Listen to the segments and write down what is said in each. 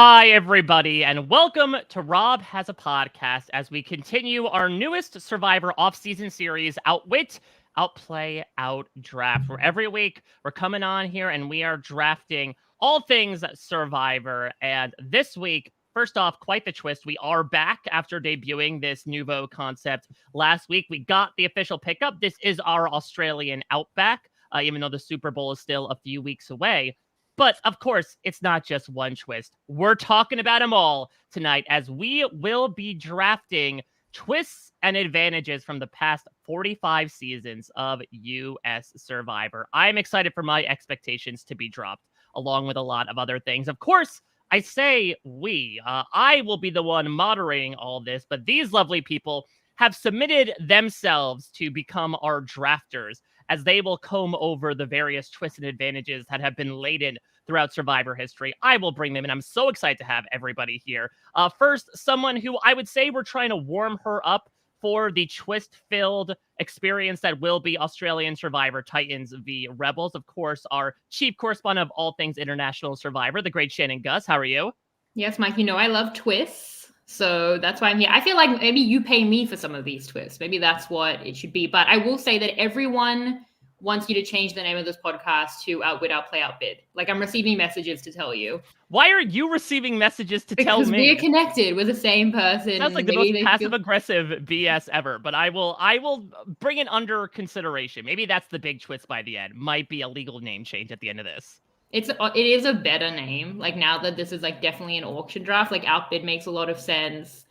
Hi, everybody, and welcome to Rob Has a Podcast as we continue our newest Survivor off-season series, Outwit, Outplay, Outdraft, where every week we're coming on here and we are drafting all things Survivor. And this week, first off, quite the twist. We are back after debuting this nouveau concept last week. We got the official pickup. This is our Australian Outback, even though the Super Bowl is still a few weeks away. But of course, it's not just one twist. We're talking about them all tonight as we will be drafting twists and advantages from the past 45 seasons of US Survivor. I'm excited for my expectations to be dropped, along with a lot of other things. Of course, I say we. I will be the one moderating all this, but these lovely people have submitted themselves to become our drafters, as they will comb over the various twists and advantages that have been laden throughout Survivor history. I will bring them, and I'm so excited to have everybody here. First, someone who I would say we're trying to warm her up for the twist-filled experience that will be Australian Survivor Titans v Rebels. Of course, our chief correspondent of all things international Survivor, the great Shannon Guss. How are you? Yes, Mike, I love twists, so that's why I'm here. I feel like maybe you pay me for some of these twists. Maybe that's what it should be. But I will say that everyone wants you to change the name of this podcast to Outwit, Outplay, Outbid. Like, I'm receiving messages to tell you. Why are you receiving messages to tell me? Because we're connected. We're the same person. Sounds like the most passive-aggressive BS ever, but I will bring it under consideration. Maybe that's the big twist by the end. Might be a legal name change at the end of this. It is a better name. Like, now that this is like definitely an auction draft, like Outbid makes a lot of sense.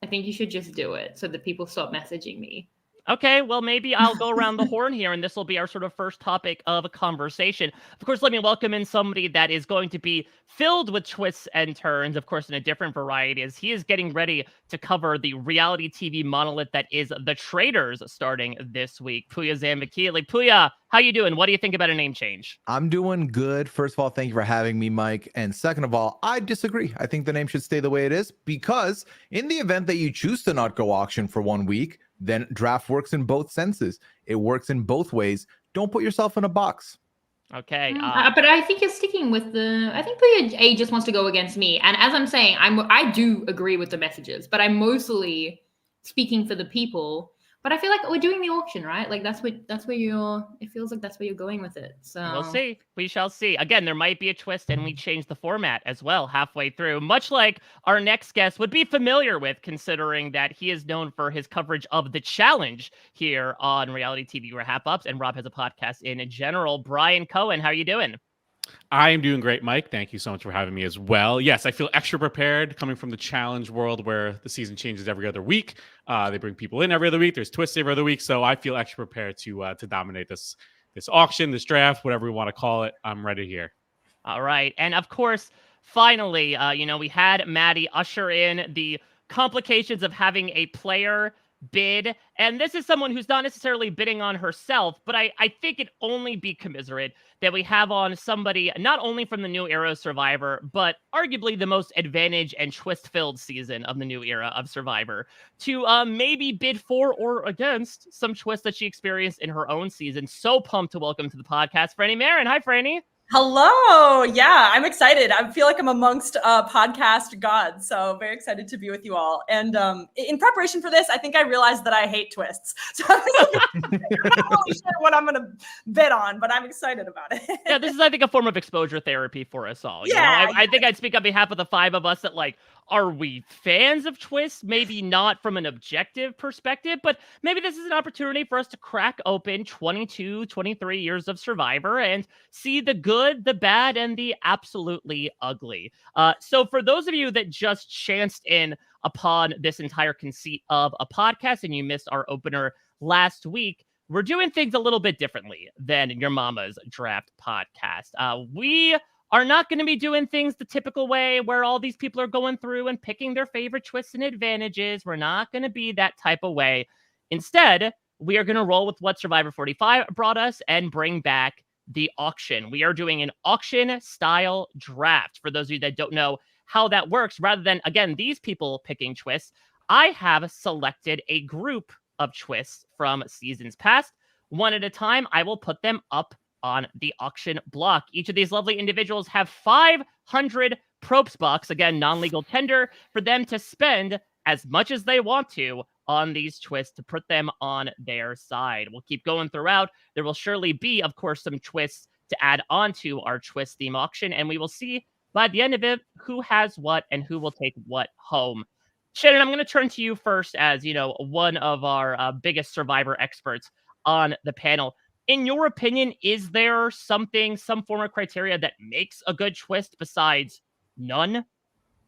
I think you should just do it so that people stop messaging me. Okay, well, maybe I'll go around the horn here, and this will be our sort of first topic of a conversation. Of course, let me welcome in somebody that is going to be filled with twists and turns, of course, in a different variety, as he is getting ready to cover the reality TV monolith that is The Traitors starting this week. Pooya Zambakili. Pooya, how you doing? What do you think about a name change? I'm doing good. First of all, thank you for having me, Mike. And second of all, I disagree. I think the name should stay the way it is because in the event that you choose to not go auction for 1 week, then draft works in both senses. It works in both ways. Don't put yourself in a box. Okay. But I think you're sticking with I think Pooya A just wants to go against me. And as I'm saying, I do agree with the messages, but I'm mostly speaking for the people. But I feel like we're doing the auction, right? Like it feels like that's where you're going with it. So we'll see. We shall see. Again, there might be a twist and we change the format as well halfway through, much like our next guest would be familiar with, considering that he is known for his coverage of The Challenge here on reality TV RHAP and Rob Has a Podcast in general. Brian Cohen, how are you doing? I am doing great, Mike. Thank you so much for having me as well. Yes, I feel extra prepared coming from the challenge world where the season changes every other week. They bring people in every other week. There's twists every other week. So I feel extra prepared to dominate this auction, this draft, whatever we want to call it. I'm ready here. All right. And of course, finally, we had Maddie usher in the complications of having a player bid, and this is someone who's not necessarily bidding on herself, but I think it'd only be commiserate that we have on somebody not only from the new era of Survivor, but arguably the most advantage and twist-filled season of the new era of Survivor to maybe bid for or against some twists that she experienced in her own season. So pumped to welcome to the podcast, Frannie Marin. Hi, Frannie. Hello. Yeah, I'm excited. I feel like I'm amongst podcast gods, so very excited to be with you all. And in preparation for this, I think I realized that I hate twists. So I'm not really sure what I'm going to bid on, but I'm excited about it. Yeah, this is, I think, a form of exposure therapy for us all. Yeah. I think I'd speak on behalf of the five of us that, like, are we fans of twists? Maybe not from an objective perspective, but maybe this is an opportunity for us to crack open 22, 23 years of Survivor and see the good, the bad, and the absolutely ugly. So for those of you that just chanced in upon this entire conceit of a podcast and you missed our opener last week, we're doing things a little bit differently than your mama's draft podcast. We are not going to be doing things the typical way where all these people are going through and picking their favorite twists and advantages. We're not going to be that type of way. Instead, we are going to roll with what Survivor 45 brought us and bring back the auction. We are doing an auction-style draft. For those of you that don't know how that works, rather than, again, these people picking twists, I have selected a group of twists from seasons past. One at a time, I will put them up on the auction block. Each of these lovely individuals have 500 Probes bucks, again, non-legal tender, for them to spend as much as they want to on these twists to put them on their side. We'll keep going throughout. There will surely be, of course, some twists to add on to our twist theme auction, and we will see by the end of it who has what and who will take what home. Shannon, I'm going to turn to you first as, one of our biggest Survivor experts on the panel. In your opinion, is there some form of criteria that makes a good twist besides none?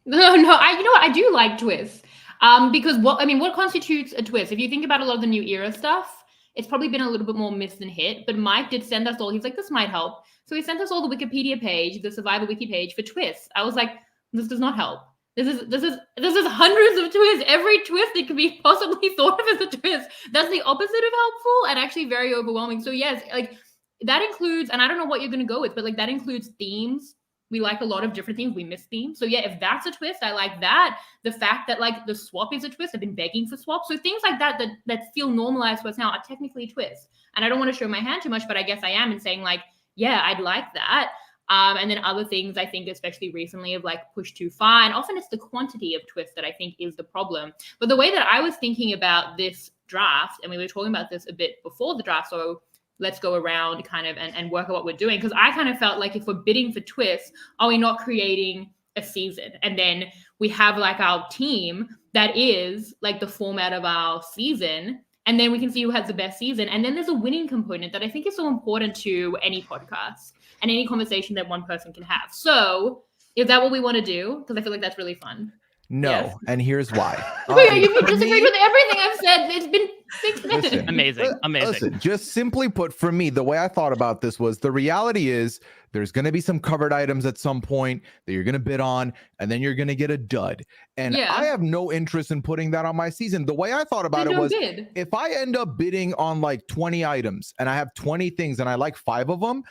No, you know what? I do like twists. Because what constitutes a twist? If you think about a lot of the new era stuff, it's probably been a little bit more missed than hit. But Mike did send us all. He's like, this might help. So he sent us all the Wikipedia page, the Survivor Wiki page for twists. I was like, this does not help. This is hundreds of twists. Every twist that could be possibly thought of as a twist. That's the opposite of helpful and actually very overwhelming. So yes, like that includes, and I don't know what you're going to go with, but like that includes themes. We like a lot of different themes. We miss themes. So yeah, if that's a twist, I like that. The fact that like the swap is a twist. I've been begging for swap. So things like that feel normalized to us now are technically twists. And I don't want to show my hand too much, but I guess I am in saying like, yeah, I'd like that. And then other things I think, especially recently, have like pushed too far. And often it's the quantity of twists that I think is the problem. But the way that I was thinking about this draft, and we were talking about this a bit before the draft, so let's go around kind of and work out what we're doing. Because I kind of felt like if we're bidding for twists, are we not creating a season? And then we have like our team that is like the format of our season. And then we can see who has the best season. And then there's a winning component that I think is so important to any podcast and any conversation that one person can have. So is that what we want to do? Because I feel like that's really fun. No, Yes. And here's why. You've For disagreed me- with everything I've said. It's been 6 minutes. Listen, Amazing. Listen, just simply put, for me, the way I thought about this was the reality is there's going to be some covered items at some point that you're going to bid on, and then you're going to get a dud. And Yeah. I have no interest in putting that on my season. The way I thought about Then it don't was bid. if I end up bidding on like 20 items and I have 20 things and I like 5 of them,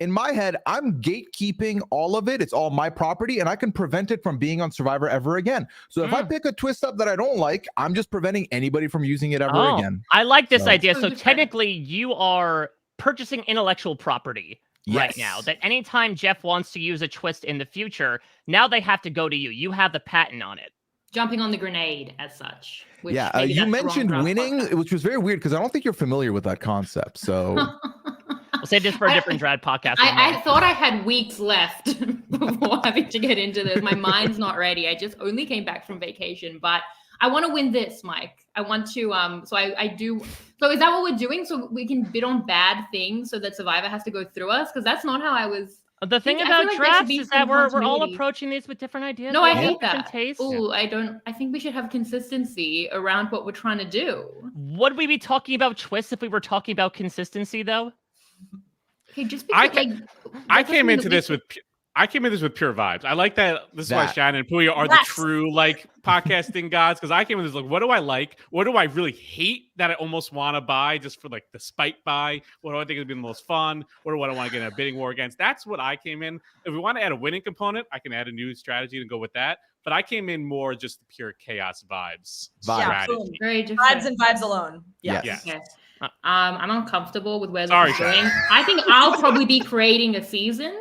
in my head, I'm gatekeeping all of it. It's all my property, and I can prevent it from being on Survivor ever again. So if I pick a twist up that I don't like, I'm just preventing anybody from using it ever again. I like this So- idea. So So different. technically, you are purchasing intellectual property right now. Yes. That anytime Jeff wants to use a twist in the future, now they have to go to you. You have the patent on it. Jumping on the grenade as such. Which Yeah, maybe you that's the mentioned wrong draft winning, podcast. which was very weird because I don't think you're familiar with that concept. So We'll save this for a different Dread podcast. I thought I had weeks left before having to get into this. My mind's not ready. I just only came back from vacation, but I want to win this, Mike. I want to, so I do. So is that what we're doing? So we can bid on bad things so that Survivor has to go through us? Because that's not how I was. The thing I feel about like there should drafts be is some that we're all continuity. approaching these with different ideas. No, We I all have hate different that. tastes. Oh, I think we should have consistency around what we're trying to do. Would we be talking about twists if we were talking about consistency, though? Okay, just I because, ca- like, I that came doesn't into mean this with pure vibes. I like that. This is why That- Shannon and Pooya are Yes. the true like podcasting gods. Because I came into this like, what do I like? What do I really hate that I almost want to buy just for like the spite buy? What do I think would be the most fun? What do I want to get in a bidding war against? That's what I came in. If we want to add a winning component, I can add a new strategy and go with that. But I came in more just the pure chaos vibes Vibes. Yeah, strategy. boom. very different. Vibes and vibes alone. Yeah. Yes. Yes. I'm uncomfortable with where Sorry, this is going. I think I'll probably be creating a season,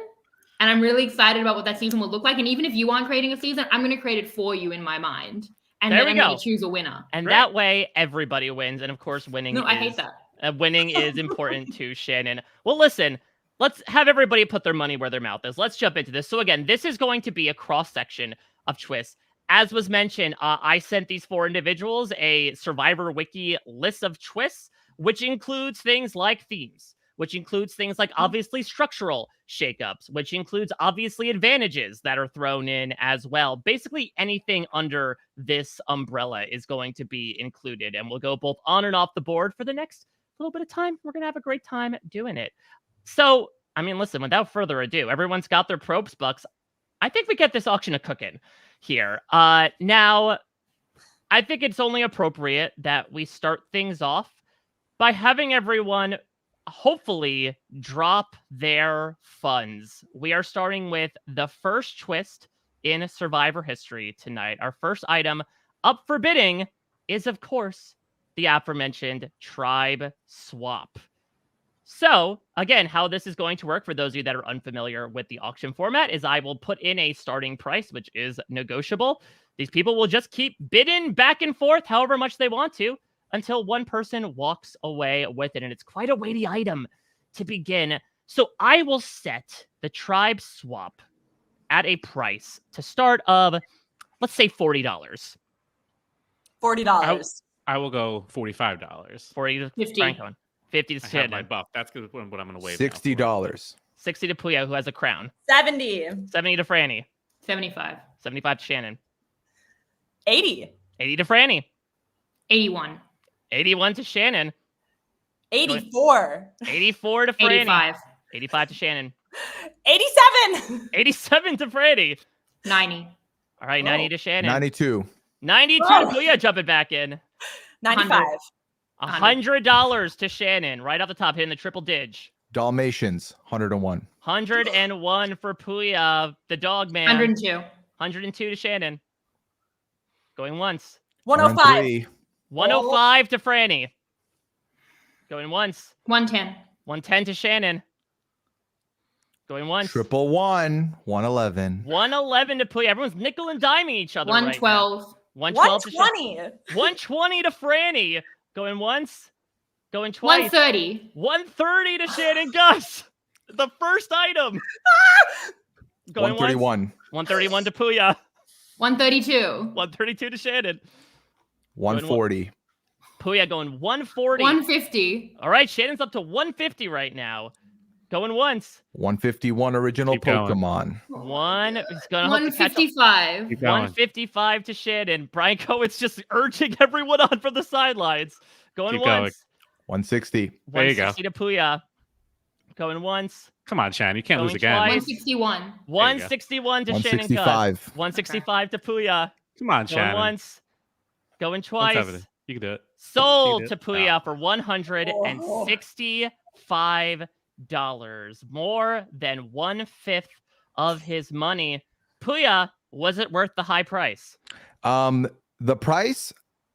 and I'm really excited about what that season will look like. And even if you aren't creating a season, I'm going to create it for you in my mind, and There then we I'm go. going to choose a winner. And Right. that way, everybody wins. And of course, winning. No, I hate that. Winning is important to Shannon. Well, listen, let's have everybody put their money where their mouth is. Let's jump into this. So again, this is going to be a cross section of twists. As was mentioned, I sent these 4 individuals a Survivor Wiki list of twists, which includes things like themes, which includes things like obviously structural shakeups, which includes obviously advantages that are thrown in as well. Basically anything under this umbrella is going to be included, and we'll go both on and off the board for the next little bit of time. We're going to have a great time doing it. So, I mean, listen, without further ado, everyone's got their probes bucks. I think we get this auction a cooking here. Now, I think it's only appropriate that we start things off by having everyone hopefully drop their funds. We are starting with the first twist in Survivor history tonight. Our first item up for bidding is, of course, the aforementioned tribe swap. So, again, how this is going to work for those of you that are unfamiliar with the auction format is I will put in a starting price, which is negotiable. These people will just keep bidding back and forth however much they want to until one person walks away with it. And it's quite a weighty item to begin. So I will set the tribe swap at a price to start of, let's say, $40. $40. I will go $45. 40 to 50. Franco. 50 to I have my Shannon. buff. That's what I'm going to waive. $60. 60 to Pooya, who has a crown. 70. 70 to Frannie. 75. 75 to Shannon. 80. 80 to Frannie. 81. 81 to Shannon. 84. 84 to Frannie. 85. 85 to Shannon. 87. 87 to Frannie. 90. All right, 90 to Shannon. 92. 92 Oh. to Pooya, jumping back in. 95. $100 to Shannon, right off the top, hitting the triple dig. Dalmatians, 101. 101 for Pooya, the dog man. 102. 102 to Shannon. Going once. 105. 103. 105 to Frannie. Going once. 110. 110 to Shannon. Going once. Triple one, 111. 111 to Pooya. Everyone's nickel and diming each other. 112. Right now. 112 to Shannon. 120. 120 to Frannie. Going once. Going twice. 130. 130 to Shannon Guss. The first item. Going 131. once. 131 to Pooya. 132. 132 to Shannon. 140. Pooya going 140. 150. All right, Shannon's up to 150 right now. Going once. 151 original Keep going. Pokemon. He's gonna hope to catch up. 155. Keep going. 155 to Shannon. Brian Cohen's just urging everyone on from the sidelines. Going Keep going. once. 160. There you go. 160 to Pooya. Going once. Come on, Shan. You can't Going lose again. twice. 161. 161 to Shannon Guss. 165. 165 to Pooya. Come on, Going Shannon. once. Going twice. 170. You can do it. Sold You to did it. Pooya for $165. More than 1/5 of his money. Pooya, was it worth the high price? The price,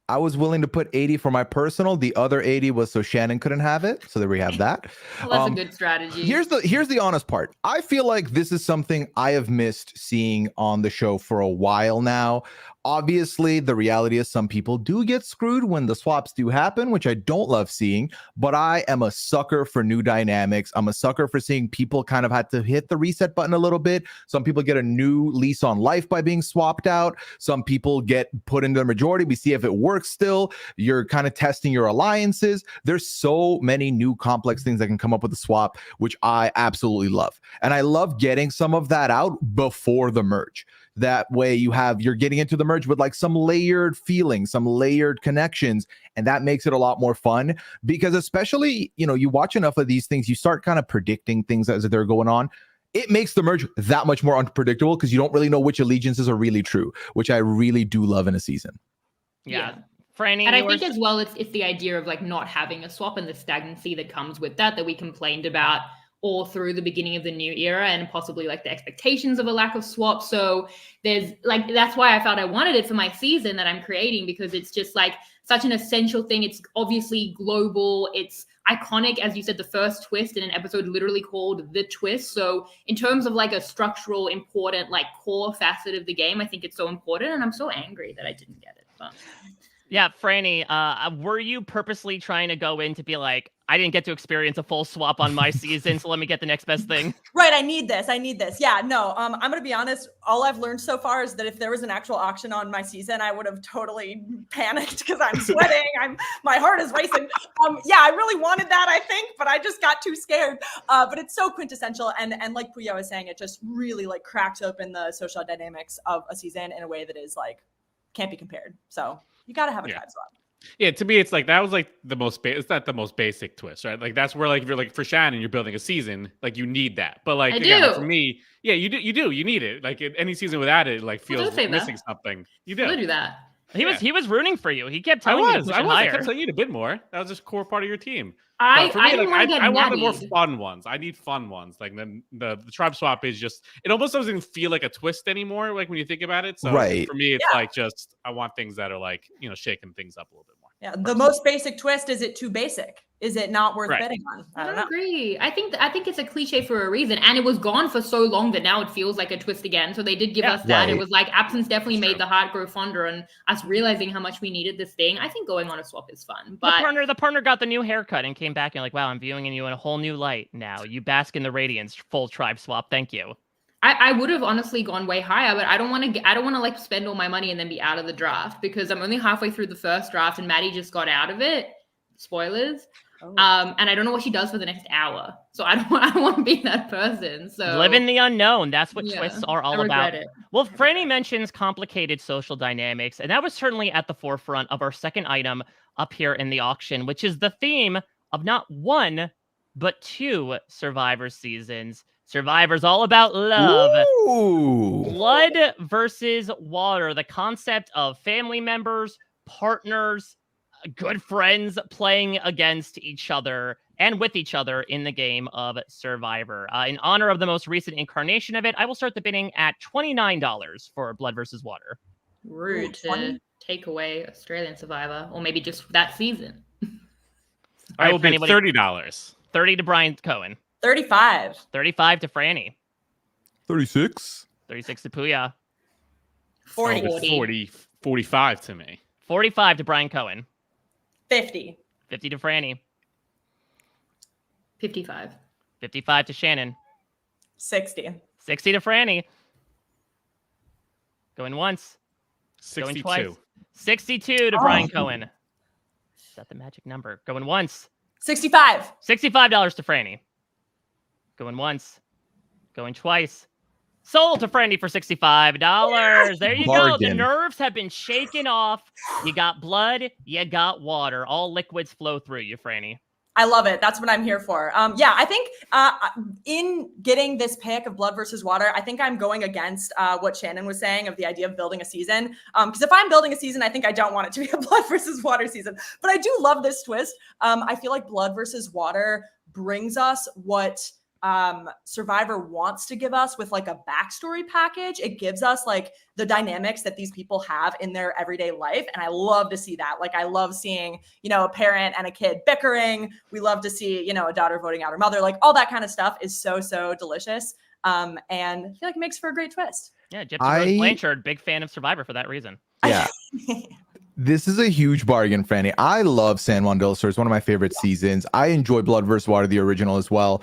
I was willing to put 80 for my personal. The other 80 was so Shannon couldn't have it. So there we have that. Well, that's a good strategy. Here's the honest part. I feel like this is something I have missed seeing on the show for a while now. Obviously, the reality is some people do get screwed when the swaps do happen, which I don't love seeing, but I am a sucker for new dynamics. I'm a sucker for seeing people kind of had to hit the reset button a little bit. Some people get a new lease on life by being swapped out. Some people get put into the majority. We see if it works still. You're kind of testing your alliances. There's so many new complex things that can come up with the swap, which I absolutely love. And I love getting some of that out before the merge. That way you're getting into the merge with like some layered feelings, some layered connections, and that makes it a lot more fun because especially, you watch enough of these things, you start kind of predicting things as they're going on. It makes the merge that much more unpredictable because you don't really know which allegiances are really true, which I really do love in a season. Yeah. Frannie, And I think as well, it's the idea of like not having a swap and the stagnancy that comes with that we complained about all through the beginning of the new era and possibly like the expectations of a lack of swap. So there's like, that's why I felt I wanted it for my season that I'm creating, because it's just like such an essential thing. It's obviously global. It's iconic. As you said, the first twist in an episode literally called The Twist. So in terms of like a structural, important, like core facet of the game, I think it's so important. And I'm so angry that I didn't get it. But... Yeah, Frannie, were you purposely trying to go in to be like, I didn't get to experience a full swap on my season, so let me get the next best thing? Right, I need this. Yeah, no, I'm going to be honest. All I've learned so far is that if there was an actual auction on my season, I would have totally panicked because I'm sweating. My heart is racing. Yeah, I really wanted that, I think, but I just got too scared. But it's so quintessential. And like Pooya was saying, it just really like cracks open the social dynamics of a season in a way that is like, can't be compared. So you got to have a tribe swap. Yeah, to me, it's like that was like the most. It's not the most basic twist, right? Like that's where like if you're like for Shannon, you're building a season, like you need that. But like again, for me, yeah, you do, you need it. Like any season without it, like feels missing something. You do. We'll do that. He was rooting for you. He kept telling you to push it higher. I kept telling you to bid more. That was just a core part of your team. I want the more fun ones. I need fun ones. Like the tribe swap is just, it almost doesn't feel like a twist anymore. Like when you think about it. So for me, it's like just I want things that are like shaking things up a little bit more. Yeah, the most basic twist is it too basic? is it not worth Right. betting on? I I don't don't know. agree. I think it's a cliche for a reason, and it was gone for so long that now it feels like a twist again. So they did give Yeah. us that. It Right. was like absence definitely That's made true. the heart grow fonder, and us realizing how much we needed this thing. I think going on a swap is fun, but The partner got the new haircut and came back and like, wow, I'm viewing you in a whole new light now. You bask in the radiance. Full tribe swap. Thank you. I would have honestly gone way higher, but I don't want to like spend all my money and then be out of the draft because I'm only halfway through the first draft and Maddie just got out of it. Spoilers. Oh. And I don't know what she does for the next hour, so I don't want to be that person. So Live in the unknown. That's what yeah, twists are all I regret about. it. Well, Frannie mentions complicated social dynamics, and that was certainly at the forefront of our second item up here in the auction, which is the theme of not one, but two Survivor seasons. Survivor's all about love. Ooh. Blood versus water. The concept of family members, partners, good friends playing against each other and with each other in the game of Survivor. In honor of the most recent incarnation of it, I will start the bidding at $29 for Blood versus Water. Rude Ooh, 20? to take away Australian Survivor, or maybe just that season. I will for bid $30. 30 to Brian Cohen, 35. 35 to Frannie, 36. 36 to Pooya, 40. Oh, 45 to me. 45 to Brian Cohen, 50. 50 to Frannie, 55. 55 to Shannon, 60. 60 to Frannie. Going once, going 62. twice. 62 to Brian Cohen. Is that the magic number? Going once. 65. $65 to Frannie. Going once. Going twice. Sold to Frannie for $65. There you go. The Bargain. nerves have been shaken off. You got blood. You got water. All liquids flow through you, Frannie. I love it. That's what I'm here for. Yeah, I think in getting this pick of Blood versus Water, I think I'm going against what Shannon was saying of the idea of building a season. Because if I'm building a season, I think I don't want it to be a Blood versus Water season. But I do love this twist. I feel like Blood versus Water brings us what Survivor wants to give us with like a backstory package. It gives us like the dynamics that these people have in their everyday life. And I love to see that. Like I love seeing, a parent and a kid bickering. We love to see, a daughter voting out her mother. Like all that kind of stuff is so, so delicious. And I feel like it makes for a great twist. Yeah, Gypsy Rose Blanchard, big fan of Survivor for that reason. Yeah. This is a huge bargain, Frannie. I love San Juan del Sur. It's one of my favorite seasons. I enjoy Blood vs. Water, the original as well.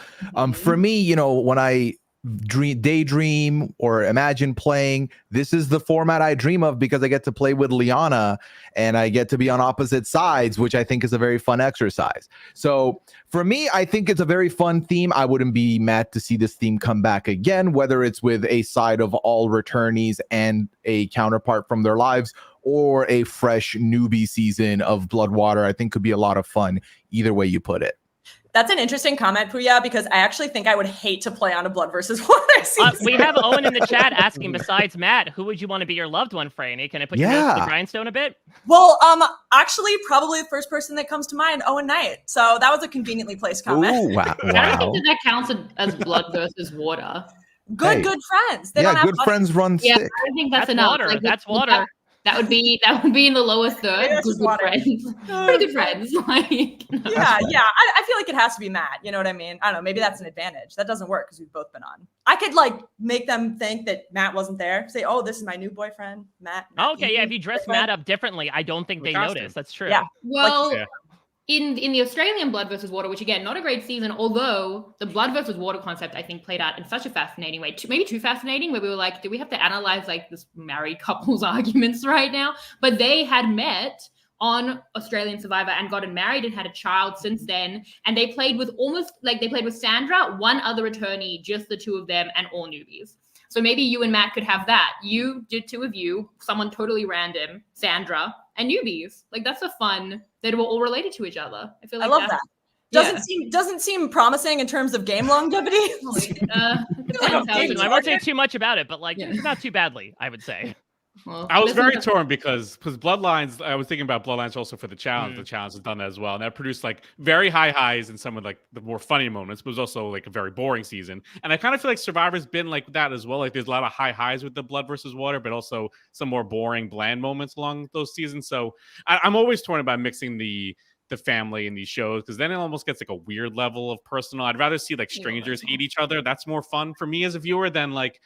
For me, when I daydream or imagine playing, this is the format I dream of because I get to play with Liana and I get to be on opposite sides, which I think is a very fun exercise. So for me, I think it's a very fun theme. I wouldn't be mad to see this theme come back again, whether it's with a side of all returnees and a counterpart from their lives, or a fresh newbie season of Bloodwater. I think could be a lot of fun either way you put it. That's an interesting comment, Pooya, because I actually think I would hate to play on a Blood versus Water season. We have Owen in the chat asking, besides Matt, who would you want to be your loved one, Frannie? Can I put you to the grindstone a bit? Well, actually, probably the first person that comes to mind, Owen Knight. So that was a conveniently placed comment. Ooh, wow. I don't think that counts as Blood versus Water. Good friends. They don't have good friends run Yeah, stick. I think that's That's enough. water. Like, That's water. That would be in the lower third. Maybe that's Good just water. friends. Pretty good friends. Like Yeah. I feel like it has to be Matt. You know what I mean? I don't know. Maybe that's an advantage. That doesn't work because we've both been on. I could make them think that Matt wasn't there. Say, oh, this is my new boyfriend, Matt. Okay, yeah. If you dress Matt up differently, I don't think they notice. That's true. Yeah. Well, in the Australian Blood versus Water, which again, not a great season, although the Blood versus Water concept I think played out in such a fascinating way, maybe too fascinating, where we were like, do we have to analyze like this married couple's arguments right now? But they had met on Australian Survivor and gotten married and had a child since then, and they played with Sandra, one other attorney, just the two of them, and all newbies. So maybe you and Matt could have that. You did two of you, someone totally random, Sandra, and newbies. Like that's a fun. They were all related to each other. I feel like I love that. Doesn't seem promising in terms of game longevity. I won't say too much about it, but it's not too badly, I would say. Well, I was very torn because Bloodlines, I was thinking about Bloodlines also for the challenge. The challenge has done that as well. And that produced very high highs in some of the more funny moments, but it was also a very boring season. And I kind of feel like Survivor's been like that as well. Like there's a lot of high highs with the Blood versus Water, but also some more boring, bland moments along those seasons. So I'm always torn about mixing the the family in these shows, because then it almost gets like a weird level of personal. I'd rather see like strangers hate each other. That's more fun for me as a viewer than like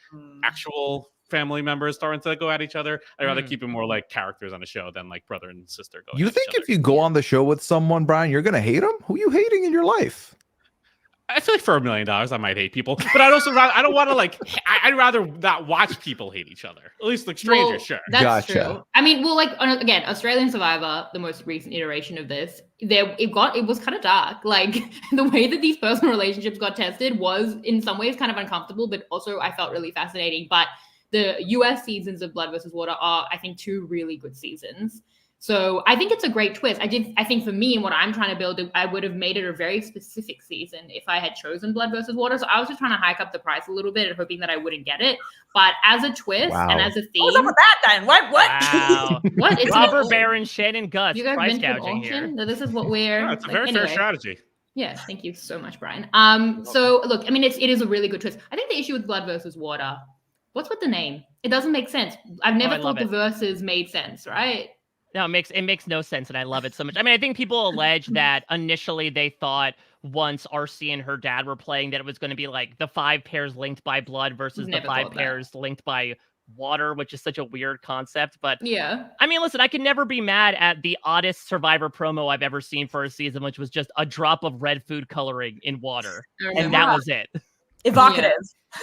actual family members starting to go at each other. I'd rather keep it more like characters on the show than like brother and sister going. You think if you go on the show with someone, Brian, you're gonna hate them? Who are you hating in your life? I feel like for $1 million, I might hate people, but I'd also I don't want to like. I'd rather not watch people hate each other. At least like strangers, sure. That's true. I mean, well, like again, Australian Survivor, the most recent iteration of this, it was kind of dark. Like the way that these personal relationships got tested was in some ways kind of uncomfortable, but also I felt really fascinating. But the US seasons of Blood versus Water are, I think, 2 really good seasons. So I think it's a great twist. I think for me and what I'm trying to build, I would have made it a very specific season if I had chosen Blood versus Water. So I was just trying to hike up the price a little bit and hoping that I wouldn't get it. But as a twist and as a theme. What's up with that then? What? Wow. What? It's Robert Baron, Shannon Guss, you guys price been to an gouging here. auction? This is what we're. It's a very fair strategy. Yeah, thank you so much, Brian. So look, I mean, it is a really good twist. I think the issue with Blood versus Water, what's with the name? It doesn't make sense. I've never thought the verses made sense, right? No, it makes no sense, and I love it so much. I mean, I think people allege that initially they thought once RC and her dad were playing that it was going to be like the 5 pairs linked by blood versus the 5 pairs linked by water, which is such a weird concept. But yeah, I mean, listen, I can never be mad at the oddest Survivor promo I've ever seen for a season, which was just a drop of red food coloring in water, and that was it. Evocative.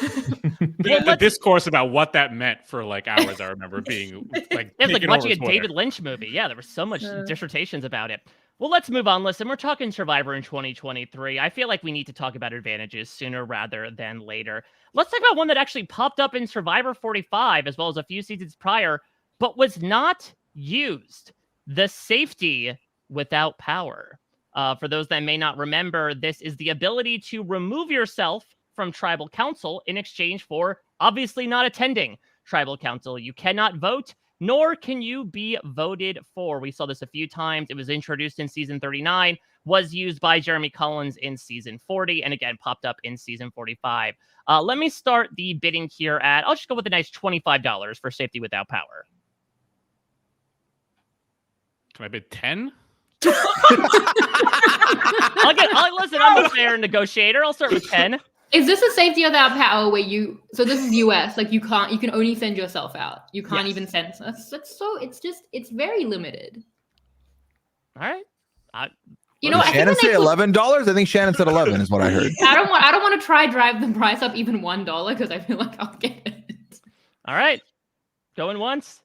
The discourse about what that meant for like hours, I remember being like, it's like watching a David Lynch movie. Yeah, there was so much dissertations about it. Well, let's move on. Listen, we're talking Survivor in 2023. I feel like we need to talk about advantages sooner rather than later. Let's talk about one that actually popped up in Survivor 45 as well as a few seasons prior, but was not used. The safety without power. For those that may not remember, this is the ability to remove yourself from tribal council in exchange for obviously not attending tribal council. You cannot vote, nor can you be voted for. We saw this a few times. It was introduced in season 39, was used by Jeremy Collins in season 40, and again, popped up in season 45. Let me start the bidding here at, I'll just go with a nice $25 for safety without power. Can I bid 10? Listen, I'm a fair negotiator. I'll start with 10. Is this a safety without power where so this is US, like you can only send yourself out. You can't even send us. It's very limited. All right. You know, Shannon say $11? I think Shannon said 11 is what I heard. I don't want to try drive the price up even $1 because I feel like I'll get it. All right. Going once,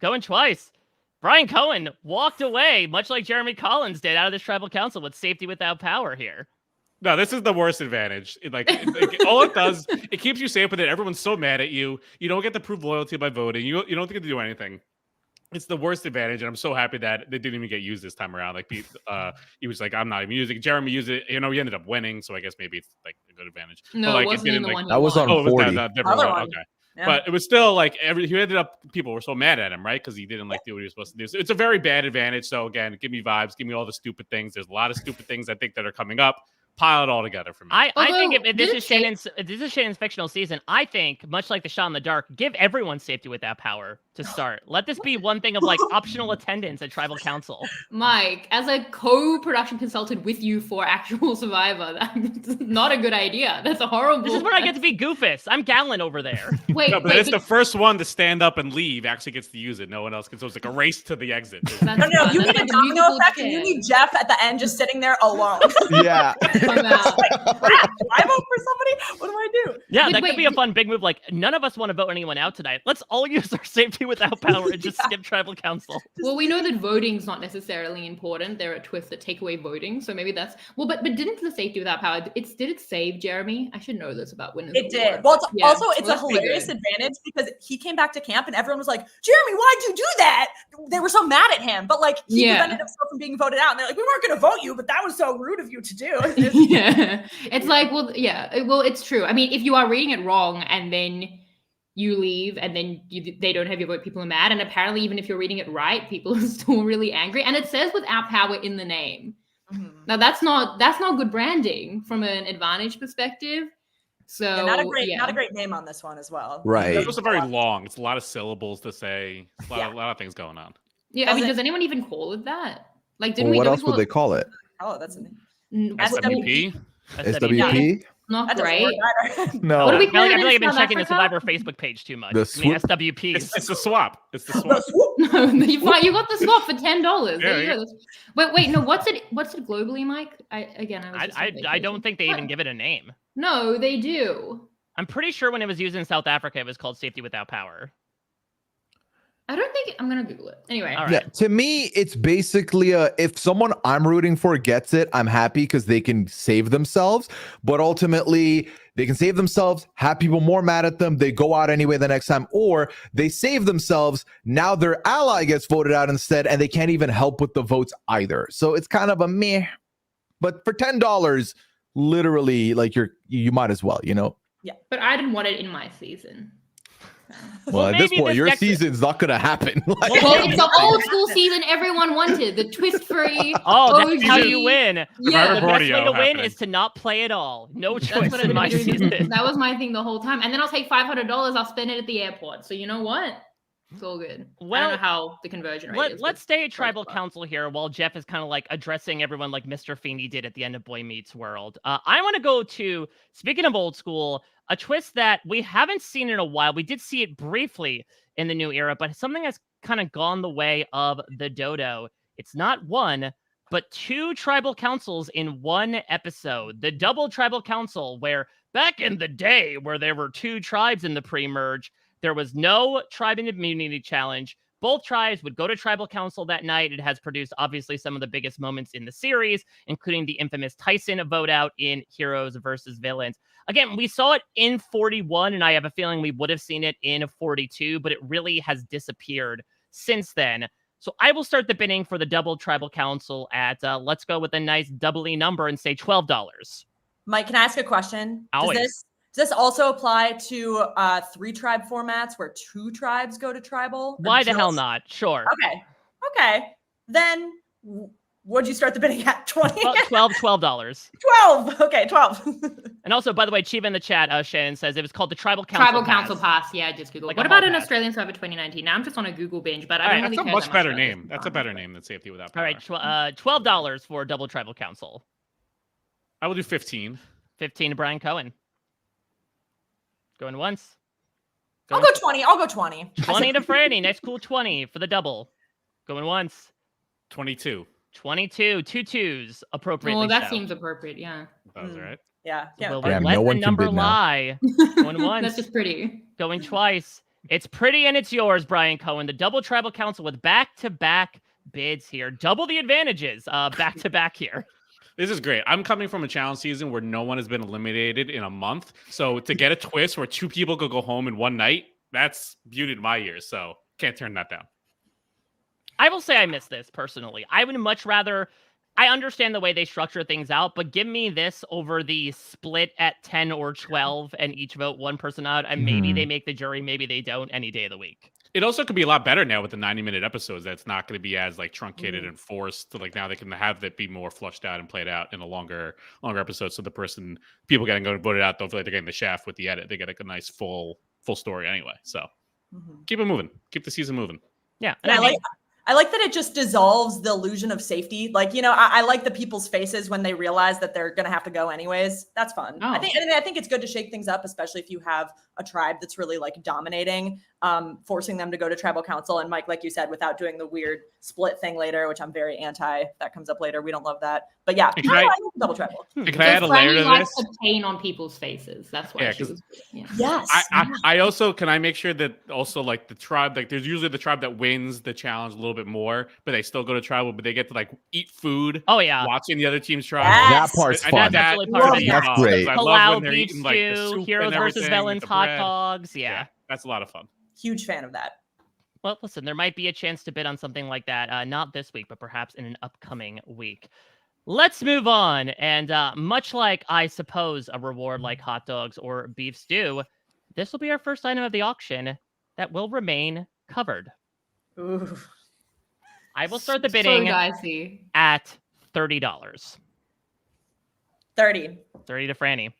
going twice. Brian Cohen walked away, much like Jeremy Collins did, out of this tribal council with safety without power here. No, this is the worst advantage. All it does, it keeps you safe, but then everyone's so mad at you. You don't get to prove loyalty by voting. You don't get to do anything. It's the worst advantage, and I'm so happy that they didn't even get used this time around. Like, he was like, I'm not even using it. Jeremy used it. You know, he ended up winning, so I guess maybe it's like a good advantage. No, but, like, it wasn't in the one. That was on 40. That different one. Okay. Yeah. But it was still like he ended up, people were so mad at him, right? Because he didn't like do what he was supposed to do. So it's a very bad advantage. So again, give me vibes, give me all the stupid things. There's a lot of stupid things I think that are coming up. Pile it all together for me. I think if this is Shannon's fictional season, I think, much like the Shot in the Dark, give everyone safety without power to start. Let this be one thing of like optional attendance at tribal council. Mike, as a co-production consultant with you for actual Survivor, that's not a good idea. That's a horrible. This is where I get to be Goofus. I'm Gallon over there. But it's the first one to stand up and leave actually gets to use it. No one else can. So it's like a race to the exit. No, you need a domino effect, and you need Jeff at the end just sitting there alone. Yeah. Like, crap, do I vote for somebody? What do I do? Yeah, that could be a fun big move. Like, none of us want to vote anyone out tonight. Let's all use our safety without power and just skip tribal council. Well, we know that voting's not necessarily important. There are twists that take away voting, so maybe that's but didn't the safety without power? Did it save Jeremy? I should know this about winners. It did. Well, it's a hilarious advantage because he came back to camp and everyone was like, "Jeremy, why'd you do that?" They were so mad at him, but like he prevented himself from being voted out. And they're like, "We weren't going to vote you, but that was so rude of you to do." Yeah, it's like, well, it's true. I mean, if you are reading it wrong and then you leave and then they don't have your vote, people are mad. And apparently, even if you're reading it right, people are still really angry. And it says without power in the name. Mm-hmm. Now that's not good branding from an advantage perspective. So not a great name on this one as well. Right. It's also very long. It's a lot of syllables to say. It's a lot of things going on. Yeah, I mean, does anyone even call it that? Like, didn't Well, we? what don't else we would they call it? Oh, that's an SWP. SWP? Not that doesn't great. work either. No. What do we I feel like call it I've in been South checking the Africa? Survivor Facebook page too much. The I mean, swoop? SWPs. It's the swap. It's the The swap. swoop. No, you got the swap for $10. There There you you go. Wait, no. What's it globally, Mike? I was just on I vacation. don't think they even give it a name. No, they do. I'm pretty sure when it was used in South Africa, it was called Safety Without Power. I don't think I'm gonna Google it. Anyway. All right. Yeah, to me, it's basically if someone I'm rooting for gets it, I'm happy because they can save themselves. But ultimately, they can save themselves, have people more mad at them. They go out anyway the next time, or they save themselves. Now their ally gets voted out instead, and they can't even help with the votes either. So it's kind of a meh. But for $10, literally, like you might as well, you know. But I didn't want it in my season. Well, at this maybe point, your next- season's not gonna happen. Like, Well, it's the old school season everyone wanted. The twist free. Oh, that's OG. how you win. Yeah. The best way Borneo to win happening. is to not play at all. No That's choice what in I've my been doing. season. That was my thing the whole time. And then I'll take $500. I'll spend it at the airport. So you know what? It's all good. I Well, don't know how the conversion rate is. Let's but stay at it's tribal fun. council here while Jeff is kind of like addressing everyone like Mr. Feeney did at the end of Boy Meets World. I want to go to, speaking of old school, a twist that we haven't seen in a while. We did see it briefly in the new era, but something that's kind of gone the way of the dodo. It's not one, but two tribal councils in one episode. The double tribal council, where back in the day where there were two tribes in the pre-merge, there was no tribe and immunity challenge. Both tribes would go to tribal council that night. It has produced obviously some of the biggest moments in the series, including the infamous Tyson vote out in Heroes versus Villains. Again, we saw it in 41, and I have a feeling we would have seen it in 42, but it really has disappeared since then. So I will start the bidding for the double tribal council at, let's go with a nice doubly number and say $12. Mike, can I ask a question? Always. Does this also apply to 3 tribe formats where 2 tribes go to tribal? Or Why the hell just- not? Sure. Okay. Then what'd you start the bidding at? 20? $12. 12. Okay, 12. And also, by the way, Chiva in the chat, Shannon says it was called the Tribal Council Tribal Pass. Council Pass. Yeah, I just Googled. Like what a about hall an pass. Australian Survivor 2019? Now I'm just on a Google binge, but All I right, don't That's really a care much that better about this name. That's a time. better name than Safety Without Power. All right, $12 for double tribal council. I will do 15. 15 to Brian Cohen. Going once. I'll go 20. 20 to Frannie. Nice cool 20 for the double. Going once. 22. 22. 2 twos appropriately. Well, that so. seems appropriate. Yeah. That was all right. Yeah. Will Damn, we let no one the can number bid now. lie? Going once. That's just pretty. Going twice. It's pretty and it's yours, Brian Cohen. The double tribal council with back-to-back bids here. Double the advantages back-to-back here. This is great. I'm coming from a challenge season where no one has been eliminated in a month. So to get a twist where 2 people could go home in one night, that's beauty to my ears. So can't turn that down. I will say I miss this personally. I would much rather. I understand the way they structure things out, but give me this over the split at 10 or 12 and each vote one person out. And maybe they make the jury, maybe they don't any day of the week. It also could be a lot better now with the 90-minute episodes. That's not going to be as like truncated and forced. Like now they can have it be more flushed out and played out in a longer episode. So people getting voted out don't feel like they're getting the shaft with the edit. They get like a nice full story anyway. So keep it moving. Keep the season moving. Yeah. And I like that it just dissolves the illusion of safety. Like, I like the people's faces when they realize that they're going to have to go anyways. That's fun. Oh. I think it's good to shake things up, especially if you have a tribe that's really like dominating, forcing them to go to tribal council. And Mike, like you said, without doing the weird split thing later, which I'm very anti. That comes up later. We don't love that. But yeah, Can I I- like double tribal. Can I add a layer to likes this? to paint on people's faces. That's why Yeah, she 'cause- was. Yeah. Yes. I also can I make sure that also like the tribe, like there's usually the tribe that wins the challenge a little bit more, but they still go to tribal, but they get to like eat food, Oh, yeah. watching the other team's tribe. Yes. That part's I fun. need that. That's really part of it. That's great. I love Palau when they're beef eating like the stew, soup Heroes and versus everything, Villains, with the hot bread. dogs. Yeah. That's a lot of fun. Huge fan of that. Well, listen, there might be a chance to bid on something like that. Not this week, but perhaps in an upcoming week. Let's move on. And much like, I suppose, a reward like hot dogs or beef stew, this will be our first item of the auction that will remain covered. Ooh. I will start the So bidding dicey. at $30. 30. 30 to Frannie.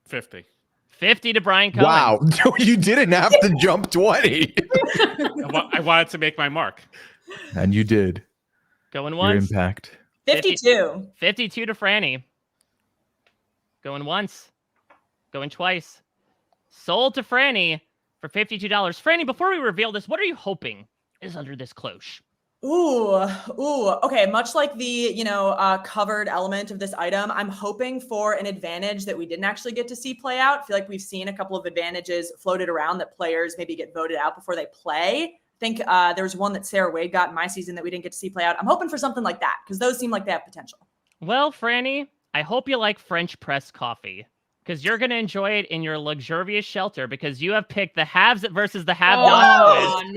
50. 50 to Brian Cohen. Wow, you didn't have to jump 20. I wanted to make my mark. And you did. Going Your once. impact. 52. 52 to Frannie. Going once. Going twice. Sold to Frannie for $52. Frannie, before we reveal this, what are you hoping is under this cloche? Ooh. Okay. Much like the, covered element of this item, I'm hoping for an advantage that we didn't actually get to see play out. I feel like we've seen a couple of advantages floated around that players maybe get voted out before they play. I think there was one that Sarah Wade got in my season that we didn't get to see play out. I'm hoping for something like that because those seem like they have potential. Well, Frannie, I hope you like French press coffee because you're going to enjoy it in your luxurious shelter because you have picked the haves versus the have-nots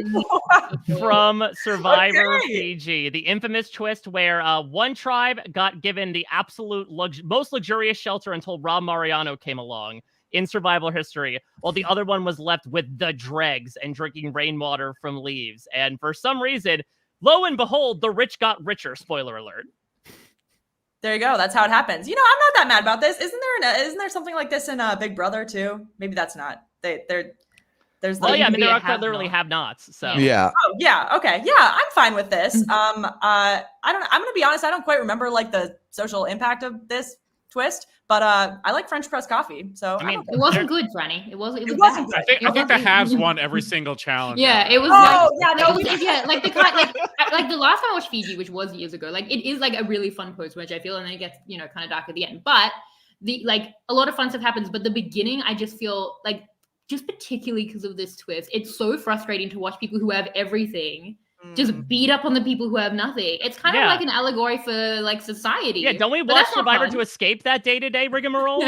twist from Survivor Fiji. The infamous twist where one tribe got given the absolute most luxurious shelter until Rob Mariano came along in survival history, while the other one was left with the dregs and drinking rainwater from leaves. And for some reason, lo and behold, the rich got richer. Spoiler alert. There you go. That's how it happens. I'm not that mad about this. Isn't there something like this in Big Brother too? Maybe that's not. There's. Well, yeah, I mean, there have are literally have-nots. So Yeah. Oh yeah. Okay. Yeah, I'm fine with this. I don't. I'm gonna be honest. I don't quite remember like the social impact of this twist, but I like French press coffee. So I mean, It wasn't good, Frannie. It wasn't wasn't bad. good. I think the haves won every single challenge. Yeah, it was. Oh, like, yeah, no, it was, yeah, like the kind, like the last time I watched Fiji, which was years ago. Like it is like a really fun post match, I feel, and then it gets kind of dark at the end. But a lot of fun stuff happens. But the beginning, I just feel like, just particularly because of this twist, it's so frustrating to watch people who have everything just beat up on the people who have nothing. It's kind of like an allegory for like society. Yeah, don't we But watch that's not Survivor fun. to escape that day-to-day rigmarole?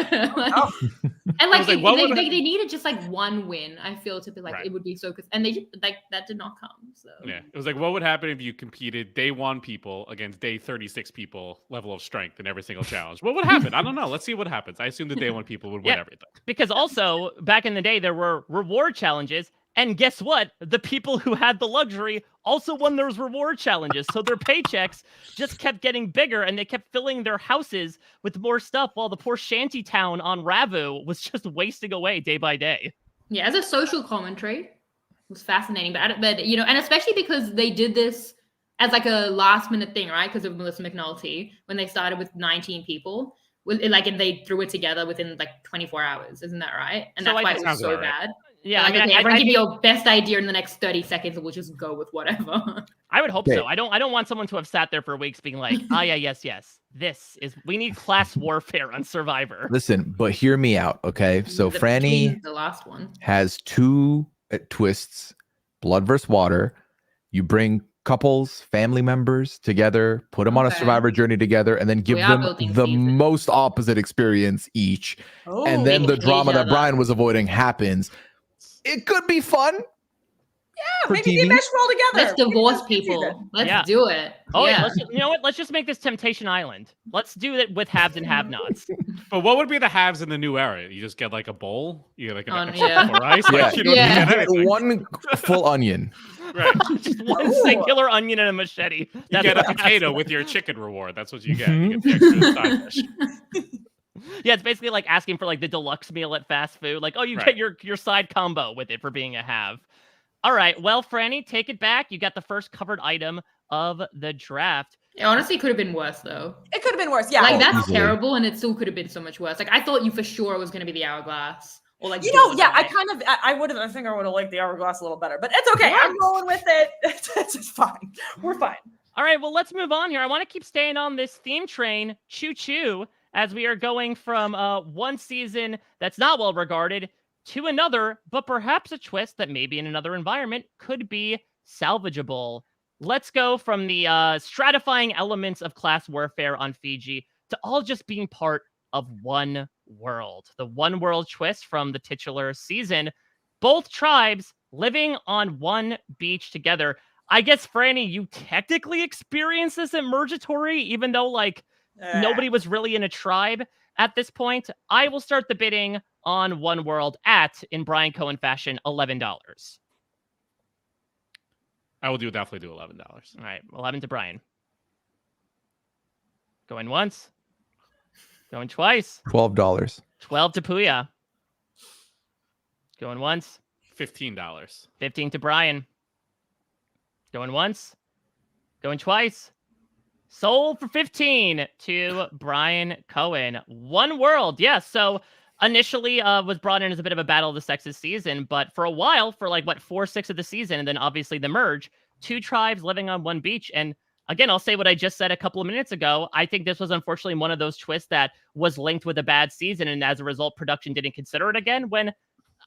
And like, I was like, what they needed just like one win. I feel to be like, Right. it would be so good, and they just like that did not come. So Yeah, it was like, what would happen if you competed day 1 people against day 36 people level of strength in every single challenge? What would happen? I don't know. Let's see what happens. I assume the day 1 people would win everything. Because also, back in the day, there were reward challenges. And guess what? The people who had the luxury also won those reward challenges. So their paychecks just kept getting bigger and they kept filling their houses with more stuff while the poor shanty town on Ravu was just wasting away day by day. yeah, as a social commentary, it was fascinating. But and especially because they did this as like a last minute thing, right? Because of Melissa McNulty when they started with 19 people. And they threw it together within like 24 hours. Isn't that right? And So that's why it was sounds so about right. bad. Yeah, Like, I mean, okay, I everyone give me your best idea in the next 30 seconds and we'll just go with whatever. I would hope Okay. so. I don't want someone to have sat there for weeks being like, yes. We need class warfare on Survivor. Listen, but hear me out, okay? So Frannie the last one. has 2 twists, blood versus water. You bring couples, family members together, put them on a Okay. Survivor journey together, and then give We are them building the season. most opposite experience each. Oh, And then They the hate drama each that other. Brian was avoiding happens. It could be fun. for maybe TV. the mesh roll together. Let's divorce Maybe it's people. season. Let's Yeah. do it. Oh, yeah. you know what? Let's just make this Temptation Island. Let's do it with haves and have-nots. But what would be the haves in the new era? You just get like a bowl? You get like an extra yeah. cup of rice? Yeah. Like, you don't Yeah. get anything. One full onion. Right. Just one Ooh. singular onion and a machete. You That's get a what has potato to- with your chicken reward. That's what you get. You get the extra side dish. Yeah, it's basically like asking for like the deluxe meal at fast food. Like, oh, you Right. get your side combo with it for being a have. All right, well, Frannie, take it back. You got the first covered item of the draft. It honestly could have been worse though. It could have been worse. Yeah. Like that's easily. terrible, and it still could have been so much worse. Like I thought you for sure it was going to be the hourglass or like. You know, Dildo. yeah, I would have, I think I would have liked the hourglass a little better, but it's okay. I'm rolling with it. It's fine. We're fine. All right, well, let's move on here. I want to keep staying on this theme train, choo-choo, as we are going from one season that's not well regarded to another, but perhaps a twist that maybe in another environment could be salvageable. Let's go from the stratifying elements of class warfare on Fiji to all just being part of one world. The one world twist from the titular season. Both tribes living on one beach together. I guess, Frannie, you technically experienced this at Mergatory, even though, like, nobody was really in a tribe at this point. I will start the bidding on One World at, in Brian Cohen fashion, $11. I will definitely do $11. All right, 11 to Brian. Going once. Going twice. $12. 12 to Pooya. Going once. $15. 15 to Brian. Going once. Going twice. Sold for 15 to Brian Cohen. One World. Yeah, so initially was brought in as a bit of a battle of the sexes season, but for a while, for like, 4/6 of the season, and then obviously the merge, 2 tribes living on one beach. And again, I'll say what I just said a couple of minutes ago. I think this was unfortunately one of those twists that was linked with a bad season, and as a result, production didn't consider it again, when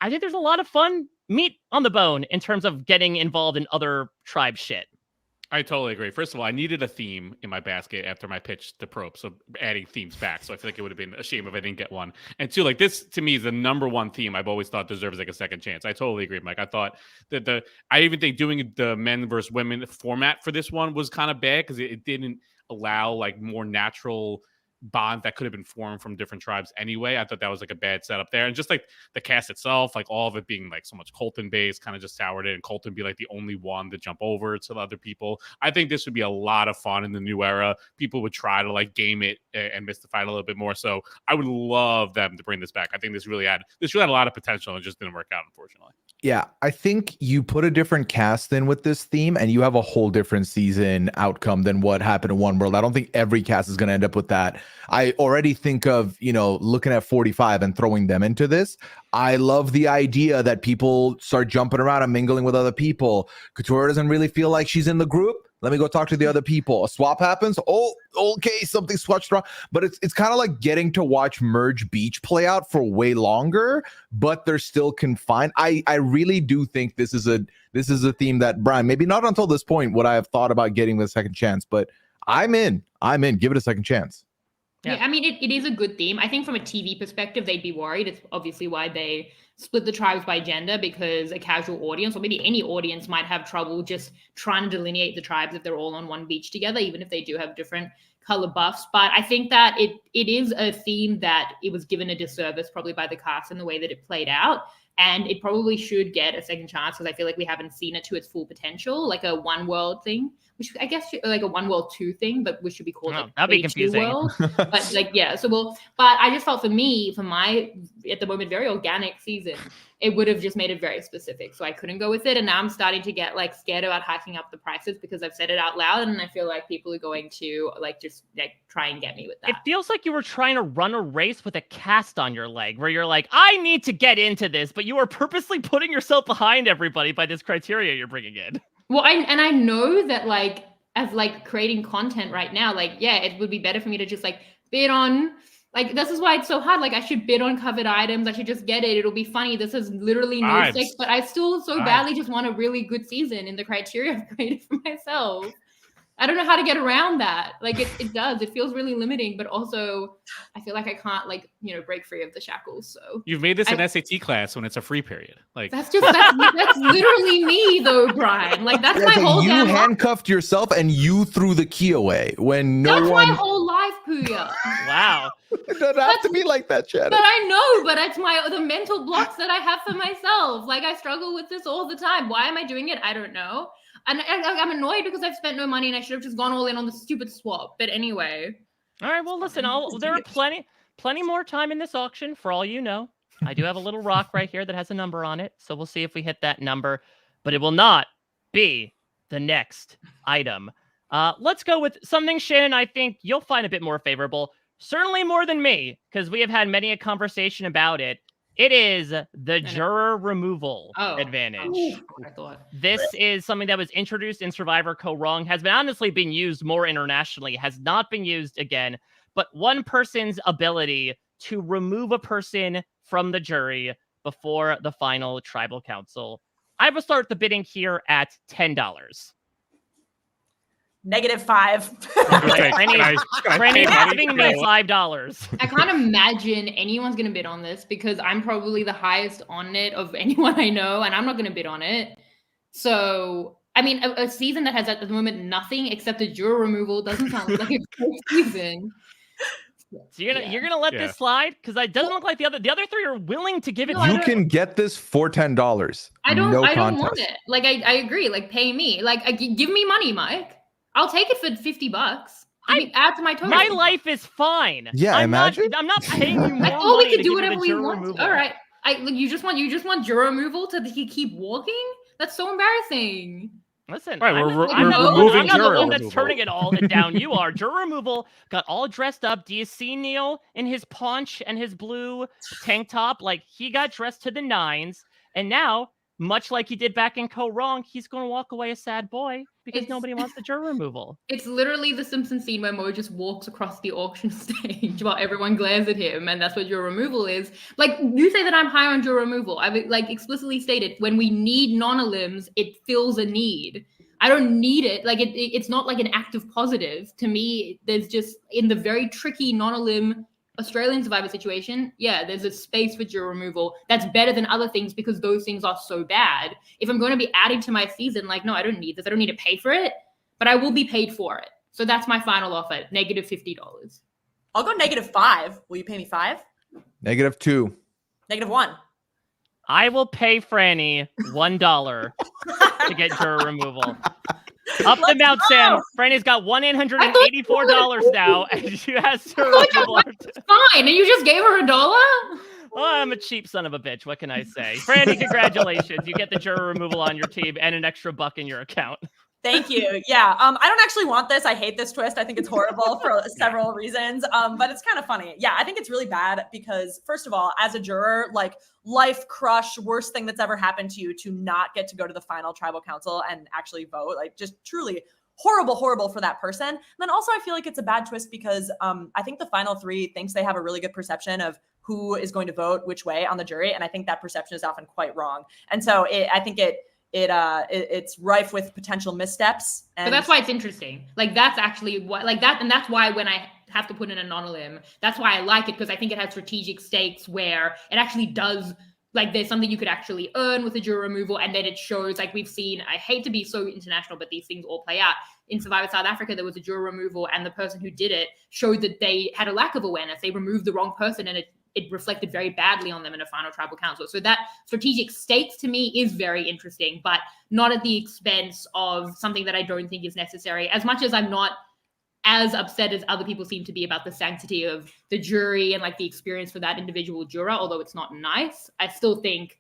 I think there's a lot of fun meat on the bone in terms of getting involved in other tribe shit. I totally agree. First of all, I needed a theme in my basket after my pitch to Probe, so adding themes back. So I feel like it would have been a shame if I didn't get one. And two, like, this to me is the number one theme I've always thought deserves like a second chance. I totally agree, Mike. I thought that I even think doing the men versus women format for this one was kind of bad because it didn't allow like more natural bonds that could have been formed from different tribes anyway. I thought that was like a bad setup there. And just like the cast itself, like all of it being like so much Colton based kind of just soured it, and Colton be like the only one to jump over to the other people. I think this would be a lot of fun in the new era. People would try to like game it and mystify it a little bit more. So I would love them to bring this back. I think this really had a lot of potential and it just didn't work out, unfortunately. Yeah, I think you put a different cast in with this theme and you have a whole different season outcome than what happened in One World. I don't think every cast is going to end up with that. I already think of, looking at 45 and throwing them into this. I love the idea that people start jumping around and mingling with other people. Couture doesn't really feel like she's in the group. Let me go talk to the other people. A swap happens. Oh, okay, something swatched wrong. But it's kind of like getting to watch Merge Beach play out for way longer, but they're still confined. I really do think this is a theme that, Brian, maybe not until this point would I have thought about getting the second chance, but I'm in. Give it a second chance. Yeah, I mean, it is a good theme. I think from a TV perspective, they'd be worried. It's obviously why they split the tribes by gender, because a casual audience, or maybe any audience, might have trouble just trying to delineate the tribes if they're all on one beach together, even if they do have different color buffs. But I think that it is a theme that it was given a disservice probably by the cast in the way that it played out. And it probably should get a second chance, because I feel like we haven't seen it to its full potential, like a One World thing, which I guess like a One World 2 thing, but which should be called that'd be confusing. World. But like, yeah, but I just felt for my, at the moment, very organic season, it would have just made it very specific. So I couldn't go with it. And now I'm starting to get like scared about hiking up the prices because I've said it out loud. And I feel like people are going to like just like try and get me with that. It feels like you were trying to run a race with a cast on your leg where you're like, I need to get into this, but you are purposely putting yourself behind everybody by this criteria you're bringing in. Well, I know that like as like creating content right now, like, yeah, it would be better for me to just like bid on, like, this is why it's so hard. Like, I should bid on covered items. I should just get it. It'll be funny. This is literally no stakes, but I still so badly just want a really good season in the criteria I've created for myself. I don't know how to get around that. Like, it does. It feels really limiting, but also I feel like I can't, like, break free of the shackles. So you've made this an SAT class when it's a free period. Like, that's literally me, though, Brian. Like, that's my whole. You handcuffed yourself and you threw the key away when no that's one. That's my whole life, Pooya. Wow. It doesn't have to be like that, Shannon. But I know, but it's the mental blocks that I have for myself. Like, I struggle with this all the time. Why am I doing it? I don't know. And I'm annoyed because I've spent no money and I should have just gone all in on the stupid swap. But anyway. All right, well, listen, there are plenty more time in this auction for all you know. I do have a little rock right here that has a number on it. So we'll see if we hit that number. But it will not be the next item. Let's go with something, Shannon, I think you'll find a bit more favorable. Certainly more than me, because we have had many a conversation about it. It is the juror removal advantage. This is something that was introduced in Survivor Co-Wrong, has been honestly been used more internationally, has not been used again, but one person's ability to remove a person from the jury before the final tribal council. I will start the bidding here at $10. -5. Frannie's giving me $5. I can't imagine anyone's going to bid on this because I'm probably the highest on it of anyone I know, and I'm not going to bid on it. So, I mean, a season that has at the moment nothing except a juror removal doesn't sound like a great season. So you're gonna let this slide because it doesn't look like the other three are willing to give it. You can get this for $10. I don't want it. Like I agree. Like pay me. Like give me money, Mike. I'll take it for $50. I mean, add to my total. My life is fine. Yeah, I'm not paying you more. I thought we could do whatever we want. Removal. All right. You just want juror removal to keep walking? That's so embarrassing. Listen, Right, I'm, we're I'm not, removing I'm not the juror one that's removal. turning it all down. You are. Juror removal got all dressed up. Do you see Neil in his paunch and his blue tank top? Like, he got dressed to the nines, and now, much like he did back in Co-Wrong, he's going to walk away a sad boy because nobody wants the juror removal. It's literally the Simpsons scene where Mo just walks across the auction stage while everyone glares at him, and that's what juror removal is. Like, you say that I'm high on juror removal. I've like explicitly stated when we need non-elims, it fills a need. I don't need it. Like it's not like an active positive. To me, there's just in the very tricky non-elim Australian Survivor situation, yeah, there's a space for juror removal that's better than other things because those things are so bad. If I'm going to be adding to my season, like, no, I don't need this. I don't need to pay for it, but I will be paid for it. So that's my final offer, -$50. I'll go -5. Will you pay me 5? -2. -1. I will pay Frannie $1 to get juror removal. Up the Mount, Sam. Franny's got $1,884 now, and she has juror removal. Fine, and you just gave her $1? Oh, I'm a cheap son of a bitch. What can I say? Franny, congratulations. You get the juror removal on your team and an extra $1 in your account. Thank you. Yeah. I don't actually want this. I hate this twist. I think it's horrible for several reasons. But it's kind of funny. Yeah, I think it's really bad because, first of all, as a juror, like, life crush, worst thing that's ever happened to you to not get to go to the final tribal council and actually vote. Like, just truly horrible for that person. And then also I feel like it's a bad twist because I think the final three thinks they have a really good perception of who is going to vote which way on the jury. And I think that perception is often quite wrong. And so I think it's rife with potential missteps. And but that's why it's interesting. Like, that's actually what, like that, and that's why when I have to put in a non-elim, that's why I like it, because I think it has strategic stakes where it actually does, like, there's something you could actually earn with a juror removal, and then it shows, like we've seen, I hate to be so international, but these things all play out. In Survivor South Africa, there was a juror removal, and the person who did it showed that they had a lack of awareness. They removed the wrong person, and it reflected very badly on them in a final tribal council. So that strategic stakes to me is very interesting, but not at the expense of something that I don't think is necessary. As much as I'm not as upset as other people seem to be about the sanctity of the jury and like the experience for that individual juror, although it's not nice, I still think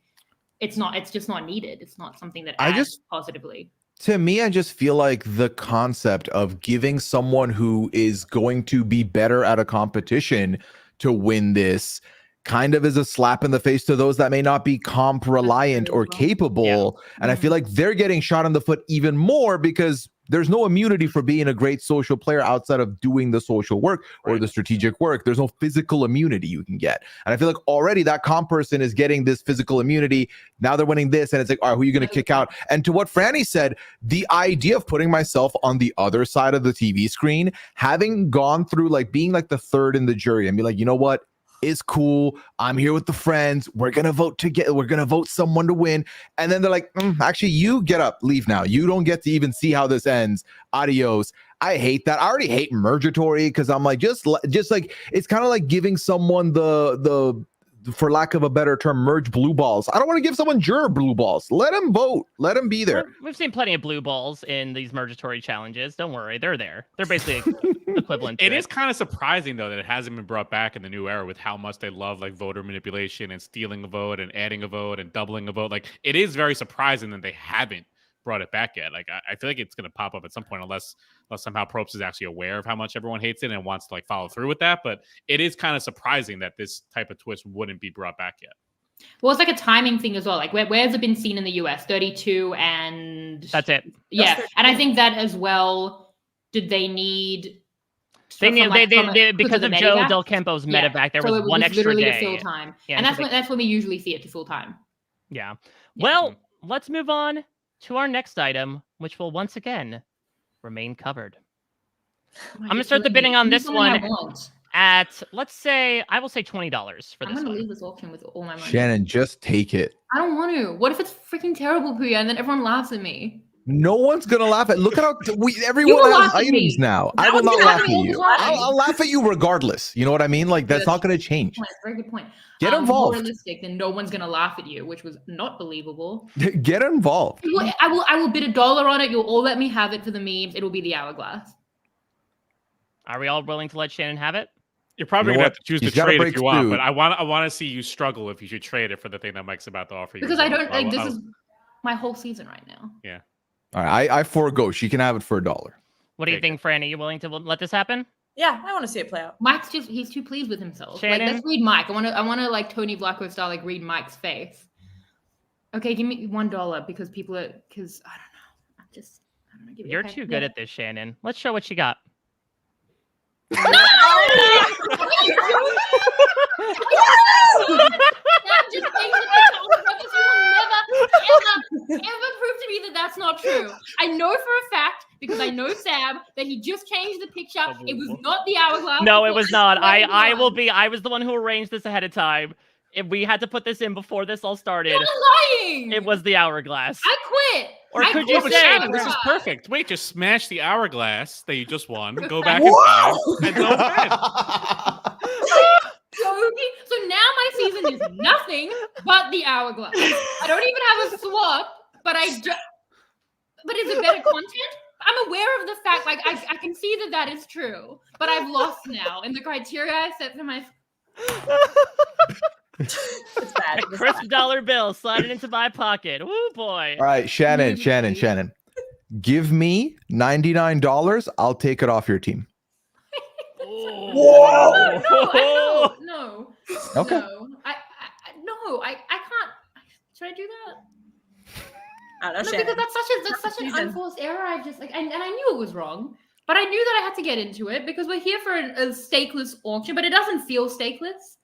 it's just not needed. It's not something that adds positively. To me, I just feel like the concept of giving someone who is going to be better at a competition to win this kind of is a slap in the face to those that may not be comp reliant or capable. Yeah. And I feel like they're getting shot in the foot even more because there's no immunity for being a great social player outside of doing the social work or the strategic work. There's no physical immunity you can get. And I feel like already that comp person is getting this physical immunity. Now they're winning this. And it's like, all right, who are you going to kick out? And to what Frannie said, the idea of putting myself on the other side of the TV screen, having gone through like being like the third in the jury and be like, you know what? It's cool. I'm here with the friends. We're going to vote together. We're going to vote someone to win. And then they're like, actually, you get up, leave now. You don't get to even see how this ends. Adios. I hate that. I already hate Mergatory because I'm like, just like, it's kind of like giving someone the for lack of a better term, merge blue balls. I don't want to give someone juror blue balls. Let them vote. Let them be there. We've seen plenty of blue balls in these Mergatory challenges. Don't worry. They're there. They're basically equivalent to it. Is kind of surprising, though, that it hasn't been brought back in the new era with how much they love like voter manipulation and stealing a vote and adding a vote and doubling a vote. Like, it is very surprising that they haven't brought it back yet. Like, I feel like it's going to pop up at some point unless somehow Probst is actually aware of how much everyone hates it and wants to like follow through with that. But it is kind of surprising that this type of twist wouldn't be brought back yet. Well, it's like a timing thing as well. Like, where has it been seen in the US? 32 and... That's it. Yeah. And I think that as well, did they need... They because of Joe Del Campo's medevac, there was one extra literally day. To fill time. Yeah, and that's when we usually see it to full time. Yeah. Well, let's move on to our next item, which will once again remain covered. I'm going to start the bidding on this one at, let's say, I will say $20 for this one. I'm going to leave this auction with all my money. Shannon, just take it. I don't want to. What if it's freaking terrible, Pooya, and then everyone laughs at me? No one's going to laugh at. Look at how everyone has items now. I will not laugh at you. I'll laugh at you regardless. You know what I mean? Like, that's not going to change. Very good point. Get involved. More realistic, then no one's going to laugh at you, which was not believable. Get involved. I will bid $1 on it. You'll all let me have it for the memes. It'll be the hourglass. Are we all willing to let Shannon have it? You're probably going to have to choose to trade if you want, but I want to see you struggle if you should trade it for the thing that Mike's about to offer you. Because I don't like this is my whole season right now. Yeah. All right, I forego. She can have it for $1. What do you think, Frannie? You willing to let this happen? Yeah, I want to see it play out. Mike's he's too pleased with himself. Shannon? Like, let's read Mike. I want to like Tony Vlaco style, like read Mike's face. Okay, give me $1 because I don't know. I don't know. Give me You're okay. too good at this, Shannon. Let's show what you got. No! Sam just thinks that it's all purpose. He will never, ever prove to me that that's not true. I know for a fact, because I know Sam, that he just changed the picture. It was not the hourglass. No, it was not. I was the one who arranged this ahead of time. If we had to put this in before this all started. You're lying! It was the hourglass. I quit! Or could you But say, Shannon, this is perfect. Wait, just smash the hourglass that you just won, go back in time, and go bed. So now my season is nothing but the hourglass. I don't even have a swap, but but is it better content? I'm aware of the fact, like, I can see that is true, but I've lost now in the criteria I set for myself. It's bad. It's crisp bad. dollar bill sliding into my pocket. Woo, boy. All right, Shannon. Give me $99. I'll take it off your team. Whoa. No. Okay. No, I can't. Should I do that? I don't know, No, Shannon. because that's such an unforced error. I just and I knew it was wrong, but I knew that I had to get into it because we're here for a stakeless auction, but it doesn't feel stakeless.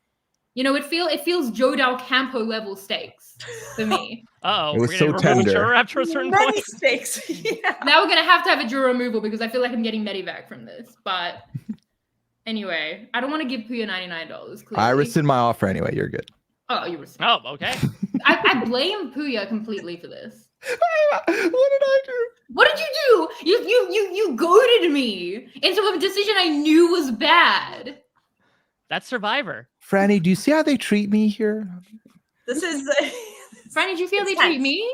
You know, it feels Joe Del Campo level stakes for me. Uh-oh. It was we're so gonna remove tender. juror after a certain Many point. stakes. Yeah. Now we're gonna have to have a juror removal because I feel like I'm getting medivac from this. But anyway, I don't want to give Pooya $99. Clearly. I rescind my offer anyway. You're good. Oh, you rescind. Oh, okay. I blame Pooya completely for this. What did I do? What did you do? You goaded me into a decision I knew was bad. That's Survivor. Frannie, do you see how they treat me here? This is. Frannie, do you feel It's they tense. treat me?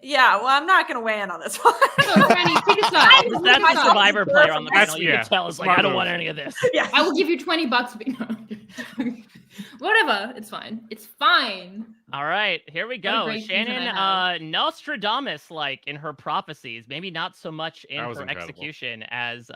Yeah, well, I'm not going to weigh in on this one. No, Frannie, pick a side. That's the Survivor player on the That's- panel. You yeah, can tell is like, smart I don't move. want any of this. Yeah. I will give you $20. No. Whatever. It's fine. It's fine. All right, here we What a go. great season Shannon, I Nostradamus-like in her prophecies, maybe not so much in That was her incredible. execution as.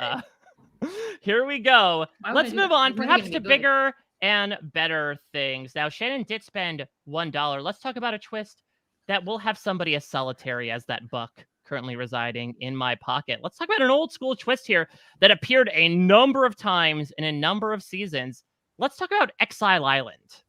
Here we go. Why would Let's I do move that? on, It's only perhaps gonna to be good. bigger and better things. Now, Shannon did spend $1. Let's talk about a twist that will have somebody as solitary as that buck currently residing in my pocket. Let's talk about an old school twist here that appeared a number of times in a number of seasons. Let's talk about Exile Island.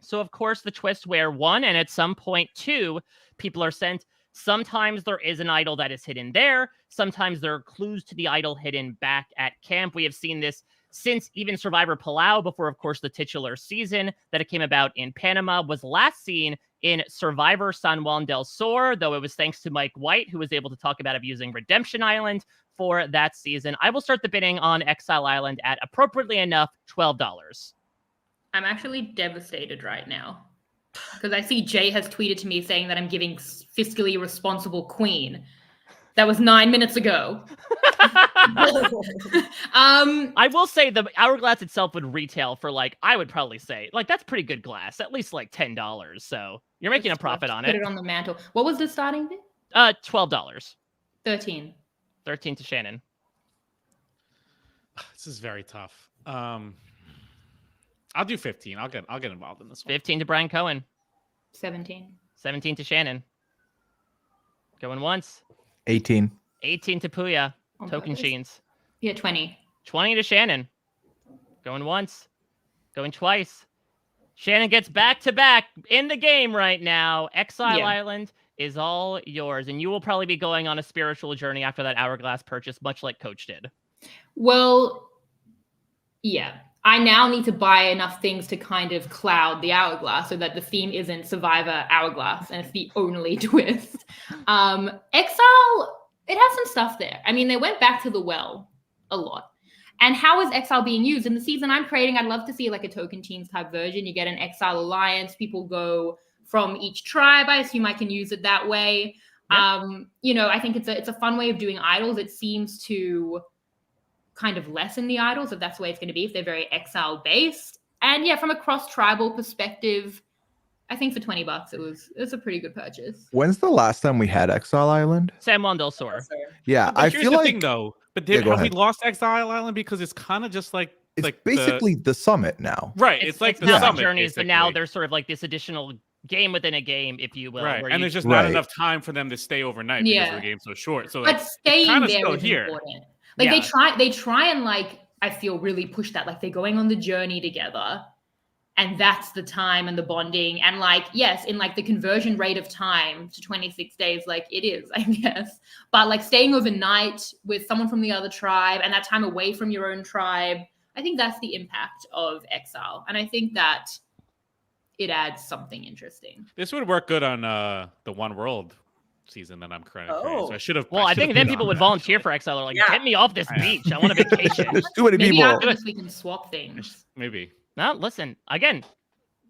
So, of course, the twist where 1 and at some point 2 people are sent. Sometimes there is an idol that is hidden there. Sometimes there are clues to the idol hidden back at camp. We have seen this since even Survivor Palau, before, of course, the titular season that it came about in Panama, was last seen in Survivor San Juan del Sur, though it was thanks to Mike White, who was able to talk about using Redemption Island for that season. I will start the bidding on Exile Island at, appropriately enough, $12. I'm actually devastated right now because I see Jay has tweeted to me saying that I'm giving fiscally responsible queen. That was 9 minutes ago. I will say the hourglass itself would retail for I would probably say that's pretty good glass, at least $10. So you're making a profit on Put it. it on the mantle. What was the starting bid? $12. 13. 13 to Shannon. This is very tough. I'll do 15. I'll get involved in this one. 15 to Brian Cohen. 17. 17 to Shannon. Going once. 18. 18 to Pooya. On Token purpose. Sheens. Yeah, 20. 20 to Shannon. Going once. Going twice. Shannon gets back-to-back in the game right now. Exile Yeah. Island is all yours. And you will probably be going on a spiritual journey after that hourglass purchase, much like Coach did. Well, yeah. I now need to buy enough things to kind of cloud the hourglass so that the theme isn't Survivor hourglass and it's the only twist. Exile, it has some stuff there. I mean, they went back to the well a lot. And how is Exile being used? In the season I'm creating, I'd love to see a token teams type version. You get an Exile alliance. People go from each tribe. I assume I can use it that way. Yep. I think it's a fun way of doing idols. It seems to kind of lessen the idols if that's the way it's going to be, if they're very Exile based. And yeah, from a cross tribal perspective, I think for $20, it was a pretty good purchase. When's the last time we had Exile Island? San Juan del Sur. Yeah, But I here's feel the like thing, though. But Yeah, go have we ahead. lost Exile Island because it's kind of just like it's like basically the summit now. right? It's like the now summit journeys, but now basically. there's sort of like this additional game within a game, if you will. Right, where and you- there's just not Right. enough time for them to stay overnight because Yeah. the game's so short. So But like, staying kinda there still is here. important. Like Yeah. they try and like I feel really push that. Like they're going on the journey together. And that's the time and the bonding. And like, yes, in like the conversion rate of time to 26 days, like it is, I guess. But like staying overnight with someone from the other tribe and that time away from your own tribe, I think that's the impact of Exile. And I think that it adds something interesting. This would work good on the One World season that I'm currently creating. So I should have. Well, I should think have then put people on would that, volunteer actually. for Exile. They're like, Yeah. get me off this I know. beach. I want a vacation. There's too many Maybe people. after this we can swap things. Maybe. No, listen, again,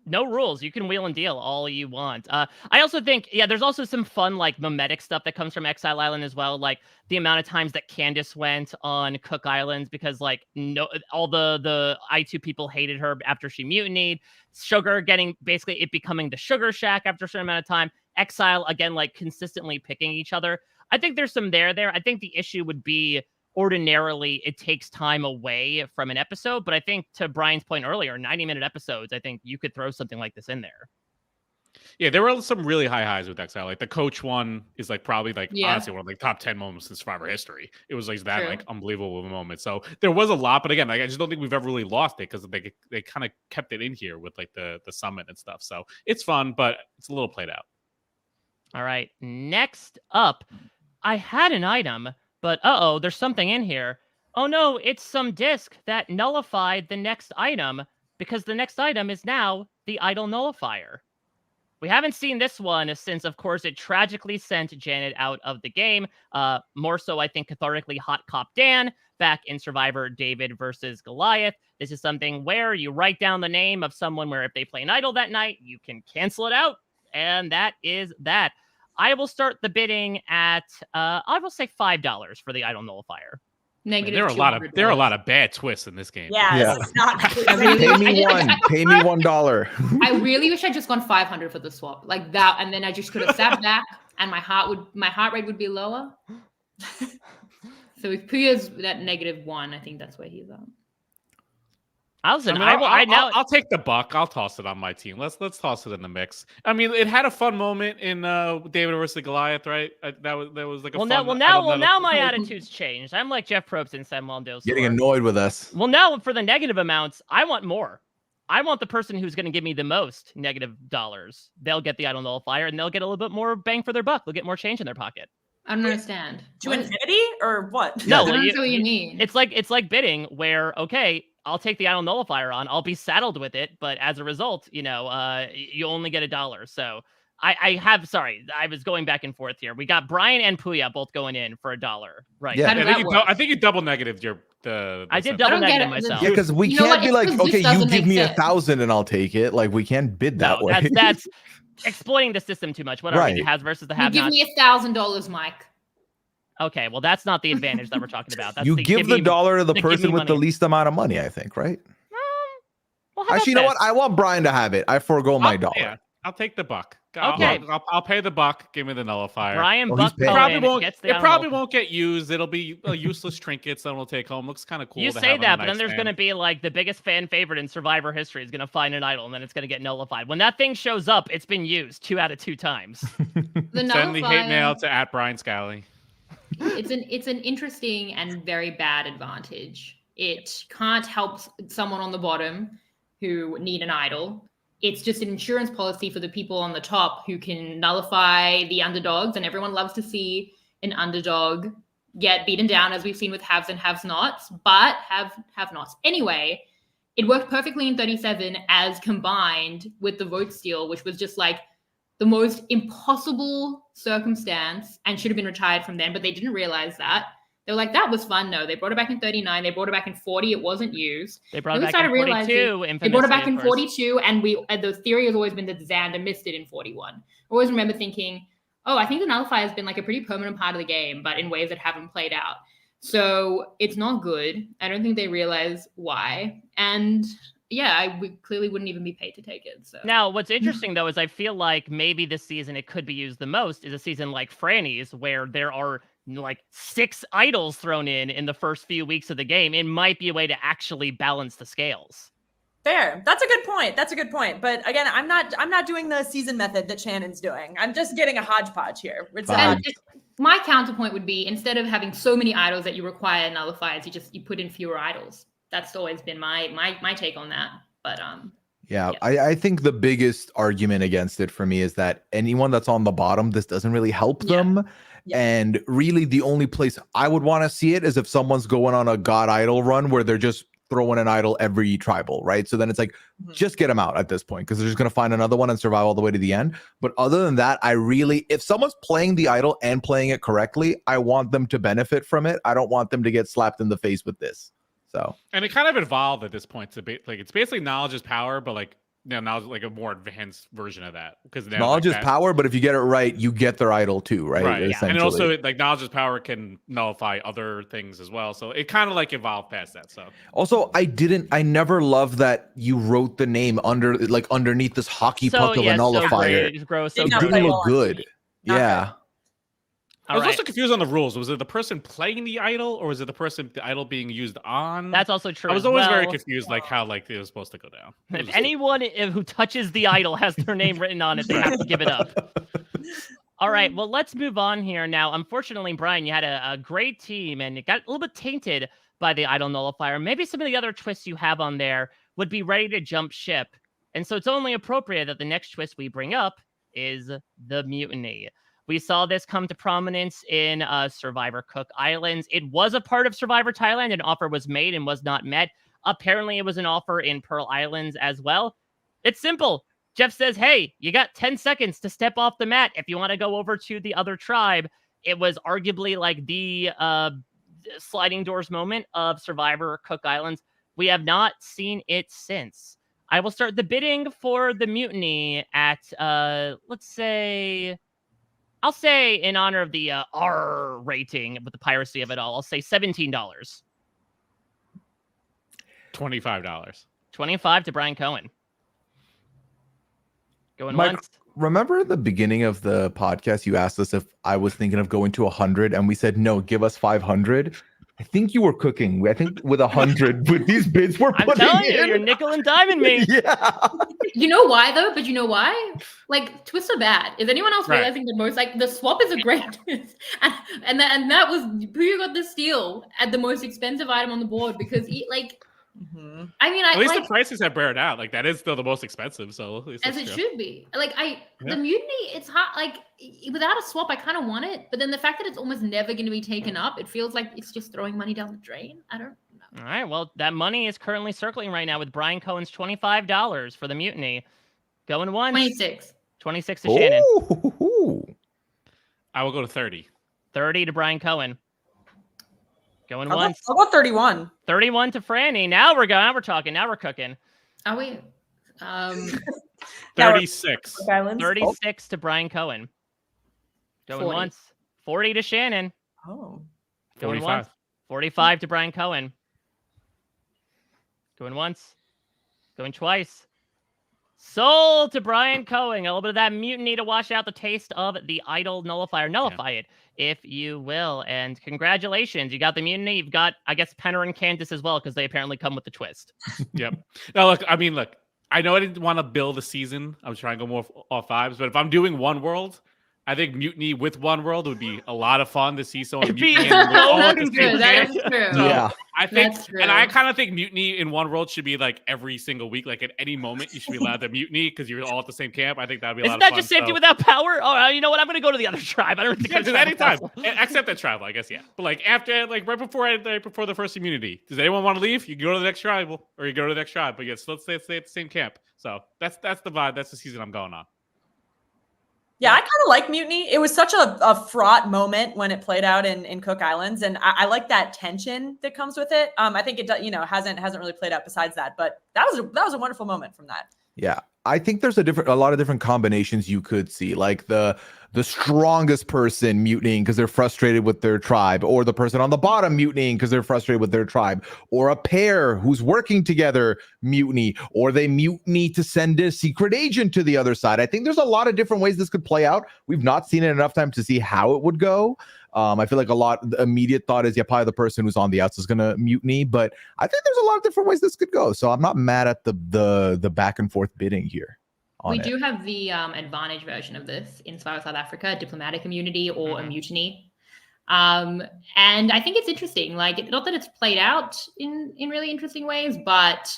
no rules. You can wheel and deal all you want. I also think, there's also some fun, like, mimetic stuff that comes from Exile Island as well. Like, the amount of times that Candace went on Cook Islands because, like, no, all the I2 people hated her after she mutinied. Sugar basically it becoming the Sugar Shack after a certain amount of time. Exile, again, like, consistently picking each other. I think there's some there. I think the issue would be ordinarily it takes time away from an episode, but I think to Brian's point earlier, 90-minute episodes, I think you could throw something like this in there. Yeah, there were some really high highs with Exile. Like the coach one is like probably like honestly one of the top 10 moments in Survivor history. It was like that True. like unbelievable moment. So there was a lot, but again, like I just don't think we've ever really lost it because they kind of kept it in here with like the summit and stuff. So it's fun, but it's a little played out. All right, next up, I had an item, but there's something in here. Oh no, it's some disc that nullified the next item because the next item is now the idol nullifier. We haven't seen this one since, of course, it tragically sent Janet out of the game. More so, I think, cathartically Hot Cop Dan back in Survivor David versus Goliath. This is something where you write down the name of someone where if they play an idol that night, you can cancel it out. And that is that. I will start the bidding at, I will say $5 for the idol nullifier. Negative. There are a lot of bad twists in this game. Yeah. It's not Pay me Pay me $1. I really wish I'd just gone 500 for the swap, like that, and then I just could have sat back, and my heart rate would be lower. So if Pooya's at -1, I think that's where he's at. I'll take the buck. I'll toss it on my team. Let's toss it in the mix. I mean, it had a fun moment in David versus Goliath, right? That was like a fun. Now my attitude's changed. I'm like Jeff Probst in San Juan del Sur. Getting annoyed with us. Well, now for the negative amounts, I want more. I want the person who's going to give me the most negative dollars. They'll get the idol nullifier, and they'll get a little bit more bang for their buck. They'll get more change in their pocket. I don't understand. To infinity or what? No, I don't know what you mean. It's like bidding, where I'll take the idol nullifier on. I'll be saddled with it, but as a result, you only get $1. So I was going back and forth here. We got Brian and Pooya both going in for $1, right? Yeah. I think you double negative I did double negative myself. Yeah, because we can't be like, okay, you give me 1,000 and I'll take it. Like we can't bid that way. That's exploiting the system too much. What are we? The has versus the You have-nots. give me $1,000, Mike. Okay, well, that's not the advantage that we're talking about. That's you give the dollar to the person with money. the least amount of money, I think, right? Well, Actually, you know what? I want Brian to have it. I forego my $1. Yeah, I'll take the buck. Okay. I'll pay the buck. Give me the nullifier. Brian he's Buck paying. Cohen gets the It probably idol won't get used. It'll be a useless trinket someone will take home. Looks kind of cool. You to say have on that, a but then there's going to nightstand. be like the biggest fan favorite in Survivor history is going to find an idol, and then it's going to get nullified. When that thing shows up, it's been used 2 out of 2 times. The Send the hate nullifier- mail to @BrianScally. It's an interesting and very bad advantage. It can't help someone on the bottom who need an idol. It's just an insurance policy for the people on the top who can nullify the underdogs, and everyone loves to see an underdog get beaten down, as we've seen with haves and have-nots, but have-nots. Anyway, it worked perfectly in 37 as combined with the vote steal, which was just like the most impossible circumstance and should have been retired from then, but they didn't realize that. They were like, that was fun. No, they brought it back in 39. They brought it back in 40. It wasn't used. They brought it Then we back in started 42. realizing- They brought it back in 42, and the theory has always been that Xander missed it in 41. I always remember thinking, oh, I think the nullifier has been like a pretty permanent part of the game, but in ways that haven't played out. So it's not good. I don't think they realize why. And clearly wouldn't even be paid to take it. So Now, what's interesting though is I feel like maybe this season it could be used the most is a season like Frannie's, where there are like 6 idols thrown in the first few weeks of the game. It might be a way to actually balance the scales. Fair. That's a good point. That's a good point. But again, I'm not doing the season method that Shannon's doing. I'm just getting a hodgepodge here. It's my counterpoint would be, instead of having so many idols that you require nullifiers, you put in fewer idols. That's always been my take on that. But yeah. I think the biggest argument against it for me is that anyone that's on the bottom, this doesn't really help them. Yeah. And really the only place I would want to see it is if someone's going on a God Idol run where they're just throwing an idol every tribal, right? So then it's like, just get them out at this point, because they're just going to find another one and survive all the way to the end. But other than that, if someone's playing the idol and playing it correctly, I want them to benefit from it. I don't want them to get slapped in the face with this. So, and it kind of evolved at this point to be like, it's basically knowledge is power, but like, now it's like a more advanced version of that, because knowledge is power, but if you get it right, you get their idol too, right? Right. Yeah. And also, like, knowledge is power can nullify other things as well. So it kind of like evolved past that. So also, I never loved that you wrote the name underneath this hockey puck of a nullifier. So it didn't look good. Yeah. I was also confused on the rules. Was it the person playing the idol, or was it the idol being used on? That's also true. I was always very confused, like how it was supposed to go down. If anyone who touches the idol has their name written on it, they have to give it up. All right, well, let's move on here now. Unfortunately, Brian, you had a great team, and it got a little bit tainted by the idol nullifier. Maybe some of the other twists you have on there would be ready to jump ship. And so it's only appropriate that the next twist we bring up is the mutiny. We saw this come to prominence in Survivor Cook Islands. It was a part of Survivor Thailand. An offer was made and was not met. Apparently, it was an offer in Pearl Islands as well. It's simple. Jeff says, hey, you got 10 seconds to step off the mat if you want to go over to the other tribe. It was arguably like the sliding doors moment of Survivor Cook Islands. We have not seen it since. I will start the bidding for the mutiny at, let's say... I'll say, in honor of the R rating with the piracy of it all, I'll say $17. $25. 25 to Brian Cohen. Going Mike, once. Remember at the beginning of the podcast, you asked us if I was thinking of going to 100, and we said, no, give us 500. I think you were cooking. I think with 100, with these bids we're putting I'm telling you, you're nickel and diming me. Yeah. You know why though? But you know why? Like, twists are bad. Is anyone else realizing that most, like, the swap is a great twist, and that was Pooya got the steal at the most expensive item on the board because I mean, at least the prices have bared out. Like, that is still the most expensive, so at least as it should be. Like, the mutiny, it's hard. Like, without a swap, I kind of want it, but then the fact that it's almost never going to be taken up, it feels like it's just throwing money down the drain. I don't know. All right, well, that money is currently circling right now with Brian Cohen's $25 for the mutiny. Going once. 26. 26 to Shannon. I will go to 30. 30 to Brian Cohen. Going once. I'll go 31. 31 to Frannie. Now we're going. Now we're talking. Now we're cooking. Are we? 36. 36 to Brian Cohen. Going 40. once. 40 to Shannon. Oh. Going 45. once. 45 to Brian Cohen. Going once. Going twice. Sold to Brian Cohen. A little bit of that mutiny to wash out the taste of the idol nullifier. Nullify it, if you will. And congratulations. You got the mutiny. You've got, I guess, Penner and Candace as well, because they apparently come with the twist. Yep. Now, look, I know I didn't want to build a season. I was trying to go more off vibes. But if I'm doing one world, I think mutiny with one world would be a lot of fun to see someone mutiny. That is true. So yeah. I think, and I kind of think mutiny in one world should be like every single week. Like at any moment, you should be allowed to mutiny because you're all at the same camp. I think that'd be a lot of fun. Isn't that just safety without power? Oh, you know what? I'm going to go to the other tribe. I don't think it's anytime, except that tribal, I guess. Yeah, but like after, like right before the first immunity, does anyone want to leave? You can go to the next tribal, or you go to the next tribe. But yes, let's stay at the same camp. So that's the vibe. That's the season I'm going on. Yeah, I kind of like mutiny. It was such a fraught moment when it played out in Cook Islands, and I like that tension that comes with it. I think it hasn't really played out besides that, but that was a wonderful moment from that. Yeah, I think there's a lot of different combinations you could see, like the strongest person mutinying because they're frustrated with their tribe, or the person on the bottom mutinying because they're frustrated with their tribe, or a pair who's working together mutiny, or they mutiny to send a secret agent to the other side. I think there's a lot of different ways this could play out. We've not seen it enough time to see how it would go. I feel like the immediate thought is, yeah, probably the person who's on the outs is going to mutiny, but I think there's a lot of different ways this could go. So I'm not mad at the back and forth bidding here. We do have the advantage version of this in Survivor South Africa, diplomatic immunity or a mutiny. And I think it's interesting. Like, not that it's played out in really interesting ways, but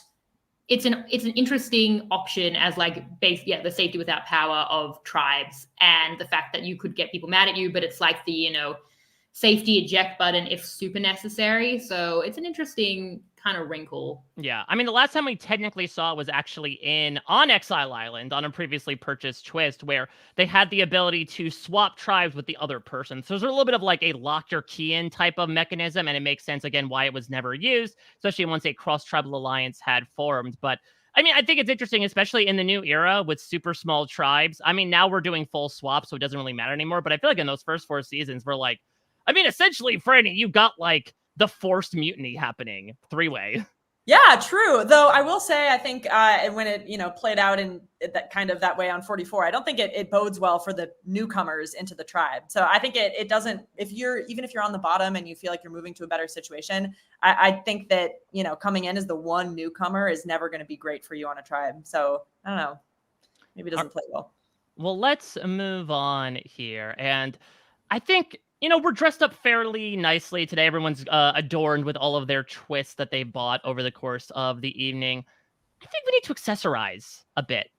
it's an interesting option as like the safety without power of tribes, and the fact that you could get people mad at you, but it's like the safety eject button if super necessary. So it's an interesting kind of wrinkle. Yeah, I mean, the last time we technically saw it was actually on Exile Island on a previously purchased twist, where they had the ability to swap tribes with the other person. So there's a little bit of like a lock your key in type of mechanism, and it makes sense again why it was never used, especially once a cross-tribal alliance had formed. But I mean, I think it's interesting, especially in the new era with super small tribes. I mean, now we're doing full swaps, so it doesn't really matter anymore. But I feel like in those first 4 seasons, we're like, I mean, essentially, Frannie, you got like the forced mutiny happening 3-way. Yeah, true. Though I will say, I think when it played out in that way on 44, I don't think it bodes well for the newcomers into the tribe. So I think it doesn't. If you're on the bottom and you feel like you're moving to a better situation, I think that coming in as the one newcomer is never going to be great for you on a tribe. So I don't know. Maybe it doesn't play well. Well, let's move on here, and I think. We're dressed up fairly nicely today. Everyone's adorned with all of their twists that they bought over the course of the evening. I think we need to accessorize a bit.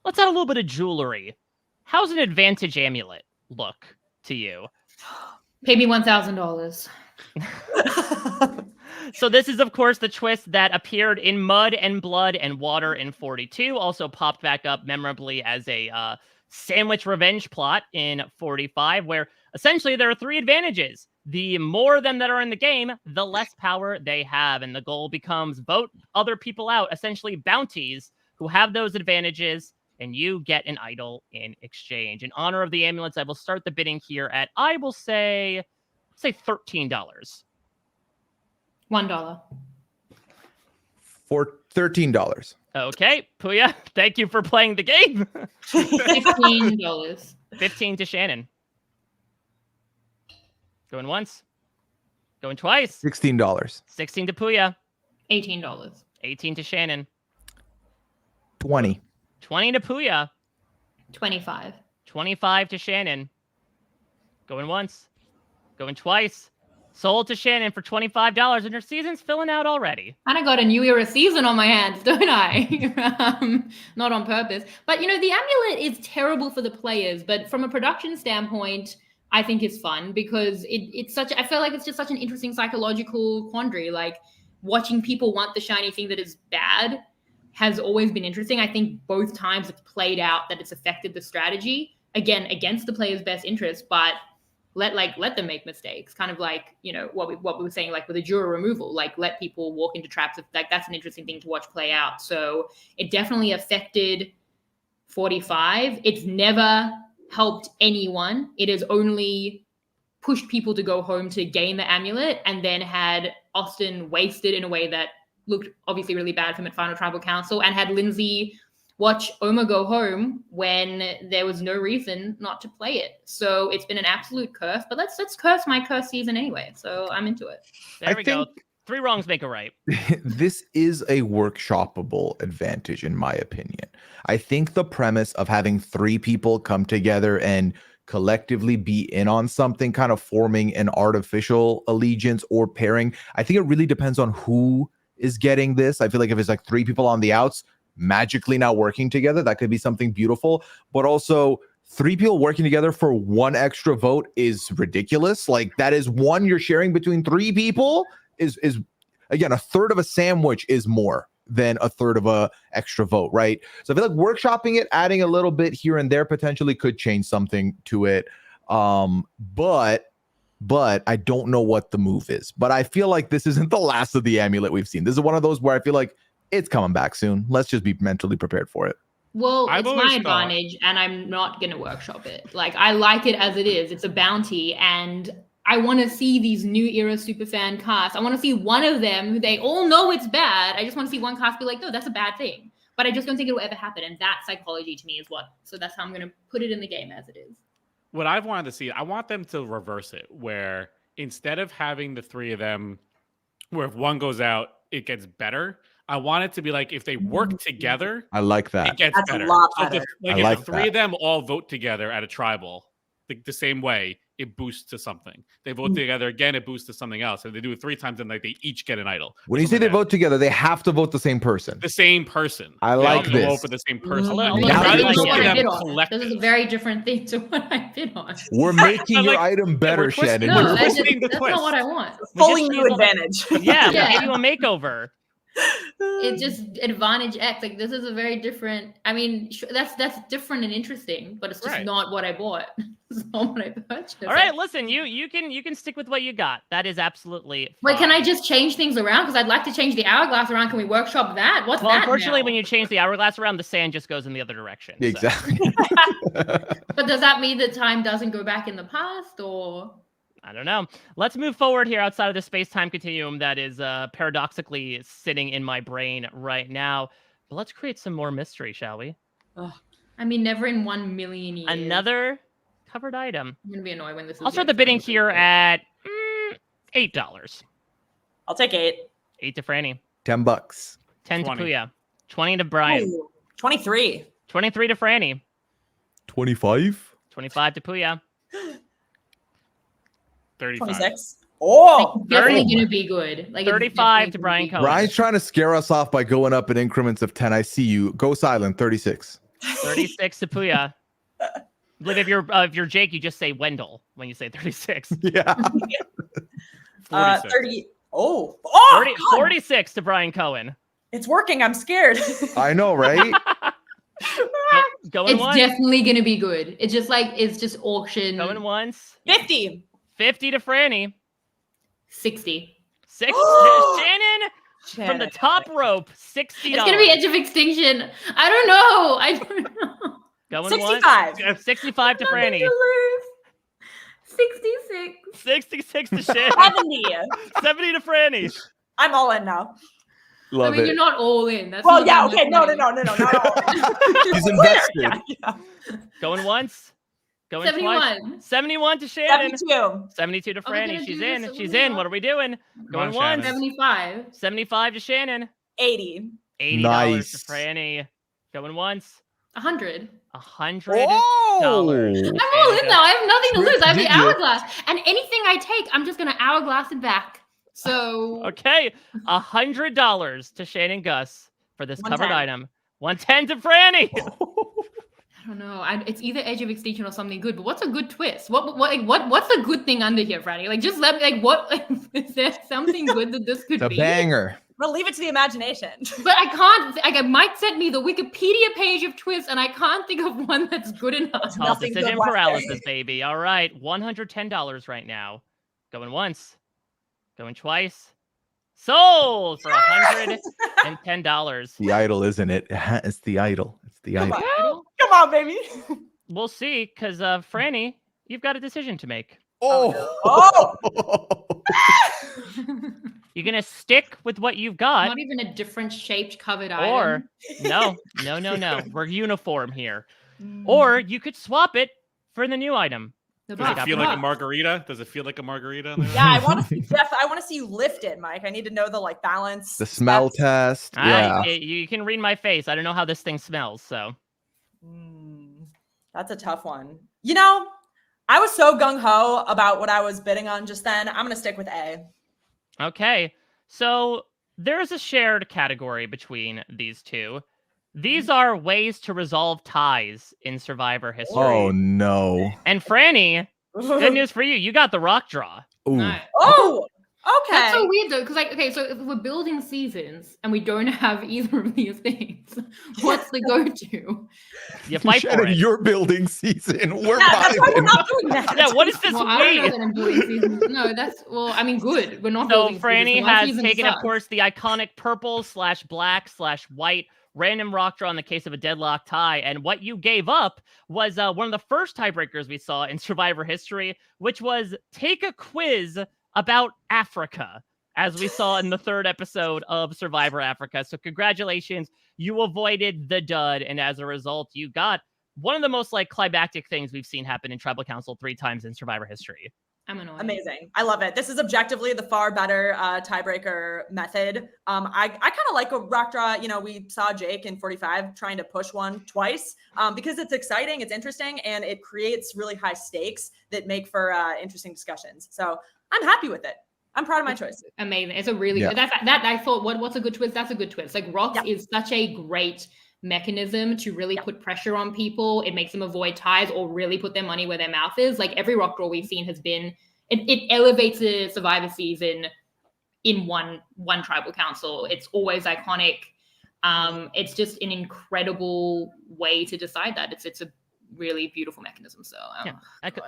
Let's add a little bit of jewelry. How's an advantage amulet look to you? Pay me $1,000. So this is, of course, the twist that appeared in Mud and Blood and Water in 42. Also popped back up memorably as a sandwich revenge plot in 45, where essentially there are 3 advantages. The more of them that are in the game, the less power they have. And the goal becomes vote other people out, essentially bounties who have those advantages, and you get an idol in exchange. In honor of the amulets, I will start the bidding here at, I will say $13. $1. For $13. Okay, Pooya, thank you for playing the game. $15. 15 to Shannon. Going once. Going twice. $16. 16 to Pooya. $18. 18 to Shannon. 20. 20 to Pooya. 25. 25 to Shannon. Going once. Going twice. Sold to Shannon for $25, and her season's filling out already. And I got a new era season on my hands, don't I? Not on purpose. But, the amulet is terrible for the players. But from a production standpoint, I think it's fun because I feel like it's just such an interesting psychological quandary. Like, watching people want the shiny thing that is bad has always been interesting. I think both times it's played out that it's affected the strategy, again, against the player's best interest, but let them make mistakes. Kind of like, what we were saying, like with the juror removal, like let people walk into traps. Like, that's an interesting thing to watch play out. So it definitely affected 45. It's never helped anyone. It has only pushed people to go home to gain the amulet, and then had Austin wasted in a way that looked obviously really bad for him at Final Tribal Council, and had Lindsay watch Oma go home when there was no reason not to play it. So it's been an absolute curse, but let's curse my curse season anyway. So I'm into it. There we go. 3 wrongs make a right. This is a workshoppable advantage, in my opinion. I think the premise of having 3 people come together and collectively be in on something, kind of forming an artificial allegiance or pairing, I think it really depends on who is getting this. I feel like if it's like 3 people on the outs, magically now working together, that could be something beautiful. But also 3 people working together for 1 extra vote is ridiculous. Like, that is 1 you're sharing between 3 people is again, a third of a sandwich is more than a third of a extra vote, right? So I feel like workshopping it, adding a little bit here and there potentially could change something to it. But I don't know what the move is. But I feel like this isn't the last of the amulet we've seen. This is one of those where I feel like it's coming back soon. Let's just be mentally prepared for it. Well, I've it's my always advantage, and I'm not going to workshop it. Like, I like it as it is. It's a bounty, and I want to see these new era superfan casts. I want to see one of them who they all know it's bad. I just want to see one cast be like, no, that's a bad thing. But I just don't think it will ever happen. And that psychology to me is what. So that's how I'm going to put it in the game as it is. What I've wanted to see, I want them to reverse it, where instead of having the three of them, where if one goes out, it gets better. I want it to be like if they work together, I like it that. gets That's a better. lot So better. like I if like the three that. of them all vote together at a tribal, the same way, it boosts to something. They vote together again, it boosts to something else. If they do it 3 times, then like they each get an idol. When you say they vote together, they have to vote the same person. the same person. I They like all this. vote for the same person. Although- I although mean, now rather this than is what what I them bid on. collective. This is a very different thing to what I bid on. We're making your Like, item better, we're twisting- Shannon. No, You're- that's, twisting the that's twist. not what I want. Fully just new need a little- advantage. Yeah, Yeah. we gave you a makeover. It's just advantage X. Like, this is a very different. I mean, that's different and interesting, but it's just Right. not what I bought. It's not what I purchased. All right, listen, you can stick with what you got. That is absolutely Wait, can fine. I just change things around? Because I'd like to change the hourglass around. Can we workshop that? What's Well, that? unfortunately, now? when you change the hourglass around, the sand just goes in the other direction. so. Exactly. But does that mean that time doesn't go back in the past, or? I don't know. Let's move forward here outside of the space-time continuum that is paradoxically sitting in my brain right now. But let's create some more mystery, shall we? I mean, never in 1 million years. Another covered item. I'm gonna be annoyed when this is. I'll start the bidding here at $8. I'll take 8. 8 to Frannie. $10. 10 to 20. Pooya. 20 to Brian. Ooh, 23. 23 to Frannie. 25. 25 to Pooya. 35. 26. Oh, Definitely 30. gonna be good. Like, it's 35 definitely to gonna Brian be Cohen. good. Ryan's trying to scare us off by going up in increments of 10. I see you. Go silent. 36. 36 to Pooya. I believe if you're Jake, you just say Wendell when you say 36. Yeah. 46. 30. Oh, 40, God. 46 to Brian Cohen. It's working. I'm scared. I know, right? Going It's once. definitely gonna be good. It's just like it's just auction. Going once. 50. 50 to Frannie. 60. 6 to Shannon. From the Shannon. top rope, $60. It's gonna be Edge of Extinction. I don't know. I don't know. Going 65. once. 65 to Nothing Frannie. to lose. 66. 66 to Shannon. 70. 70 to Frannie. I'm all in now. Love I mean, it. you're not all in. That's Well, not yeah, that okay. much No, money. not all in. He's invested. Yeah, yeah. Going once. Going twice. 71. 71 to Shannon. 72. 72 to Are we Frannie. gonna She's do in. this? She's Are we in. not? What are we doing? Going on, once. Shannon. 75. 75 to Shannon. 80. $80 Nice. to Frannie. Going once. 100. $100. Oh! I'm all in now. I have nothing to lose. I have the Digit. hourglass. And anything I take, I'm just going to hourglass it back. So. Okay. $100 to Shannon Guss for this covered 110. item. 110 to Frannie. I don't know. It's either Edge of Extinction or something good. But what's a good twist? What's the good thing under here, Franny? Like, just let me. Like, what? Like, is there something good that this could It's a be? banger. We'll leave it to the imagination. But I can't. Like, Mike sent me the Wikipedia page of twists, and I can't think of one that's good enough. Oh, Nothing decision good left there. paralysis, baby. All right. $110 right now. Going once. Going twice. Sold for $110. The idol, isn't it? It's the idol. It's the Come idol. on. Come on, baby. We'll see, because Franny, you've got a decision to make. Oh. You're gonna stick with what you've got, Not even a different shaped covered or item. no. We're uniform here. Or you could swap it for the new item. The Does it box. feel like a Box. margarita? Does it feel like a margarita? in there? Yeah, I want to see Jeff. I want to see you lift it, Mike. I need to know the like balance. The smell steps. test. Yeah. You can read my face. I don't know how this thing smells, so That's a tough one. You know, I was so gung ho about what I was bidding on just then. I'm gonna stick with A. okay. So there's a shared category between these two. These are ways to resolve ties in Survivor history. Oh no. And Franny, good news for you. You got the rock draw. Ooh. Nice. Oh, okay. That's so weird though, because like, okay, so if we're building seasons and we don't have either of these things, what's the go-to? You fight for Shannon, it. you're building season. We're Yeah, that's why we're vibing. not doing that. Yeah, what is this Well, I don't know way? that I'm building seasons. No, that's well, I mean, good. We're not So building Franny seasons. One has season taken, of sucks. course, the iconic purple/black/white random rock draw in the case of a deadlock tie. And what you gave up was one of the first tiebreakers we saw in Survivor history, which was take a quiz about Africa, as we saw in the 3rd episode of Survivor Africa. So congratulations, you avoided the dud. And as a result, you got one of the most like climactic things we've seen happen in Tribal Council 3 times in Survivor history. I'm annoyed. Amazing. I love it. This is objectively the far better tiebreaker method. I kind of like a rock draw. You know, we saw Jake in 45 trying to push one twice because it's exciting, it's interesting, and it creates really high stakes that make for interesting discussions. So I'm happy with it. I'm proud of my choice. Amazing. It's a really good. That I thought, what's a good twist? That's a good twist. Like rocks is such a great mechanism to really put pressure on people. It makes them avoid ties or really put their money where their mouth is. Like every rock draw we've seen has been, it elevates the Survivor season in one tribal council. It's always iconic. It's just an incredible way to decide that. It's a really beautiful mechanism. So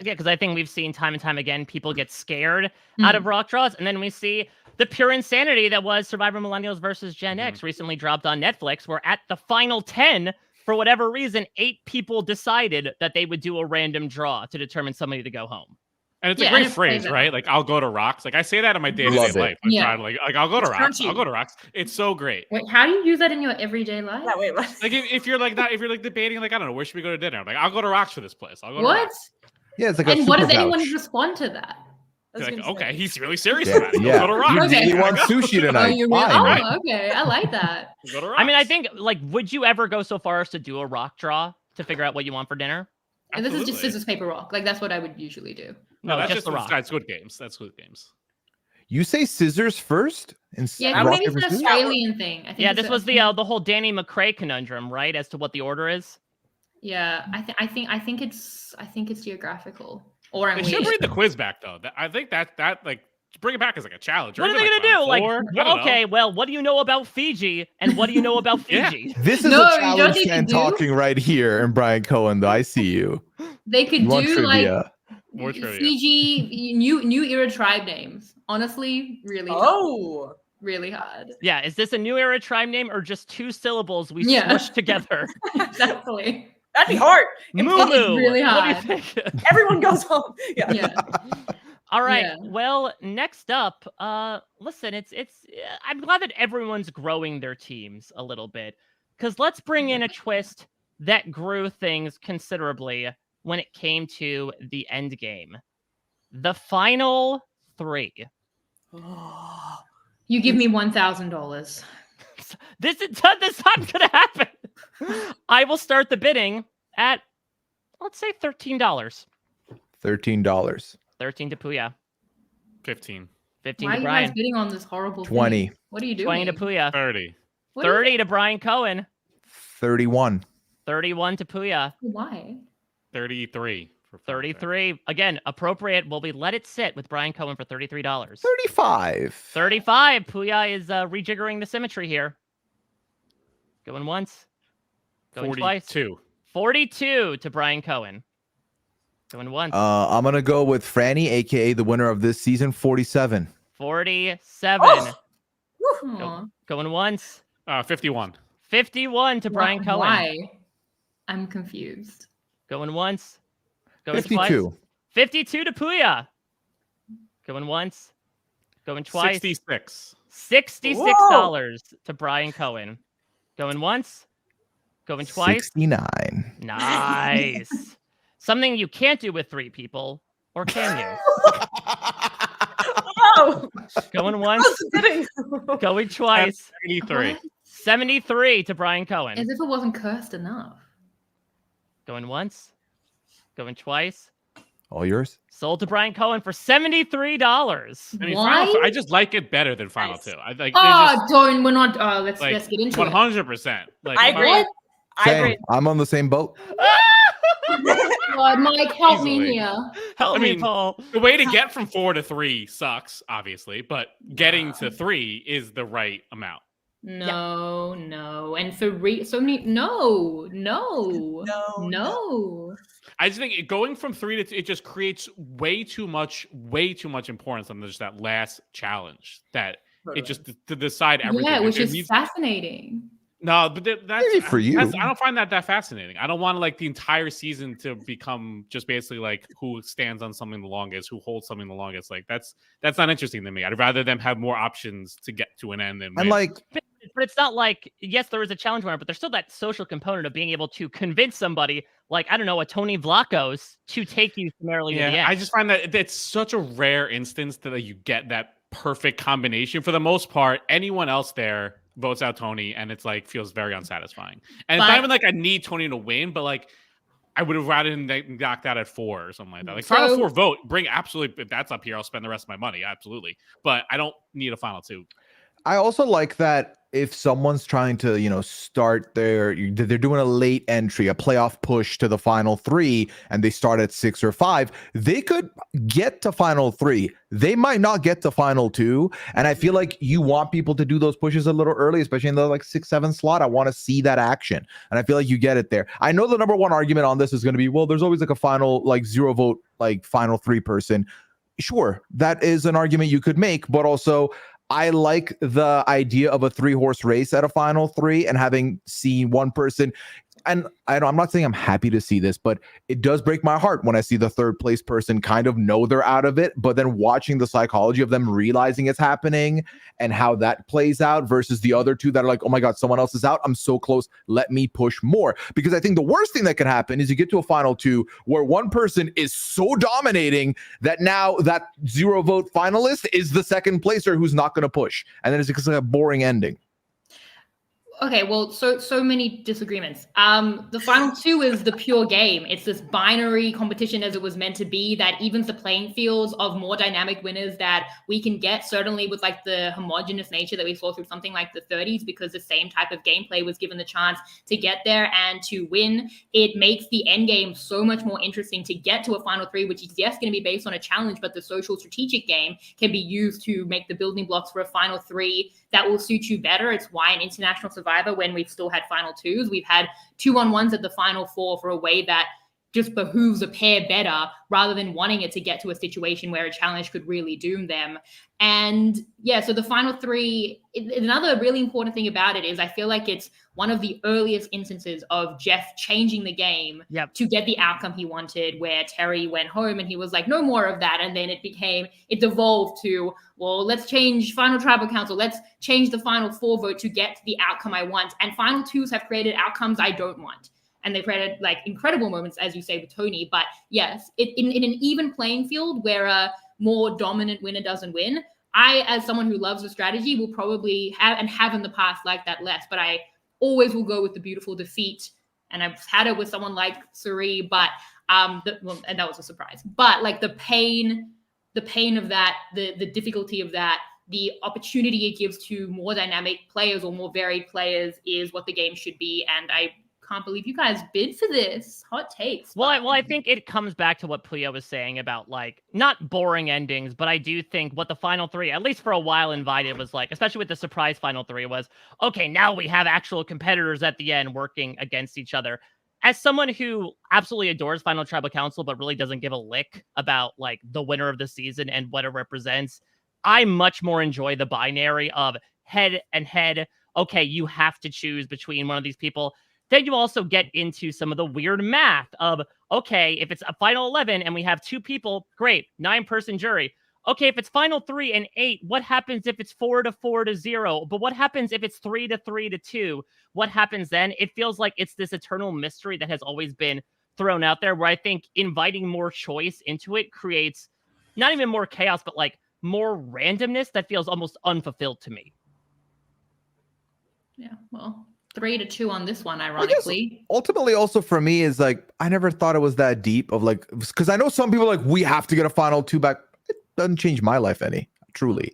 because I think we've seen time and time again people get scared out of rock draws, and then we see the pure insanity that was Survivor Millennials versus Gen X recently dropped on Netflix, where at the final 10, for whatever reason, 8 people decided that they would do a random draw to determine somebody to go home. And it's a great phrase, right? Like, I'll go to rocks. Like, I say that in my day-to-day life. Like, I'll go to rocks. I'll go to rocks. It's so great. Wait, how do you use that in your everyday life? Yeah, wait, what? Like, if you're like debating, like, I don't know, where should we go to dinner? I'm like, I'll go to rocks for this place. I'll go to rocks. Yeah, it's like and what does anyone respond to that? Like, okay, he's really serious about it. Yeah. Go to rocks. He wants sushi tonight. Okay, I like that. Go to rocks. I mean, I think, like, would you ever go so far as to do a rock draw to figure out what you want for dinner? And this is just scissors, paper, rock. Like, that's what I would usually do. No, that's just the rock. That's Squid Games. That's Squid Games. You say scissors first? Yeah, maybe it's an Australian thing. I think this was the whole Danny McRae conundrum, right? As to what the order is. Yeah, I think it's geographical. Or they should bring the quiz back though. I think that like bring it back as like a challenge. What are they gonna do? Like, okay, well, what do you know about Fiji? And what do you know about Fiji? This is a challenge fan talking right here, and Brian Cohen. Though I see you. They could do like more trivia. Fiji new era tribe names. Honestly, really. Oh. Really hard. Yeah, is this a new era tribe name or just 2 syllables we smushed together? Exactly. That'd be hard. It's really hard. Everyone goes home. Yeah. All right. Yeah. Well, next up, listen, it's I'm glad that everyone's growing their teams a little bit, because let's bring in a twist that grew things considerably when it came to the end game. The final 3. You give me $1,000. This is not gonna happen. I will start the bidding at, let's say, $13. $13. 13 to Pooya. 15. 15 Why to are Brian. you guys bidding on this horrible 20. Thing? What are you doing? 20 to Pooya. 30. 30 to Brian Cohen. 31. 31 to Pooya. Why? 33. 33. Again, appropriate. Well, we let it sit with Brian Cohen for $33. 35. 35. Pooya is rejiggering the symmetry here. Going once. Going 42. Twice. 42 to Brian Cohen. Going once. I'm going to go with Frannie, a.k.a. the winner of this season, 47. 47. Going once. 51. 51 to Brian Cohen. Why? I'm confused. Going once. Going 52. Twice. 52 to Pooya. Going once. Going twice. 66. $66 to Brian Cohen. Going once. Going twice. 69. Nice. Something you can't do with 3 people, or can you? Oh. Going once. Going twice. 73. 73 to Brian Cohen. As if it wasn't cursed enough. Going once. Going twice. All yours? Sold to Brian Cohen for $73. I mean, Why? I just like it better than Final 2. I like. Don't. We're not. Let's get into 100%. Like, I agree. I agree. I'm on the same boat. God, Mike, help me here. Help me, Paul. The way to get from 4 to 3 sucks, obviously, but getting to 3 is the right amount. No. And 3, so many. No. I just think going from 3 to 2, it just creates way too much importance on just that last challenge. That it just to decide everything. Yeah, which is fascinating. No, but that's Maybe for you. I don't find that fascinating. I don't want like the entire season to become just basically like who stands on something the longest, who holds something the longest. Like that's not interesting to me. I'd rather them have more options to get to an end than And win. like, But it's not like, yes, there is a challenge winner, but there's still that social component of being able to convince somebody, like, I don't know, a Tony Vlachos to take you summarily to the end. I just find that it's such a rare instance that you get that perfect combination. For the most part, anyone else there votes out Tony, and it's like feels very unsatisfying. And it's not even like I need Tony to win, but like I would have rather him knocked out at 4 or something like that. Like final 4 vote, bring absolutely. If that's up here, I'll spend the rest of my money, absolutely. But I don't need a final 2. I also like that if someone's trying to, start they're doing a late entry, a playoff push to the final 3, and they start at 6 or 5, they could get to final 3. They might not get to final 2. And I feel like you want people to do those pushes a little early, especially in the like 6-7 slot. I want to see that action. And I feel like you get it there. I know the number one argument on this is going to be, well, there's always like a final, like 0 vote, like final 3 person. Sure, that is an argument you could make, but also I like the idea of a 3-horse race at a final 3 and having seen one person. And I'm not saying I'm happy to see this, but it does break my heart when I see the 3rd place person kind of know they're out of it, but then watching the psychology of them realizing it's happening and how that plays out versus the other 2 that are like, oh my God, someone else is out. I'm so close. Let me push more. Because I think the worst thing that could happen is you get to a final 2 where one person is so dominating that now that 0 vote finalist is the 2nd placer who's not going to push. And then it's just like a boring ending. Okay, well, so many disagreements. The final 2 is the pure game. It's this binary competition as it was meant to be that evens the playing fields of more dynamic winners that we can get, certainly with like the homogenous nature that we saw through something like the 30s, because the same type of gameplay was given the chance to get there and to win. It makes the end game so much more interesting to get to a final 3, which is, yes, going to be based on a challenge, but the social strategic game can be used to make the building blocks for a final 3 that will suit you better. It's why in International Survivor, when we've still had final 2s, we've had 2-on-1s at the final 4 for a way that just behooves a pair better rather than wanting it to get to a situation where a challenge could really doom them. And yeah, so the final 3, another really important thing about it is I feel like it's one of the earliest instances of Jeff changing the game to get the outcome he wanted, where Terry went home and he was like, no more of that. And then it devolved to, well, let's change final tribal council. Let's change the final 4 vote to get the outcome I want. And final 2s have created outcomes I don't want. And they created like incredible moments, as you say, with Tony. But yes, in an even playing field where a more dominant winner doesn't win, I, as someone who loves the strategy, will probably have in the past like that less. But I always will go with the beautiful defeat. And I've had it with someone like Suri, but and that was a surprise. But like the pain of that, the difficulty of that, the opportunity it gives to more dynamic players or more varied players is what the game should be. And I can't believe you guys bid for this. Hot takes. Well, I think it comes back to what Pooya was saying about like not boring endings, but I do think what the final 3, at least for a while, invited was like, especially with the surprise final 3, was okay. Now we have actual competitors at the end working against each other. As someone who absolutely adores Final Tribal Council, but really doesn't give a lick about like the winner of the season and what it represents, I much more enjoy the binary of head and head. Okay, you have to choose between one of these people. Then you also get into some of the weird math of, okay, if it's a final 11 and we have 2 people, great, 9-person jury. Okay, if it's final 3 and 8, what happens if it's 4-4 to 0? But what happens if it's 3-3 to 2? What happens then? It feels like it's this eternal mystery that has always been thrown out there, where I think inviting more choice into it creates not even more chaos, but like more randomness that feels almost unfulfilled to me. Yeah, well, 3-2 on this one, ironically. Ultimately, also for me, is like, I never thought it was that deep of like, because I know some people are like, we have to get a final 2 back. It doesn't change my life any, truly.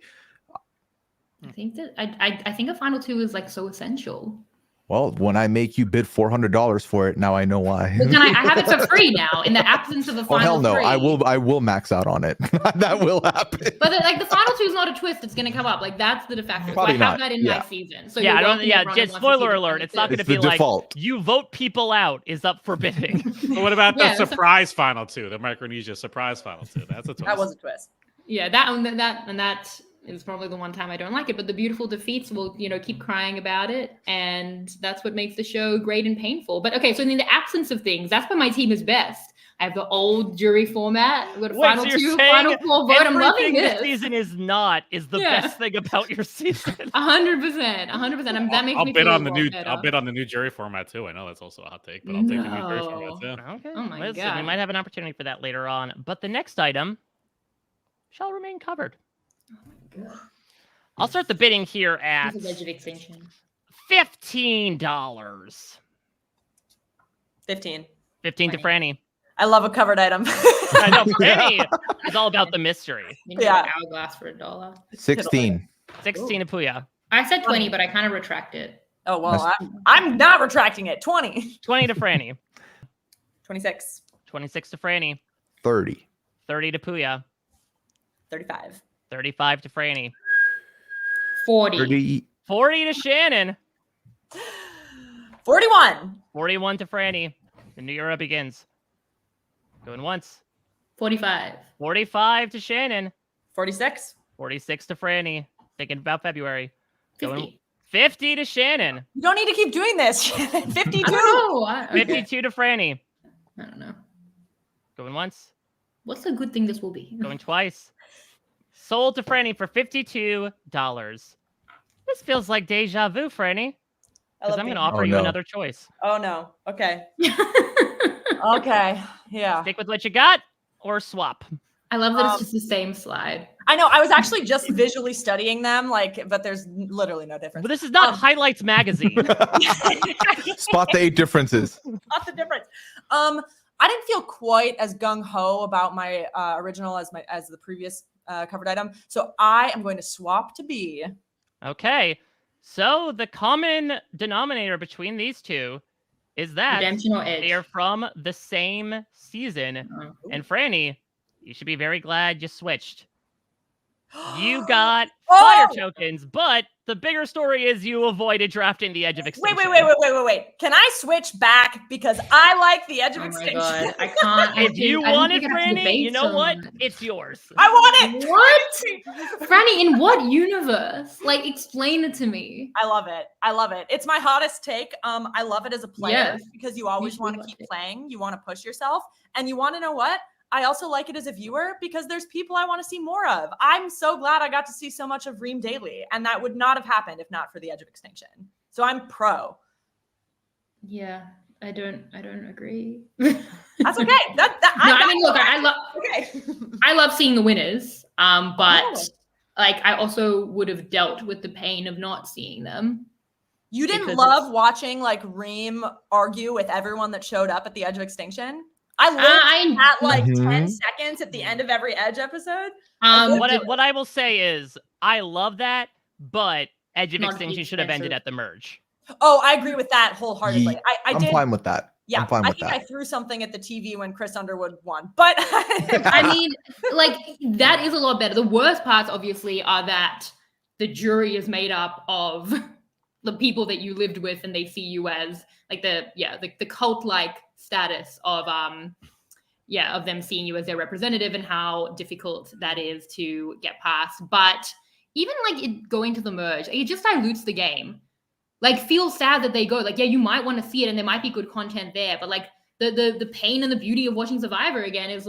I think that I think a final 2 is like so essential. Well, when I make you bid $400 for it, now I know why. Well, I have it for free now in the absence of a final Oh hell no! 3. I will max out on it. That will happen. But like the final 2 is not a twist. It's going to come up. Like that's the de facto. So I have that in my season. So just spoiler alert. It's not going to be like default. You vote people out is up for bidding. But what about the surprise final 2? The Micronesia surprise final 2. That's a twist. That was a twist. Yeah, that is probably the one time I don't like it. But the beautiful defeats will, keep crying about it, and that's what makes the show great and painful. But okay, so in the absence of things, that's where my team is best. I have the old jury format with final so you're two, saying final four vote. I'm loving everything this. this season is the best thing about your season. 100%. That makes I'll me bet feel on the new. better. I'll bet on the new jury format too. I know that's also a hot take, but I'll take the new jury format too. Okay. Oh my Listen, God. we might have an opportunity for that later on. But the next item shall remain covered. God. I'll start the bidding here at This is Edge of Extinction. $15. 15. 15 to Frannie. I love a covered item. I know Frannie is all about the mystery. Yeah. Hourglass for $1. 16. 16 to Pooya. I said 20, but I kind of retract it. Oh, well, I'm not retracting it. 20. 20 to Frannie. 26. 26 to Frannie. 30. 30 to Pooya. 35. 35 to Frannie. 40. 30. 40 to Shannon. 41. 41 to Frannie. The new era begins. Going once. 45. 45 to Shannon. 46. 46 to Frannie. Thinking about February. 50. Going 50 to Shannon. You don't need to keep doing this. 52. I 52 to Frannie. don't know. Going once. What's a good thing this will be? Going twice. Sold to Frannie for $52. This feels like deja vu, Frannie. Because I'm going to offer you another choice. Oh, no. Okay. Okay. Yeah. Stick with what you got or swap. I love that it's just the same slide. I know. I was actually just visually studying them, but there's literally no difference. But this is not Highlights Magazine. Spot the 8 differences. Spot the difference. I didn't feel quite as gung ho about my original as the previous covered item, so I am going to swap to B. Okay, so the common denominator between these two is that Redemption or Edge? they are from the same season. Oh. And Frannie, you should be very glad you switched. You got Oh! fire tokens, but the bigger story is you avoided drafting the Edge of Extinction. Wait. Can I switch back because I like the Edge of Oh my Extinction? God. I can't. If you want it, think I have to Frannie, debate you know what? someone. It's yours. I want it. What? Frannie, in what universe? Like, explain it to me. I love it. It's my hottest take. I love it as a player Yes. because you always should want to watch keep it. playing. You want to push yourself, and you want to know what? I also like it as a viewer because there's people I want to see more of. I'm so glad I got to see so much of Reem daily, and that would not have happened if not for the Edge of Extinction. So I'm pro. Yeah, I don't agree. That's okay. I love seeing the winners. But Oh. I also would have dealt with the pain of not seeing them. You didn't Because love watching Reem argue with everyone that showed up at the Edge of Extinction? I lived at 10 seconds at the end of every Edge episode. What I will say is I love that, but Edge of Not Extinction huge should have ended fans at the merge. Oh, I agree with that wholeheartedly. Ye- I I'm did. fine with that. Yeah, I'm fine I with think that. I threw something at the TV when Chris Underwood won, but I mean, that is a lot better. The worst parts, obviously, are that the jury is made up of the people that you lived with, and they see you as the cult-like status of them seeing you as their representative, and how difficult that is to get past. But even it going to the merge, it just dilutes the game. Feel sad that they go. You might want to see it, and there might be good content there, but the pain and the beauty of watching Survivor again is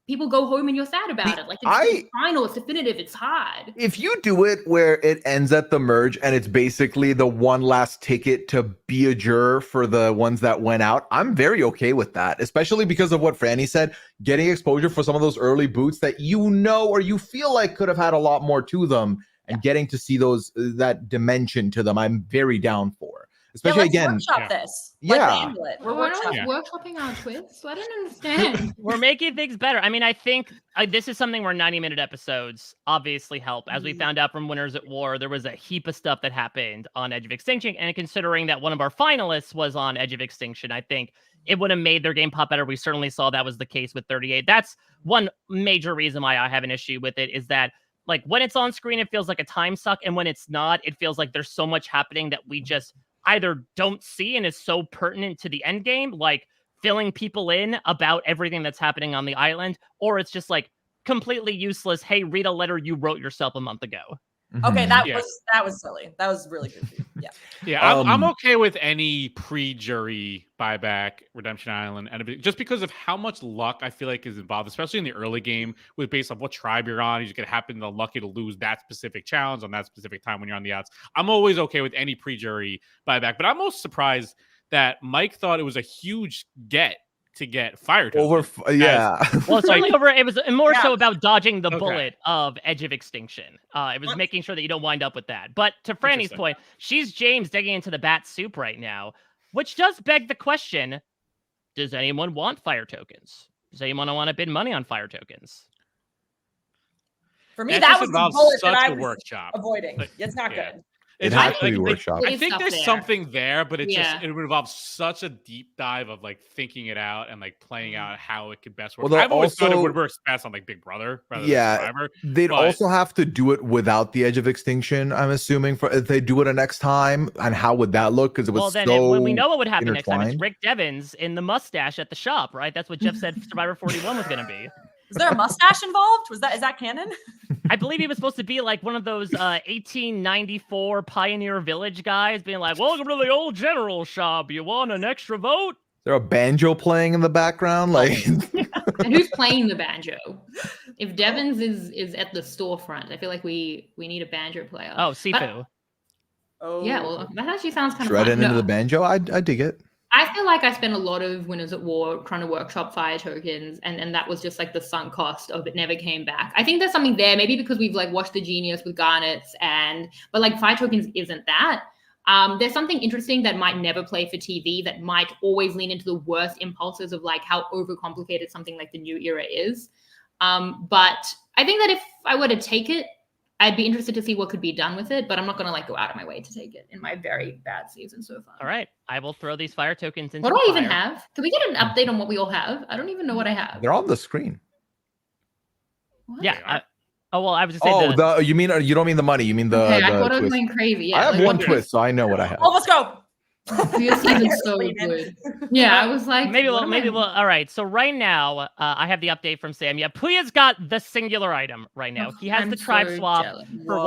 people go home and you're sad about it. It's final, it's definitive, it's hard. If you do it where it ends at the merge and it's basically the one last ticket to be a juror for the ones that went out, I'm very okay with that, especially because of what Frannie said, getting exposure for some of those early boots that or you feel like could have had a lot more to them, and getting to see that dimension to them, I'm very down for. Especially let's workshop this. Let's handle it. We're workshopping our twists. I don't understand. We're making things better. I mean, I think this is something where 90-minute episodes obviously help. As we found out from Winners at War, there was a heap of stuff that happened on Edge of Extinction. And considering that one of our finalists was on Edge of Extinction, I think it would have made their game pop better. We certainly saw that was the case with 38. That's one major reason why I have an issue with it, is that when it's on screen, it feels like a time suck. And when it's not, it feels like there's so much happening that we just either don't see and is so pertinent to the end game, filling people in about everything that's happening on the island, or it's just completely useless, hey, read a letter you wrote yourself a month ago. Okay, Mhm. that was silly. That was really goofy. Yeah. Yeah, I'm okay with any pre-jury buyback, Redemption Island, and just because of how much luck I feel like is involved, especially in the early game, with based on what tribe you're on. You just get happen to lucky to lose that specific challenge on that specific time when you're on the outs. I'm always okay with any pre-jury buyback, but I'm most surprised that Mike thought it was a huge get to get fire tokens. Yeah. Well, it's certainly over. It was more so Yeah. about dodging the Okay. bullet of Edge of Extinction. It was making sure that you don't wind up with that. But to Franny's Interesting. point, she's James digging into the bat soup right now, which does beg the question: does anyone want fire tokens? Does anyone want to bid money on fire tokens? For me, That that just was the involves bullet such that I a was workshop. avoiding. Like, It's not yeah. good. It It's has like- to be like- workshop. I It's think stuff there's there. something there, but it Yeah. would involve such a deep dive of like thinking it out and like playing out how it could best work. Well, I've always thought it also- would work best on like Big Brother rather Yeah, than Survivor. They'd but- also have to do it without the Edge of Extinction, I'm assuming, for if they do it a next time. And how would that look? Because it was Well, then so when we know what would happen next time, it's intertwined. Rick Devens in the mustache at the shop, right? That's what Jeff said Survivor 41 was going to be. Is there a mustache involved? Is that canon? I believe he was supposed to be like one of those 1894 Pioneer Village guys being like, welcome to the old general shop. You want an extra vote? Is there a banjo playing in the background? Like, And who's playing the banjo? If Devins is at the storefront, I feel like we need a banjo player. Oh, Sifu. Oh, Yeah, well, that actually sounds kind of shredding fun. into No, the banjo. I dig it. I feel like I spent a lot of Winners at War trying to workshop fire tokens, and that was just like the sunk cost of it never came back. I think there's something there, maybe because we've like watched the Genius with Garnets, but like fire tokens isn't that. There's something interesting that might never play for TV that might always lean into the worst impulses of like how overcomplicated something like the new era is. But I think that if I were to take it, I'd be interested to see what could be done with it, but I'm not going to like go out of my way to take it in my very bad season so far. All right. I will throw these fire tokens into What do I the even fire. have? Can we get an update on what we all have? I don't even know what I have. They're on the screen. What? Yeah. are. I was just saying. Oh, you thought mean the money? You mean the? Okay, I the thought I was twist. going crazy. Yeah, I have like, one what- twist, so I know what I have. Oh, let's go. Your season's so good. Yeah, I was like, maybe what am I- we'll. All right. So right now, I have the update from Sam. Yeah, Pooya's got the singular item right now. Oh, He has I'm the tribe so swap jealous. for Whoa.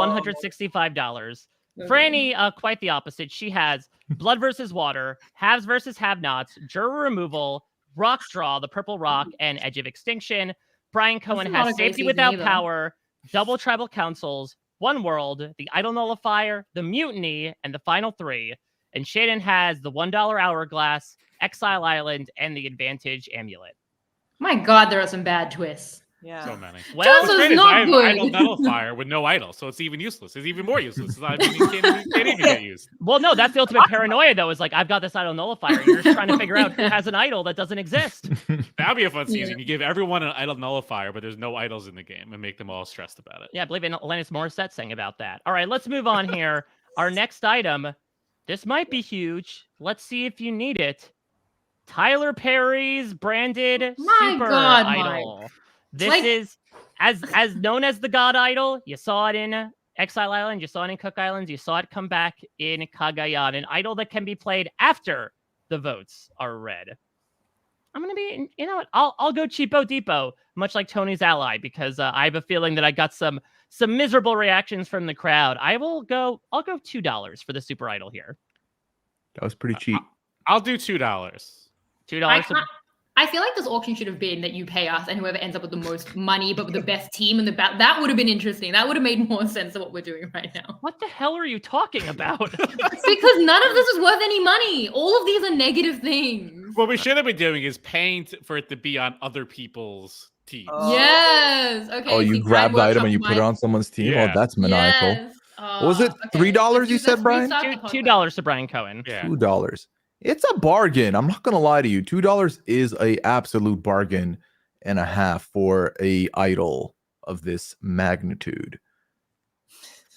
$165. Okay. Franny, quite the opposite. She has blood versus water, haves versus have-nots, juror removal, rock draw, the purple rock, and edge of extinction. Brian Cohen not a has great safety season without either. power, double tribal councils, one world, the idol nullifier, the mutiny, and the final three. And Shannon has the $1 hourglass, exile island, and the advantage amulet. My God, there are some bad twists. Yeah. So many. Well, This What's is great is not I have good. idol nullifier with no idol, so it's even useless. It's even more useless. I mean, you can't even get used. well, no, that's the ultimate paranoia, though. Is like, I've got this idol nullifier. You're just trying to figure out who has an idol that doesn't exist. That'd be a fun season. Yeah. You give everyone an idol nullifier, but there's no idols in the game, and make them all stressed about it. Yeah, I believe Alanis Morissette sang about that. All right, let's move on here. Our next item, this might be huge. Let's see if you need it. Tyler Perry's branded My super God, idol. Mike. This Like- is as known as the God Idol. You saw it in Exile Island. You saw it in Cook Islands. You saw it come back in Cagayan. An idol that can be played after the votes are read. I'm gonna be, you know what? I'll go cheapo depot, much like Tony's ally, because I have a feeling that I got some miserable reactions from the crowd. I'll go $2 for the super idol here. That was pretty cheap. I'll do $2. $2. I feel like this auction should have been that you pay us and whoever ends up with the most money, but with the best team in the back. That would have been interesting. That would have made more sense than what we're doing right now. What the hell are you talking about? Because none of this is worth any money. All of these are negative things. What we should have been doing is paying for it to be on other people's teams. Oh. Yes. Okay. Oh, you see, grab the Brian item and you workshop put it my- on someone's team? Yeah. Oh, that's maniacal. Yes. What was it? Okay, $3 let's you do said, this. Brian? Restart the podcast. $2 to Brian Cohen. Yeah. $2. It's a bargain. I'm not gonna lie to you. $2 is a absolute bargain and a half for a idol of this magnitude.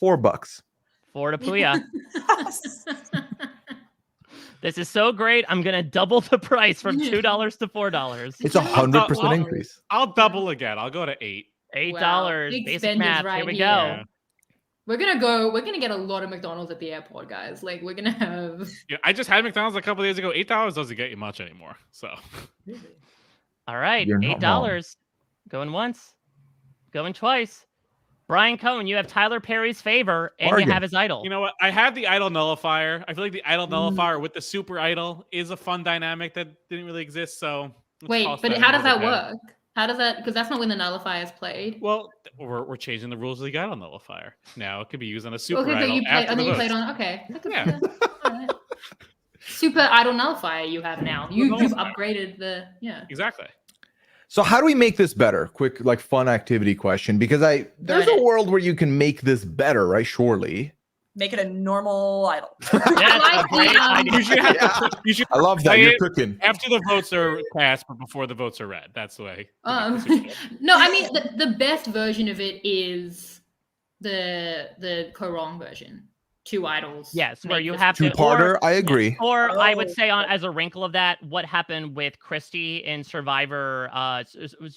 $4. 4 to Pooya. This is so great. I'm gonna double the price from $2 to $4. It's 100% I'll- increase. I'll double again. I'll go to 8. $8. Wow, big Basic spenders math. Here right we here. go. Yeah. We're gonna get a lot of McDonald's at the airport, guys. Like we're gonna have Yeah, I just had McDonald's a couple days ago. $8 doesn't get you much anymore. So All right, You're not $8. Going once, Going twice. Brian Cohen, you have Tyler Perry's favor, and Bargain. you have his idol. You know what? I had the idol nullifier. I feel like the idol nullifier with the super idol is a fun dynamic that didn't really exist. So let's Wait, toss but that how into does the that pen. work? How does that? Because that's not when the nullifier is played. Well, we're changing the rules of the idol nullifier. Now it could be used on a super Okay, idol but you play. after And the then you played votes. on. Okay. Yeah. All right. Super idol nullifier you have now. You've Nullifier. upgraded the Exactly. So how do we make this better? Quick, like fun activity question, because there's a Right. world where you can make this better, right? Surely. Make it a normal idol. That's a like great the, idea. You should have to, you should I love that. play You're it cooking. after the votes are cast, but before the votes are read. That's the way. No, I mean the best version of it is the Korong version. 2 idols. Yes, where make you this have to. Two-parter, I agree. Or I would Oh. say, as a wrinkle of that, what happened with Christie in Survivor,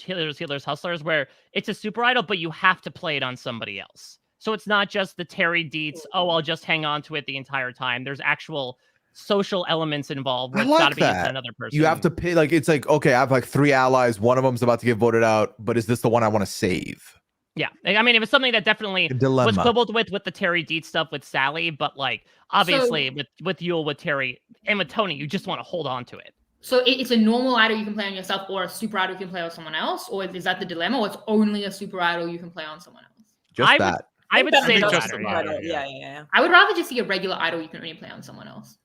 Healers, Hustlers, where it's a super idol, but you have to play it on somebody else. So it's not just the Terry Dietz, I'll just hang on to it the entire time. There's actual social elements involved where I it's got like to be used on that. another person. You have to pay, like, it's like, okay, I have like 3 allies. One of them's about to get voted out, but is this the one I want to save? Yeah, I mean, it was something that definitely A dilemma. was quibbled with the Terry Dietz stuff with Sally, but like obviously with Yul, with Terry, and with Tony, you just want to hold on to it. So it's a normal idol you can play on yourself, or a super idol you can play on someone else, or is that the dilemma? Or it's only a super idol you can play on someone else? Just I would- that. I would That's say think the just latter. the Yeah. latter. Yeah. I would rather just see a regular idol you can only play on someone else.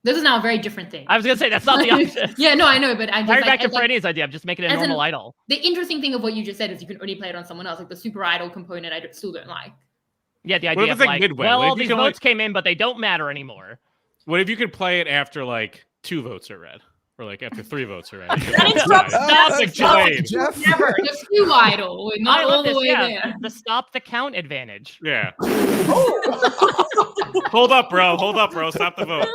This is now a very different thing. I was gonna say that's not the option. Yeah, no, I know, but I just Hire back to like, Frannie's idea of just making it a as an- normal idol. the interesting thing of what you just said is you can only play it on someone else. Like the super idol component, still don't like. Yeah, the What idea if of it's like like, midway? well, What if all you these can, like- votes came in, but they don't matter anymore. What if you could play it after like 2 votes are read, or like after 3 votes are read? Stop, That's like Jane. Jeff. Never. Just two idol, I not all love the this. way Yeah, there. the stop the count advantage. Yeah. Hold up, bro. Stop the vote.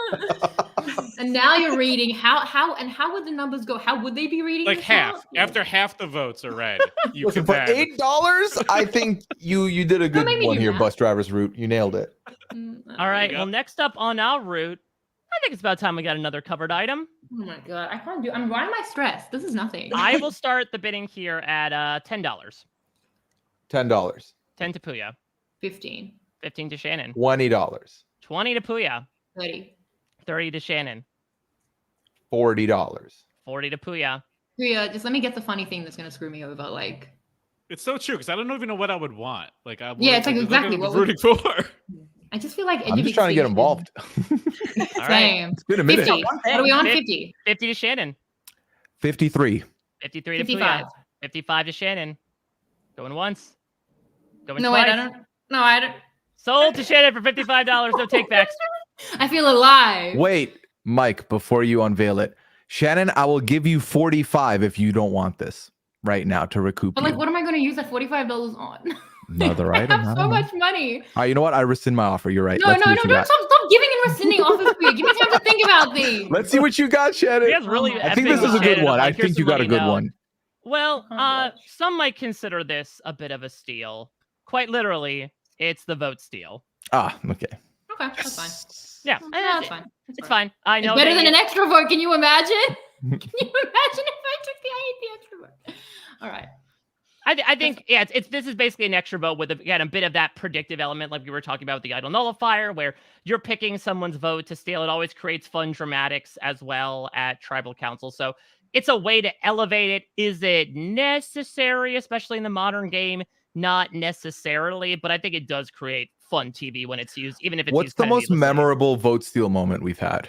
And now you're reading how would the numbers go? How would they be reading? Like this half. out? After half the votes are read, you Listen, can for then. $8, I think you did a good make me one do here, math. Bus Driver's Route. You nailed it. All right. go. Well, next up on our route, I think it's about time we got another covered item. Oh my god, I can't do. Why am I stressed? This is nothing. I will start the bidding here at $10. $10. 10 to Pooya, 15, 15 to Shannon, $20. 20 to Pooya, 30. 30 to Shannon, $40. 40 to Pooya. Pooya, just let me get the funny thing that's gonna screw me over. Like, It's so true because I don't even know what I would want. Like, Yeah, it's like exactly what what I'm rooting for. I just feel like I'm just trying to get involved. All right. Same. It's been a minute. 50. One What are we thing. on? Fif- 50. 50 to Shannon, 53. 53 to 55. Pooya, 55 to Shannon. Going once. Going No, twice. wait, I don't. No, I don't. Sold to Shannon for $55. No takebacks. I feel alive. Wait, Mike, before you unveil it, Shannon, I will give you 45 if you don't want this right now to recoup But like, you. what am I going to use that $45 on? Another I item. have I so don't know. much money. All right, you know what? I rescind my offer. You're right. No, Let's no, see no, what you don't got. stop giving and rescinding offers for you. Give me time to think about things. Let's see what you got, Shannon. He has really I think effing this is a good Shannon. one. I Like, here's think you some got a money good now. one. Well, Oh, gosh. some might consider this a bit of a steal. Quite literally, it's the vote steal. Ah, okay. Okay, that's fine. Yeah, No, that's fine. it's fine. I know. It's better they- than an extra vote. Can you imagine? Can you imagine if I took the extra vote? All right. I think yeah, this is basically an extra vote with again a bit of that predictive element, like we were talking about with the idol nullifier, where you're picking someone's vote to steal. It always creates fun dramatics as well at tribal council. So it's a way to elevate it. Is it necessary, especially in the modern game? Not necessarily, but I think it does create fun TV when it's used, even if it's What's used the kind of most needlessly. memorable vote steal moment we've had?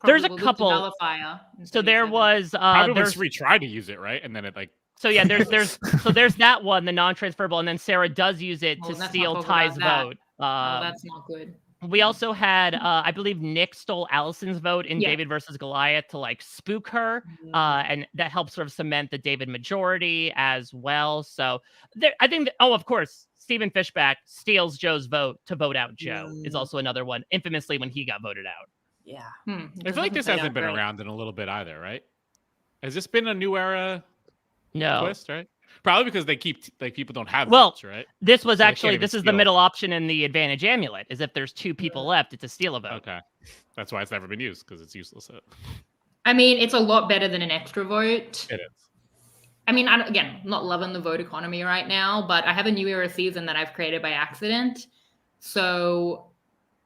There's a Probably with the couple. nullifier So instead of there seven. was Probably there's when we tried to use it, right? And then it like so yeah there's that one, the non-transferable, and then Sarah does use it Oh, to let's not steal talk Ty's about that. vote. Oh, that's not good. We also had, I believe Nick stole Allison's vote in Yeah. David versus Goliath to like spook her, and that helps sort of cement the David majority as well. So there, I think, of course, Stephen Fishback steals Joe's vote to vote out Joe is also another one, infamously when he got voted out. Yeah. I feel like this hasn't been around in a little bit either, right? Has this been a new era No, twist, right? Probably because they keep like people don't have Well, votes, right? this was So they can't actually even this is the steal. middle option in the advantage amulet. Is if there's two people left, it's a steal a vote. Okay, that's why it's never been used because it's useless. I mean, it's a lot better than an extra vote. It is. I mean, again, I'm not loving the vote economy right now, but I have a New Era season that I've created by accident. So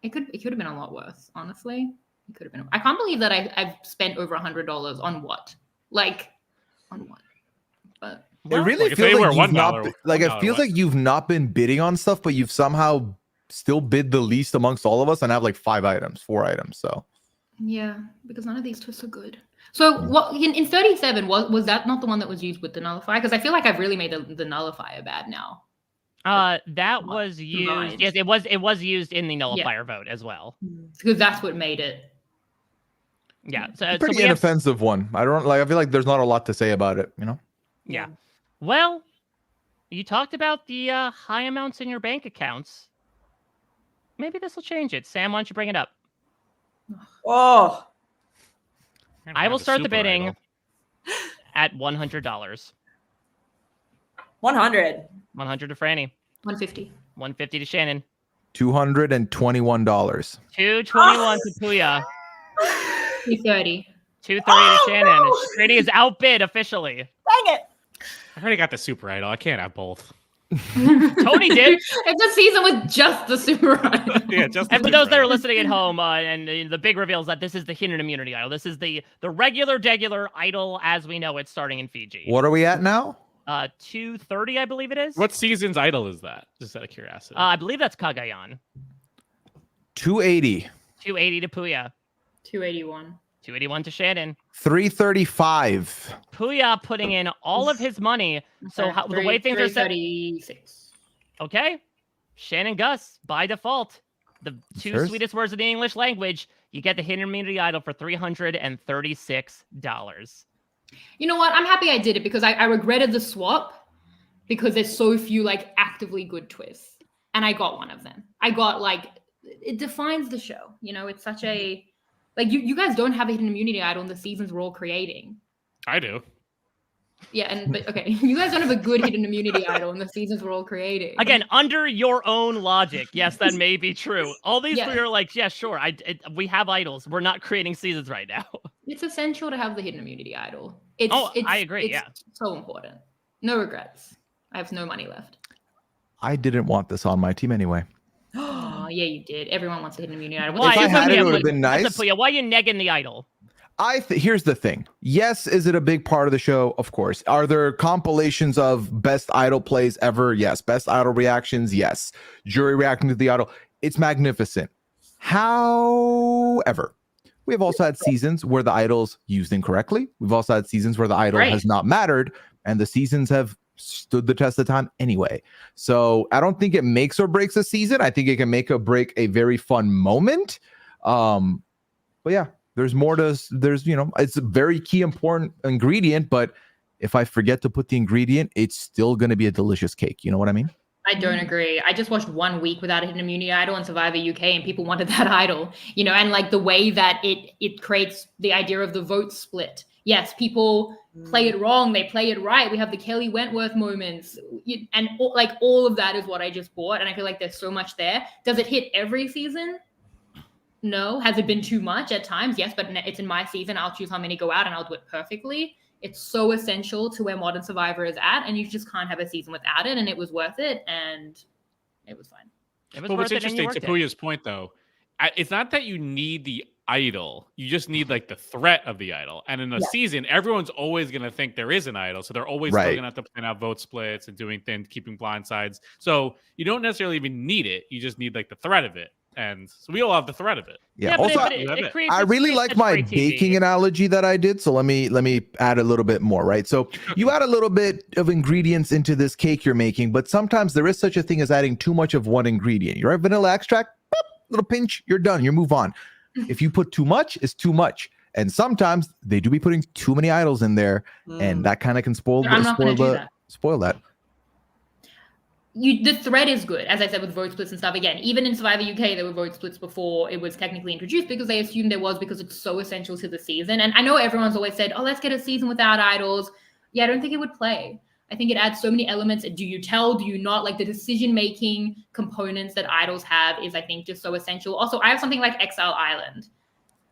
it could have been a lot worse, honestly. It could have been. I can't believe that I've spent over $100 on what? Like, on what? But it really if they feels were like you've not $1, like it $1 feels what? like you've not been bidding on stuff, but you've somehow still bid the least amongst all of us and have like 4 items. So yeah, because none of these twists are good. So what in 37 was that not the one that was used with the nullifier? Because I feel like I've really made the nullifier bad now. That was used. Combined. Yes, it was used in the nullifier vote as well. Because that's what made it. Yeah, it's so a pretty we have, inoffensive one. I feel like there's not a lot to say about it, you know? yeah. Well, you talked about the high amounts in your bank accounts. Maybe this will change it. Sam, why don't you bring it up? Oh, I will start the super bidding idol. at $100. 100. 100 to Frannie. 150. 150 to Shannon. $221. 221 to Pooya. 230. 230 to Shannon. Frannie is outbid officially. Dang it. I already got the super idol. I can't have both. Tony did. It's a season with just the super idol. Yeah, just And the for those super that are idol. listening at home, and the big reveal is that this is the hidden immunity idol. This is the regular idol as we know it starting in Fiji. What are we at now? 230, I believe it is. What season's idol is that? Just out of curiosity. I believe that's Kagayan. 280. 280 to Pooya. 281. 281 to Shannon. 335. Pooya putting in all of his money. So the way things are set. 336. Okay. Shannon Guss, by default, the two sweetest words in the English language, you get the hidden immunity idol for $336. You know what? I'm happy I did it because I regretted the swap because there's so few like actively good twists. And I got one of them. I got like, it defines the show. You know, it's such a, like you guys don't have a hidden immunity idol in the seasons we're all creating. I do. Yeah, but okay, you guys don't have a good hidden immunity idol in the seasons we're all creating. Again, under your own logic, yes, that may be true. All these Yeah. three are like, yeah, sure. We have idols. We're not creating seasons right now. It's essential to have the hidden immunity idol. I agree, It's yeah. so important. No regrets. I have no money left. I didn't want this on my team anyway. Oh, yeah, you did. Everyone wants a hidden immunity idol. Why? If I had it, it would have been That's nice. a Pooya. Why are you negging the idol? Here's the thing. Yes, is it a big part of the show? Of course. Are there compilations of best idol plays ever? Yes. Best idol reactions? Yes. Jury reacting to the idol? It's magnificent. However, we have also had seasons where the idol's used incorrectly. We've also had seasons where the idol has not mattered, and the seasons have stood the test of time anyway. So I don't think it makes or breaks a season. I think it can make or break a very fun moment. But yeah. There's more to, it's a very key important ingredient, but if I forget to put the ingredient, it's still going to be a delicious cake. You know what I mean? I don't agree. I just watched 1 week without a hidden immunity idol in Survivor UK and people wanted that idol, and like the way that it creates the idea of the vote split. Yes, people play it wrong. They play it right. We have the Kelly Wentworth moments and like all of that is what I just bought. And I feel like there's so much there. Does it hit every season? No. Has it been too much at times? Yes, but it's in my season. I'll choose how many go out and I'll do it perfectly. It's so essential to where Modern Survivor is at, and you just can't have a season without it, and it was worth it, and it was fine. But what's interesting to Pooya's point, though, it's not that you need the idol. You just need like the threat of the idol. And in a season, everyone's always going to think there is an idol. So they're always still going to have to plan out vote splits and doing things, keeping blind sides. So you don't necessarily even need it. You just need like the threat of it. And so we all have the threat of it. Yeah. Also, I really like my baking analogy that I did. So let me add a little bit more, right? So you add a little bit of ingredients into this cake you're making, but sometimes there is such a thing as adding too much of one ingredient. You're at vanilla extract, boop, little pinch, you're done. You move on. If you put too much, it's too much. And sometimes they do be putting too many idols in there, and that kind of can spoil that. The thread is good, as I said, with vote splits and stuff. Again, even in Survivor UK, there were vote splits before it was technically introduced because they assumed there was because it's so essential to the season. And I know everyone's always said, oh, let's get a season without idols. Yeah, I don't think it would play. I think it adds so many elements. Do you tell? Do you not? Like the decision-making components that idols have is, I think, just so essential. Also, I have something like Exile Island.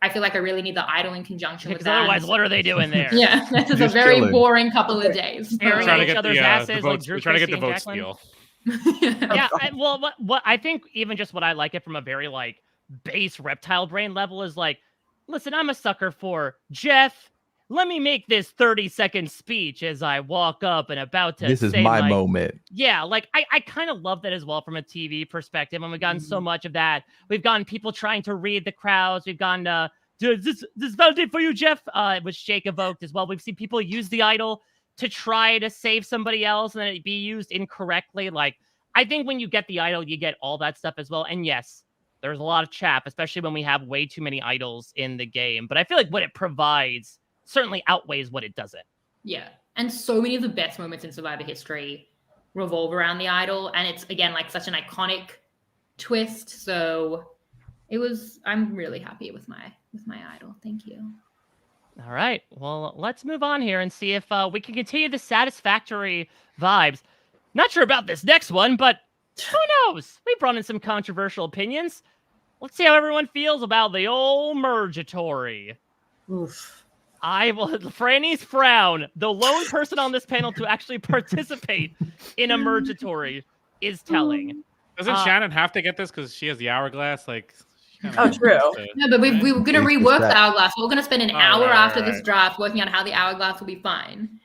I feel like I really need the idol in conjunction with Because that. otherwise, what are they doing there? Yeah, this is a Just very chilling. boring couple of days. Staring Trying to each get other's the asses like votes. Drew We're trying to get Christie the and vote Jacqueline. steal. Yeah, well, what I think even just what I like it from a very like base reptile brain level is like, listen, I'm a sucker for Jeff. Let me make this 30-second speech as I walk up and about to This is say my moment. Yeah, like I kind of love that as well from a TV perspective. And we've gotten so much of that. We've gotten people trying to read the crowds. We've gotten this validate for you, Jeff, which Jake evoked as well. We've seen people use the idol to try to save somebody else and then it be used incorrectly. Like, I think when you get the idol, you get all that stuff as well. And yes, there's a lot of chap, especially when we have way too many idols in the game. But I feel like what it provides certainly outweighs what it doesn't. Yeah. And so many of the best moments in Survivor history revolve around the idol. And it's, again, like such an iconic twist. So I'm really happy with my idol. Thank you. All right. Well, let's move on here and see if we can continue the satisfactory vibes. Not sure about this next one, but who knows? We brought in some controversial opinions. Let's see how everyone feels about the old Mergatory. Oof. Franny's frown, the lone person on this panel to actually participate in a Mergatory, is telling. Doesn't Shannon have to get this because she has the hourglass? Like, Oh, true. No, but we were going to rework the hourglass. We're going to spend an hour after this right. draft working on how the hourglass will be fine.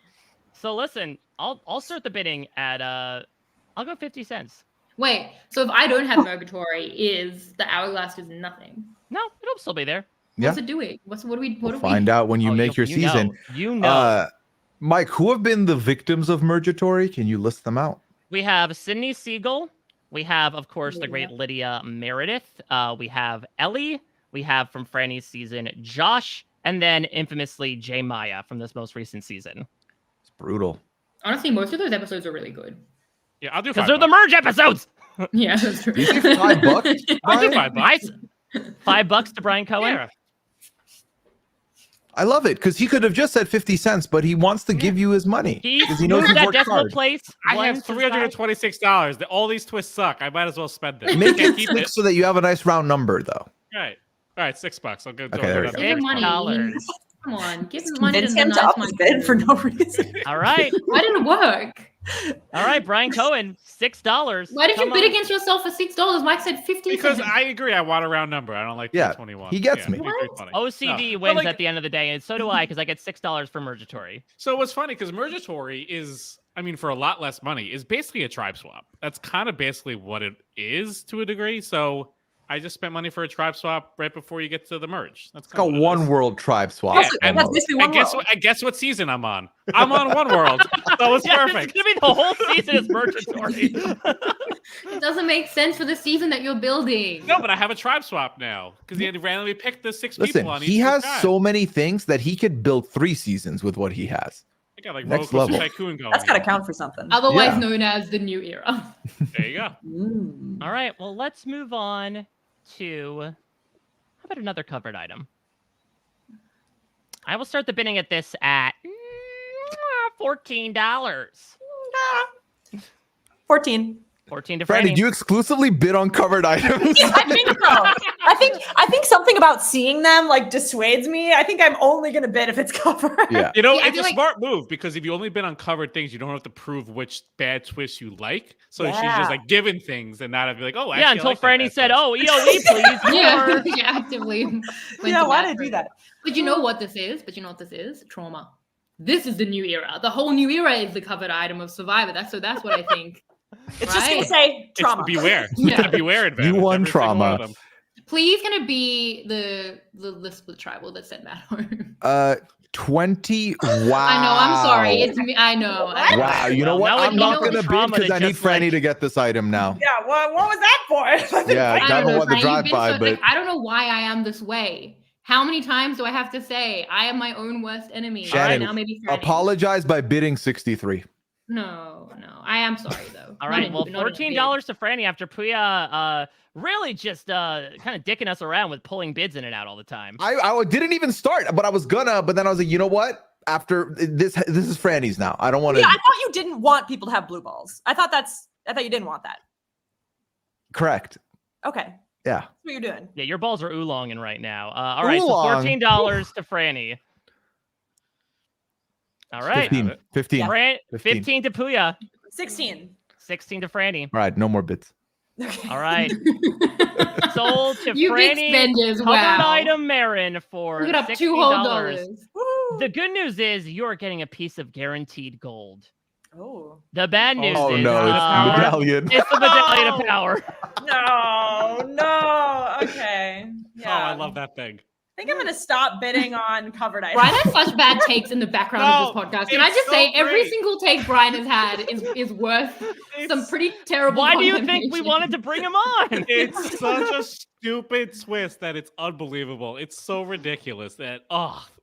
So listen, I'll start the bidding at I'll go 50 cents. Wait, so if I don't have Mergatory, is the hourglass just nothing? No, it'll still be there. Yeah. What's it doing? What do we Find out when you make your season. You know. Mike, who have been the victims of Mergatory? Can you list them out? We have Sydney Siegel. We have, of course, the great Lydia Meredith. We have Ellie. We have from Franny's season, Josh. And then infamously, Jay Maya from this most recent season. It's brutal. Honestly, most of those episodes are really good. Yeah, I'll do Because 5 they're the bucks. merge episodes. Yeah, that's true. These are $5. I'll do Brian? 5 bucks. $5 to Brian Cohen. Yeah. I love it because he could have just said 50 cents, but he wants to give you his money He because he knows moved he's that worked decimal hard. place. I one have to the side. $326. All these twists suck. I might as well spend it. Make Can't it keep 6 so that you have a nice round number, though. Right. All right, $6. I'll go. Okay, there we go. Give money. $6. Come on, give money to Convince the him nice to up his bid money. for no reason. All right. Why didn't it work? All right, Brian Cohen, $6. Why did you Come bid on. against yourself for $6? Mike said 50. Because I agree. I want a round number. I don't like Yeah, 321. he gets me. make it funny. OCD No, but wins like- at the end of the day, and so do I because I get $6 for Mergatory. So what's funny because Mergatory is, I mean, for a lot less money, is basically a tribe swap. That's kind of basically what it is to a degree. So I just spent money for a tribe swap right before you get to the merge. That's It's got kind of what it one is. world tribe swap. Yeah, and That's basically one world. I guess what season I'm on. I'm on One World. So it's Yeah, perfect. It's gonna be the whole season is Mergatory. It doesn't make sense for the season that you're building. No, but I have a tribe swap now because he had to randomly pick the 6 Listen, people on each he of the has tribes. so many things that he could build 3 seasons with what he has. I got like next Roller Coaster level. Tycoon going. That's got to here. count for something. Otherwise Yeah. known as the new era. There you go. Mm. All right, well, let's move on to how about another covered item? I will start the bidding at this at $14. 14. 14 to Franny, Franny. do you exclusively bid on covered items? Yeah, I think so. I think something about seeing them like dissuades me. I think I'm only gonna bid if it's covered. Yeah. You know, Yeah, I it's a feel like- smart move because if you only been on covered things, you don't have to prove which bad twist you like. So she's Yeah. just like giving things and not be like, oh, actually, Yeah, I until like that Franny bad said, twist. "Oh, EOE, please." Yeah, more." she actively. went Yeah, to why bat did I for do it. that? But you know what this is? Trauma. This is the new era. The whole new era is the covered item of Survivor. That's what I think. It's just gonna Right. say It's trauma. the beware. Yeah. It's the beware advantage. You won every single one trauma. of them. Please gonna be the split tribal that sent that home. 20. Wow. I know, I'm sorry. It's me. I know. Wow. You know Well, what? now I'm we not know going the to bid trauma because that I need just, Franny like- to get this item now. Yeah, what was that for? Yeah, I Kevin don't know, won the Franny, you've been drive-by, so- but like, I don't know why I am this way. How many times do I have to say I am my own worst enemy? Shannon, All right, now maybe Franny. apologize by bidding 63. No. I am sorry though. All Not right, in- well, not in a bid. $14 to Franny after Pooya really just kind of dicking us around with pulling bids in and out all the time. I didn't even start, but I was gonna. But then I was like, you know what? After this is Franny's now. I don't want to. Yeah, I thought you didn't want people to have blue balls. I thought you didn't want that. Correct. Okay. Yeah. That's what you're doing. Yeah, your balls are oolonging right now. All right, so Oolong. $14 to Frannie. All right. 15. Fran- 15. 15 to Pooya. 16. 16 to Frannie. All right, no more bits. Okay. All right. Sold to You big Frannie. spenders, Covered wow. item Marin for Look it up, $60. $2 whole. Woo. The good news is you're getting a piece of guaranteed gold. Oh. The bad news Oh is no, it's the medallion. it's the medallion of power. No. Okay. Yeah. Oh, I love that thing. I think I'm gonna stop bidding on covered items. Brian has such bad takes in the background of this podcast. Can I it's just so say every great. single take Brian has had is worth some pretty terrible. Why do you think we condemnation. wanted to bring him on? It's such a stupid twist that it's unbelievable. It's so ridiculous that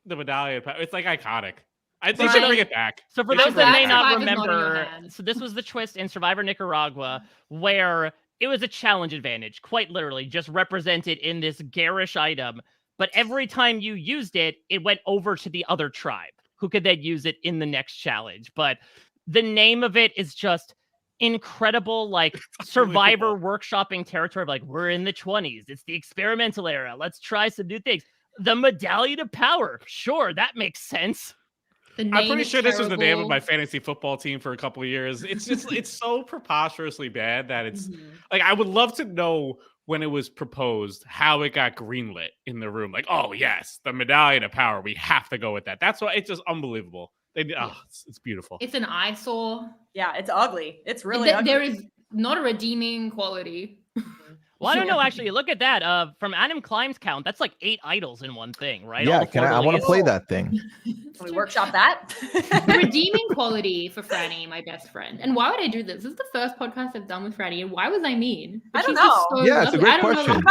the medallion. It's like iconic. I think they should bring it back. So for They those should bring that it may back. not Survivor's not in your remember, hands. so this was the twist in Survivor Nicaragua where it was a challenge advantage, quite literally, just represented in this garish item. But every time you used it, it went over to the other tribe, who could then use it in the next challenge. But the name of it is just incredible, like Survivor workshopping territory. Like, we're in the 20s. It's the experimental era. Let's try some new things. The medallion of power. Sure, that makes sense. The I'm name pretty is sure this was the name of terrible. my fantasy football team for a couple of years. It's just it's so preposterously bad that it's Mhm. like I would love to know when it was proposed how it got greenlit in the room. Like, oh yes, the medallion of power. We have to go with that. That's why it's just unbelievable. It's beautiful. It's an eyesore. Yeah, it's ugly. It's really ugly. There is not a redeeming quality. Well, I don't know, actually. Look at that. From Adam Klein's count, that's like 8 idols in one thing, right? Yeah, All the I want to fleur-de-lis. play that thing. Can we workshop that? The redeeming quality for Frannie, my best friend. And why would I do this? This is the first podcast I've done with Frannie, and why was I mean? I don't she's just know. so Yeah, it's a lovely. great I don't question.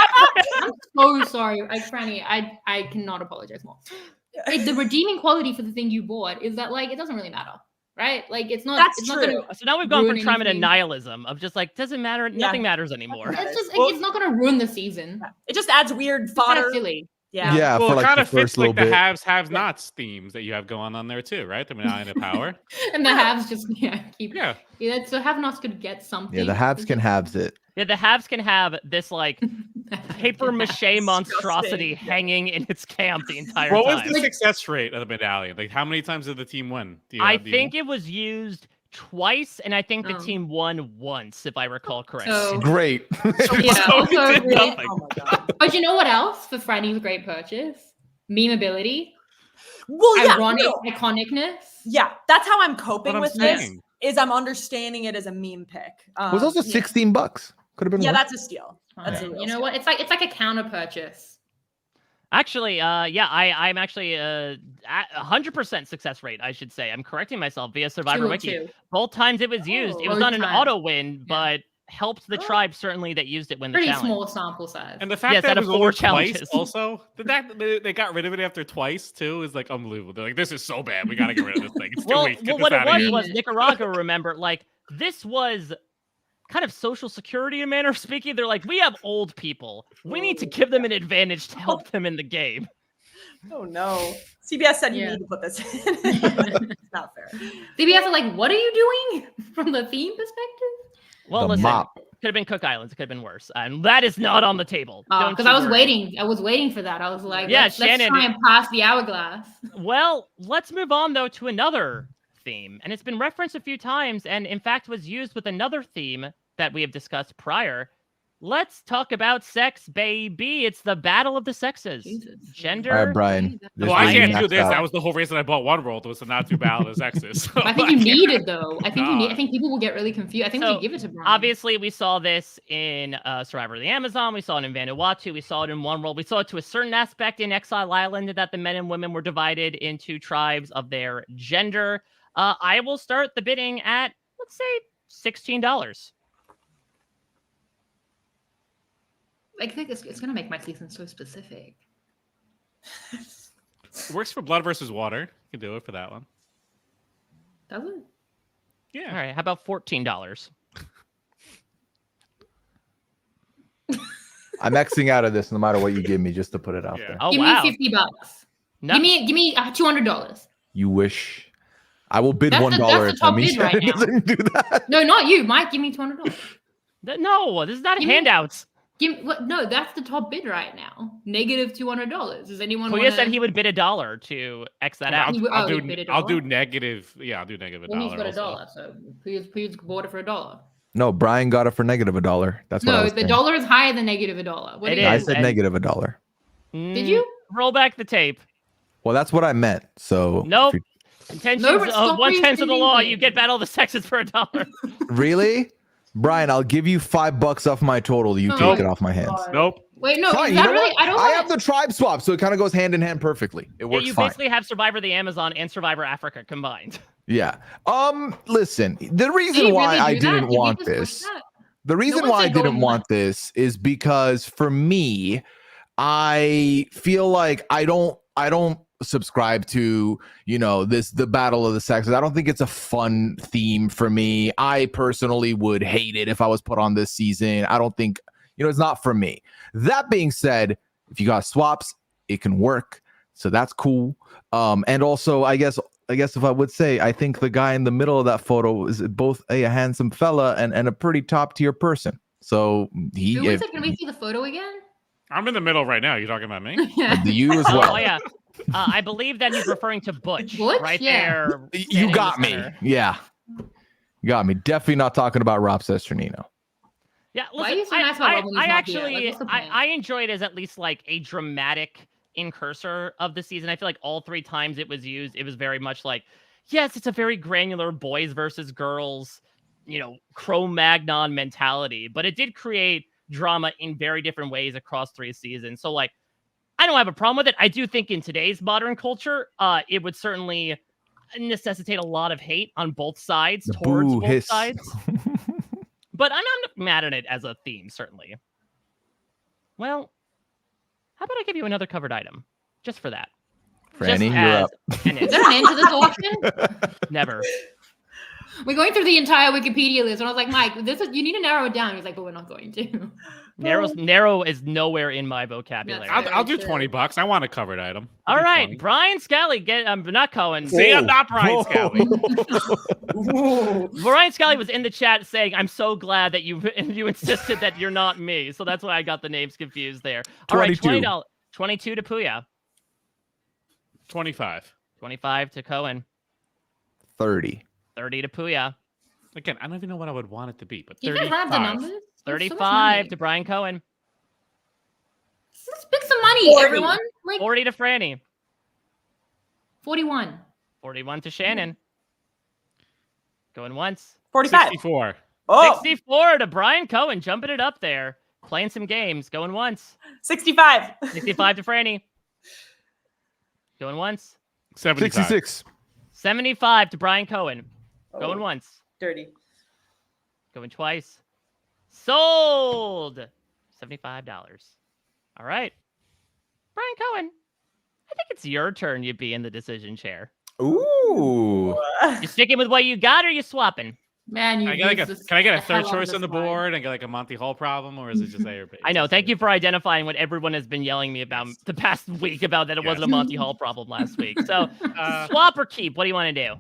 know. I'm so sorry, Frannie. I cannot apologize more. Like, the redeeming quality for the thing you bought is that like it doesn't really matter, right? Like it's not. That's it's true. Not gonna, So now we've gone from ruin trying to anything. nihilism of just like, doesn't matter. Nothing matters anymore. Yeah. it's just Well- it's not going to ruin the season. It just adds weird It's kind fodder. of silly. Yeah. Yeah, well, for it like kind the of fits first little like the bit. haves, have-nots themes that you have going on there too, right? The medallion of power. And the haves just keep. Yeah. Yeah, so have-nots could get something. Yeah, the haves can haves it. Yeah, the haves can have this like paper mache monstrosity Disgusting. hanging in its camp the entire What was time. the success rate of the medallion? Like, how many times did the team win? I think it was used twice, and I think the Oh. team won once, if I recall correctly. So- Great. Yeah, So also we did agree. nothing. Oh my god. But you know what else for Frannie's great purchase? Memeability, Well, yeah. ironic no. iconicness. Yeah, that's how I'm coping What I'm with this. saying. Is I'm understanding it as a meme pick. It was also yeah. $16. Could have been Yeah, worse. that's a steal. That's a real You know steal. what? It's like a counter purchase. Actually, I'm actually 100% success rate, I should say. I'm correcting myself via Survivor Wiki. 202. Both times it was used. It was Both not an times. auto win, Yeah. but helped the tribe certainly that used it win the Pretty challenge. small sample size. And the fact Yes, that out it of was 4 over twice challenges. also, the fact that they got rid of it after twice too is like unbelievable. They're like, this is so bad. We got to get rid of this thing. It's too Well, weak. Get what this it out of here. was Nicaragua, remember, like, this was kind of social security in a manner of speaking. They're like, we have old people. We need to give them an advantage to help them in the game. Oh no. CBS said you Yeah. need to put this in. It's not fair. CBS are like, what are you doing from the theme perspective? Well, The listen, mop. could have been Cook Islands. It could have been worse. And that is not on the table. Don't Because you I was worry. waiting. I was waiting for that. I was like, Yeah, let's Shannon- try and pass the hourglass. Well, let's move on, though, to another theme. And it's been referenced a few times, and in fact was used with another theme that we have discussed prior. Let's talk about sex, baby. It's the battle of the sexes. Jesus. Gender. All right, Brian. Well, I Just can't do maxed this. out. That was the whole reason I bought One World was to not do Battle of the Sexes. I think you can't- need it though. I think you need. I God. think people will get really confused. I think we So, should give it to Brian. Obviously, we saw this in Survivor of the Amazon. We saw it in Vanuatu. We saw it in One World. We saw it to a certain aspect in Exile Island that the men and women were divided into tribes of their gender. I will start the bidding at, let's say, $16. I think it's gonna make my season so specific. It works for Blood versus Water. You can do it for that one. Does it? Yeah. All right, how about $14? I'm Xing out of this no matter what you give me, just to put it out Yeah. there. Oh, give wow. me $50. No, Give me $200. You wish. I will bid That's $1 the if top Amisha bid right now. doesn't do that. No, not you, Mike. Give me $200. no, this is not Give me- handouts. No, that's the top bid right now. -$200. Does anyone Pooya want said he would bid $1 to X that out. I'll he bid do $1? negative. Yeah, I'll do negative Well, he's $1. got also. $1, so Pooya's bought it for $1. No, Brian got it for -$1. That's what I No, was the saying. dollar is higher than -$1. What It do you I is, said and- -$1. Did you? Roll back the tape. Well, that's what I meant. So Nope. if Intentions No, but of stop 1/10 of the law. reasoning. You get Battle of the Sexes for $1. really, Brian, I'll give you $5 off my total. You Oh take my it off my hands. God. Nope. Wait, no, Fine, is you that know really? what? I don't I want have the tribe swap, so it kind of goes hand in hand perfectly. It Yeah, works you fine. basically have Survivor the Amazon and Survivor Africa combined. Yeah. Listen, the reason why I didn't want this, the reason one why I said going didn't want this is because for me, I feel like I don't subscribe to, the battle of the sexes. I don't think it's a fun theme for me. I personally would hate it if I was put on this season. I don't think, it's not for me. That being said, if you got swaps, it can work. So that's cool. And also, I guess if I would say, I think the guy in the middle of that photo is both a handsome fella and a pretty top tier person. So Who is it? Can we see the photo again? I'm in the middle right now. You talking about me? you as well. Oh, yeah. I believe that he's referring to Butch. Butch? Right Yeah. there. You standing in got the me. center. Yeah. You got me. Definitely not talking about Rob Sesternino. Yeah, Why are listen, you so nice about Rob when he's I not here? actually, Like, what's the point? I enjoy it as at least like a dramatic incursor of the season. I feel like all 3 times it was used, it was very much like, yes, it's a very granular boys versus girls, Cro-Magnon mentality, but it did create drama in very different ways across 3 seasons. So like, I don't have a problem with it. I do think in today's modern culture, it would certainly necessitate a lot of hate on both sides, towards Boo both hiss. sides. But I'm not mad at it as a theme, certainly. Well, how about I give you another covered item? Just for that. Frannie, Just you're as up. an Is there an end to this auction? Never. We're going through the entire Wikipedia list, and I was like, Mike, you need to narrow it down. He's like, but we're not going to. Narrow is nowhere in my vocabulary. That's I'll do true. $20. I want a covered item. All I'll do right, 20. Brian Scally, not Cohen. See, I'm not Brian Scally. Brian Scally was in the chat saying, "I'm so glad that you insisted that you're not me." So that's why I got the names confused there. All right, 22. $20, 22 to Pooya, 25. 25 to Cohen, 30. 30 to Pooya, Again, I don't even know what I would want it to be, but You 35. guys have the numbers? That's so much 35 money. to Brian Cohen, Let's pick some money, 40. everyone. Like 40 to Frannie, 41. 41 to Shannon. Going once. 45. 64. Oh, 64 to Brian Cohen, jumping it up there, playing some games. Going once. 65. 65 to Frannie. Going once. 75. 66. 75 to Brian Cohen. Going Oh, once. dirty. Going twice. Sold. $75. All right. Brian Cohen, I think it's your turn. You'd be in the decision chair. Ooh. You sticking with what you got, or you swapping? Man, you Can I get a third hell out choice of on the this line. board and get like a Monty Hall problem, or is it just A or B? I know. Thank you for identifying what everyone has been yelling me about the past week about that it wasn't a Monty Hall problem last week. So swap or keep? What do you want to do?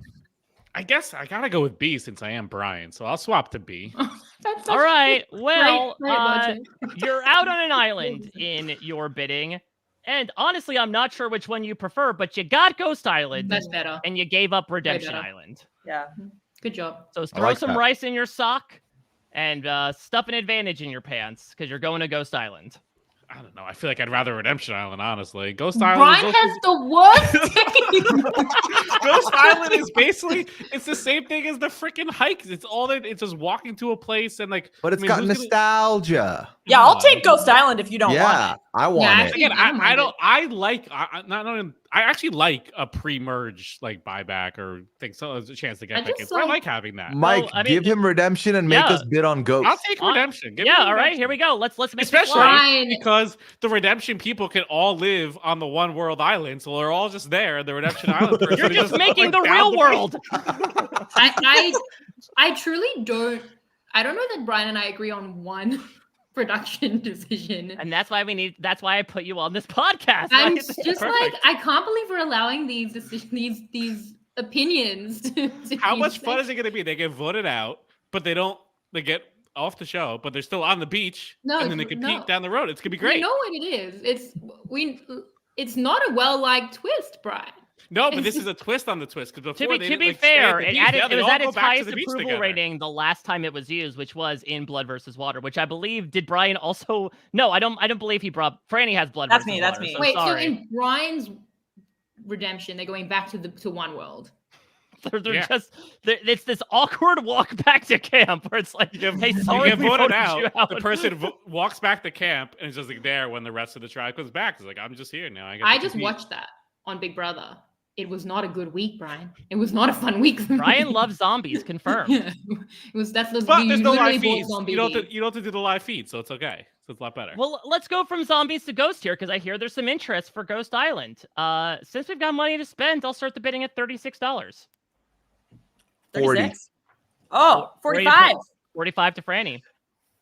I guess I gotta go with B since I am Brian, so I'll swap to B. That's All right. Well, great logic. you're out on an island in your bidding. And honestly, I'm not sure which one you prefer, but you got Ghost Island That's better. and you gave up Redemption better. Island. Yeah. Good job. So I throw like some that. rice in your sock and stuff an advantage in your pants because you're going to Ghost Island. I don't know. I feel like I'd rather Redemption Island, honestly. Ghost Island. Brian is has the worst team. Ghost Island is basically it's the same thing as the freaking hike. It's all that it's just walking to a place and like. But it's I mean, got who's gonna- nostalgia. Yeah, I'll take Ghost Island if you don't want Yeah, it. I want Yeah, it. actually, Again, I don't I mind don't. it. I like. I actually like a pre-merge like buyback or thing. So there's a chance to I get back in. just So I like- like having that. Mike, I mean, give him redemption and make yeah. us bid on Ghost. I'll take redemption. Give me Yeah, all right, redemption. here we go. Let's make this Especially fly. Fine. because the redemption people can all live on the one world island, so they're all just there. The redemption island person You're is just making the down real the world. I truly don't. I don't know that Brian and I agree on one production decision. And that's why that's why I put you on this podcast. I'm right? just like, I can't believe we're allowing these decisions, these opinions. To How be much fun said. is it going to be? They get voted out, but they don't. They get off the show, but they're still on the beach, No, and then they compete no. down the road. It's gonna be great. You know what it is? It's not a well-liked twist, Brian. No, but this is a twist on the twist. Because before To be fair, it was at its highest approval together. rating the last time it was used, which was in Blood versus Water, which I believe did Brian also. No, I don't believe he brought. Frannie has Blood versus Water. That's me. So Wait, sorry. so in Brian's redemption, they're going back to one world. They're just it's this awkward walk back to camp where it's like, hey, sorry, you get we voted voted out. you out. The person walks back to camp and is just like there when the rest of the tribe comes back. It's like, I'm just here now. I just watched that on Big Brother. It was not a good week, Brian. It was not a fun week for me. Brian loves zombies, confirmed. Yeah. It was definitely. But there's no live feeds. feeds. You don't have to do the live feed, so it's okay. So it's a lot better. Well, let's go from zombies to Ghost here, because I hear there's some interest for Ghost Island. Since we've got money to spend, I'll start the bidding at $36. 36. Oh, 45. 45 to Frannie.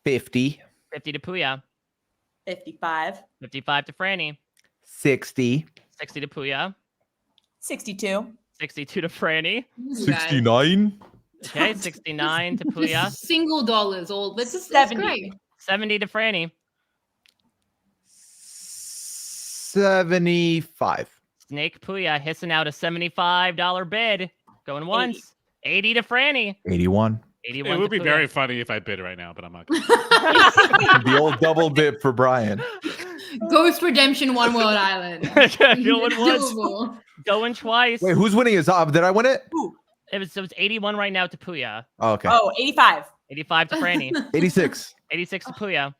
50. 50 to Pooya. 55. 55 to Frannie. 60. 60 to Pooya. 62. 62 to Frannie. 69. Okay, 69 to Pooya. Single dollars. All this is 70. great. 70 to Frannie. 75. Snake Pooya hissing out a $75 bid. Going once. 80 to Frannie. 81. 81 It would to be Pooya. very funny if I bid right now, but I'm not. The old double dip for Brian. Ghost Redemption One World Island. Going once. Doable. Going twice. Wait, who's winning his Did I win it? It was 81 right now to Pooya. Oh, okay. Oh, 85. 85 to Frannie. 86. 86 to Pooya.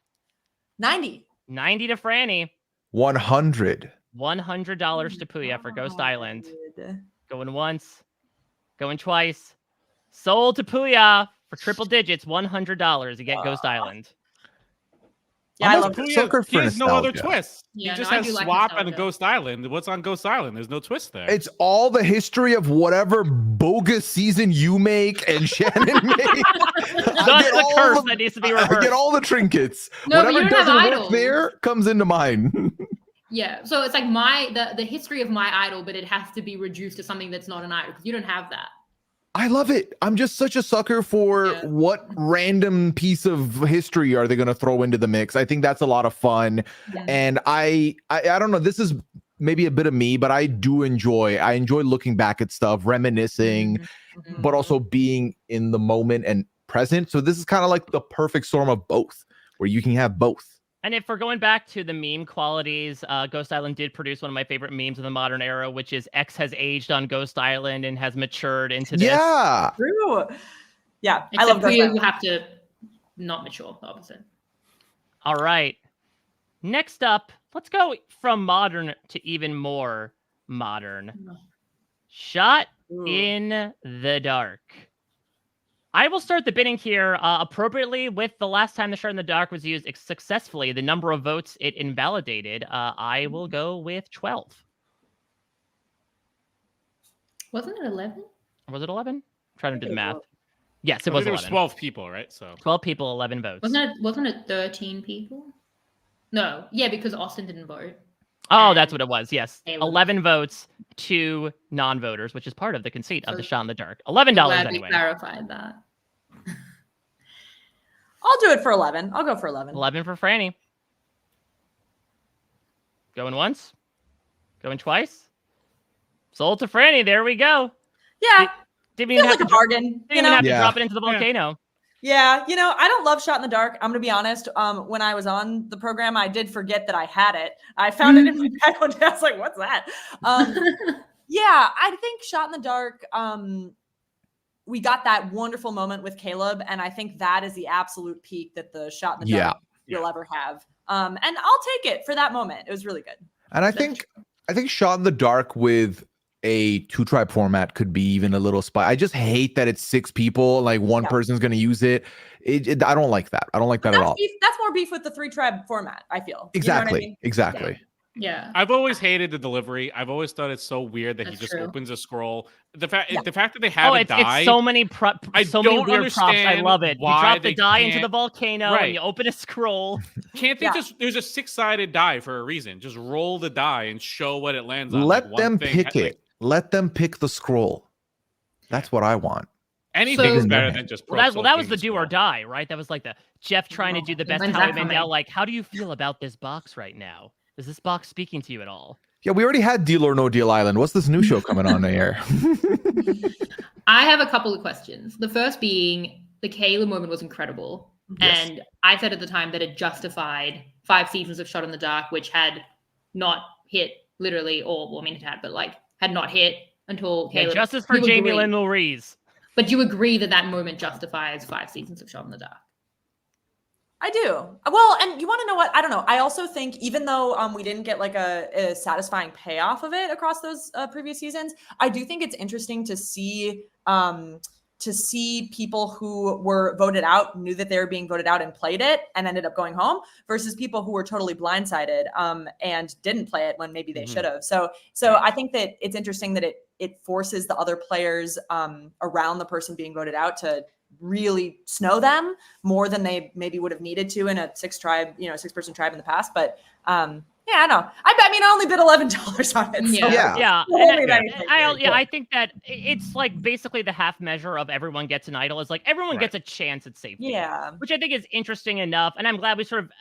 90. 90 to Frannie. 100. $100 to Pooya for Ghost Island. Going once. Going twice. Sold to Pooya for triple digits. $100. You get Ghost Island. Yeah, I love sucker He for has no other nostalgia. twists. Yeah, he just no, I has do like Swap and nostalgia. Ghost Island. What's on Ghost Island? There's no twist there. It's all the history of whatever bogus season you make and Shannon made. That's the curse that needs to be I reversed. get all the trinkets. No, but you Whatever don't have doesn't work idols. there comes into mine. Yeah, so it's like the history of my idol, but it has to be reduced to something that's not an idol because you don't have that. I love it. I'm just such a sucker for what random piece of history are they going to throw into the mix. I think that's a lot of fun. Yeah. And I don't know, this is maybe a bit of me, but I enjoy looking back at stuff, reminiscing, but also being in the moment and present. So this is kind of like the perfect storm of both, where you can have both. And if we're going back to the meme qualities, Ghost Island did produce one of my favorite memes of the modern era, which is X has aged on Ghost Island and has matured into this. Yeah. True. Yeah, Except I love Ghost you Island. have to not mature, the opposite. All right. Next up, let's go from modern to even more modern. Shot in the Dark. I will start the bidding here appropriately with the last time the Shot in the Dark was used successfully, the number of votes it invalidated. I will go with 12. Wasn't it 11? Was it 11? I'm trying to do the math. Yes, it I was think there 11. was 12 people, right? So 12 people, 11 votes. Wasn't it 13 people? No, yeah, because Austin didn't vote. Oh, that's what it was. Yes. Caleb. 11 votes, 2 non-voters, which is part of the conceit of the Shot in the Dark. $11 Glad we anyway. clarified that. I'll do it for 11. I'll go for 11. 11 for Frannie. Going once. Going twice. Sold to Frannie. There we go. Yeah, Didn't feels even have like a to, bargain. didn't You even know? have to Yeah. drop it into the volcano. Yeah, you know, I don't love Shot in the Dark. I'm gonna be honest. When I was on the program, I did forget that I had it. I found it in my bag one day. I was like, "What's that?" Yeah, I think Shot in the Dark. We got that wonderful moment with Caleb, and I think that is the absolute peak that the Shot in the Dark will ever have. And I'll take it for that moment. It was really good. And I think Shot in the Dark with a 2-tribe format could be even a little spy. I just hate that it's 6 people, like one person's going to use it. I don't like that. I don't like that at all. That's more beef with the 3-tribe format, I feel. Exactly. You know what I mean? Exactly. Yeah. I've always hated the delivery. I've always thought it's so weird that he That's just true. opens a scroll. The fact that they have Oh, a it's die. so many I so many don't weird props. I understand love it. You why drop the they die into can't- the volcano Right. and you open a scroll. Can't they just? There's a 6-sided die for a reason. Just roll the die and show what it lands on. Let Like, one them thing pick like- it. Let them pick the scroll. That's what I want. Anything's So- better than just pro. Well, that was the do or die, right? That was like the Jeff trying to do the best When's Howie that coming? Mandel. Like, how do you feel about this box right now? Is this box speaking to you at all? Yeah, we already had Deal or No Deal Island. What's this new show coming on air? I have a couple of questions. The first being the Caleb moment was incredible. Yes. And I said at the time that it justified 5 seasons of Shot in the Dark, which had not hit literally, or well, I mean, it had, but like had not hit until Yeah, Caleb. justice for You Jamie agree. Lynn Louise. But you agree that that moment justifies 5 seasons of Shot in the Dark? I do. Well, and you want to know what? I don't know. I also think even though we didn't get like a satisfying payoff of it across those previous seasons, I do think it's interesting to see people who were voted out, knew that they were being voted out and played it and ended up going home versus people who were totally blindsided and didn't play it when maybe they should have. So I think that it's interesting that it forces the other players around the person being voted out to really snow them more than they maybe would have needed to in a 6-person tribe in the past. But yeah, I know. I mean, I only bid $11 on it. So Yeah. Yeah, Only and anything. I think that it's like basically the half measure of everyone gets an idol is like everyone Right. gets a chance at safety. Yeah. Which I think is interesting enough, and I'm glad we sort of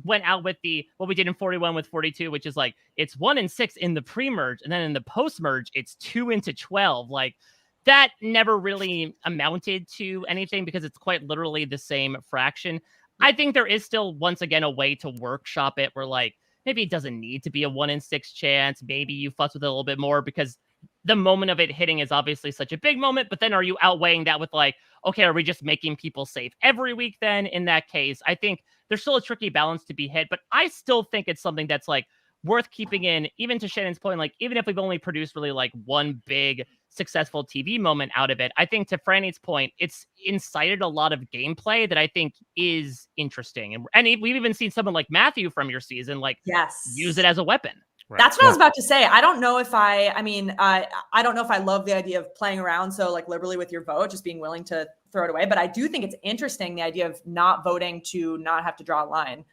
went out with what we did in 41 with 42, which is like it's 1 and 6 in the pre-merge, and then in the post-merge it's 2 into 12. Like that never really amounted to anything because it's quite literally the same fraction. I think there is still once again a way to workshop it where like maybe it doesn't need to be a 1 in 6 chance. Maybe you fuss with it a little bit more because the moment of it hitting is obviously such a big moment. But then are you outweighing that with like, okay, are we just making people safe every week then? In that case, I think there's still a tricky balance to be hit. But I still think it's something that's like worth keeping in, even to Shannon's point, like even if we've only produced really like one big successful TV moment out of it, I think to Franny's point, it's incited a lot of gameplay that I think is interesting. And we've even seen someone like Matthew from your season, like Yes. use it as a weapon. Right. That's what I was about to say. I don't know if I don't know if I love the idea of playing around so like liberally with your vote, just being willing to throw it away. But I do think it's interesting, the idea of not voting to not have to draw a line.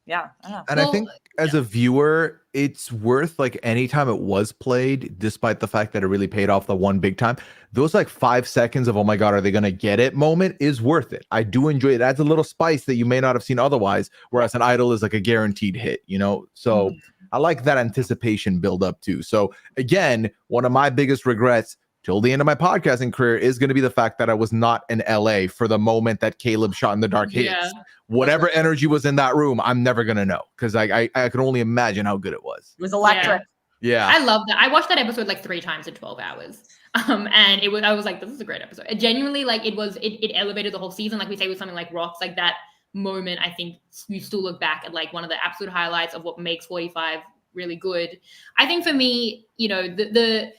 Yeah. I don't know. And Well, I think as a viewer, it's worth like anytime it was played, despite the fact that it really paid off the one big time, those like 5 seconds of, oh my God, are they going to get it moment is worth it. I do enjoy it. It adds a little spice that you may not have seen otherwise, whereas an idol is like a guaranteed hit, you know? So I like that anticipation build up too. So again, one of my biggest regrets till the end of my podcasting career is going to be the fact that I was not in LA for the moment that Caleb Shot in the Dark hits. Yeah. Whatever energy was in that room, I'm never going to know because I can only imagine how good it was. It was electric. Yeah. I love that. I watched that episode like 3 times in 12 hours. And I was like, this is a great episode. It genuinely, like, it elevated the whole season. Like we say with something like Rocks, like that moment, I think you still look back at like one of the absolute highlights of what makes 45 really good. I think for me, you know, the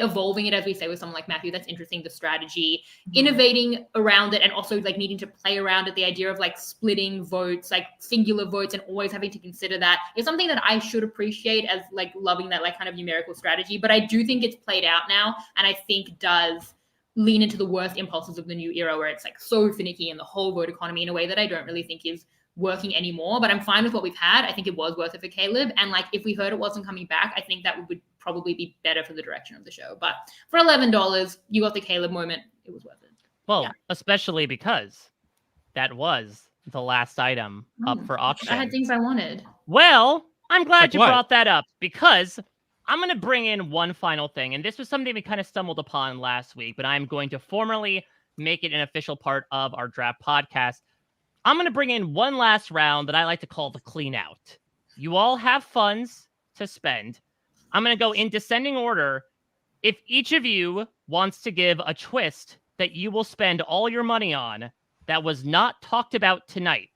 evolving it, as we say with someone like Matthew, that's interesting. The strategy, innovating around it, and also like needing to play around it. The idea of like splitting votes, like singular votes, and always having to consider that is something that I should appreciate as like loving that like kind of numerical strategy. But I do think it's played out now, and I think does lean into the worst impulses of the new era where it's like so finicky and the whole vote economy in a way that I don't really think is working anymore. But I'm fine with what we've had. I think it was worth it for Caleb. And like if we heard it wasn't coming back, I think that would probably be better for the direction of the show. But for $11, you got the Caleb moment. It was worth it. Well, especially because that was the last item up for auction. I had things I wanted. Well, I'm glad Like you what? brought that up because I'm going to bring in one final thing. And this was something we kind of stumbled upon last week, but I'm going to formally make it an official part of our draft podcast. I'm going to bring in one last round that I like to call the clean out. You all have funds to spend. I'm going to go in descending order. If each of you wants to give a twist that you will spend all your money on that was not talked about tonight.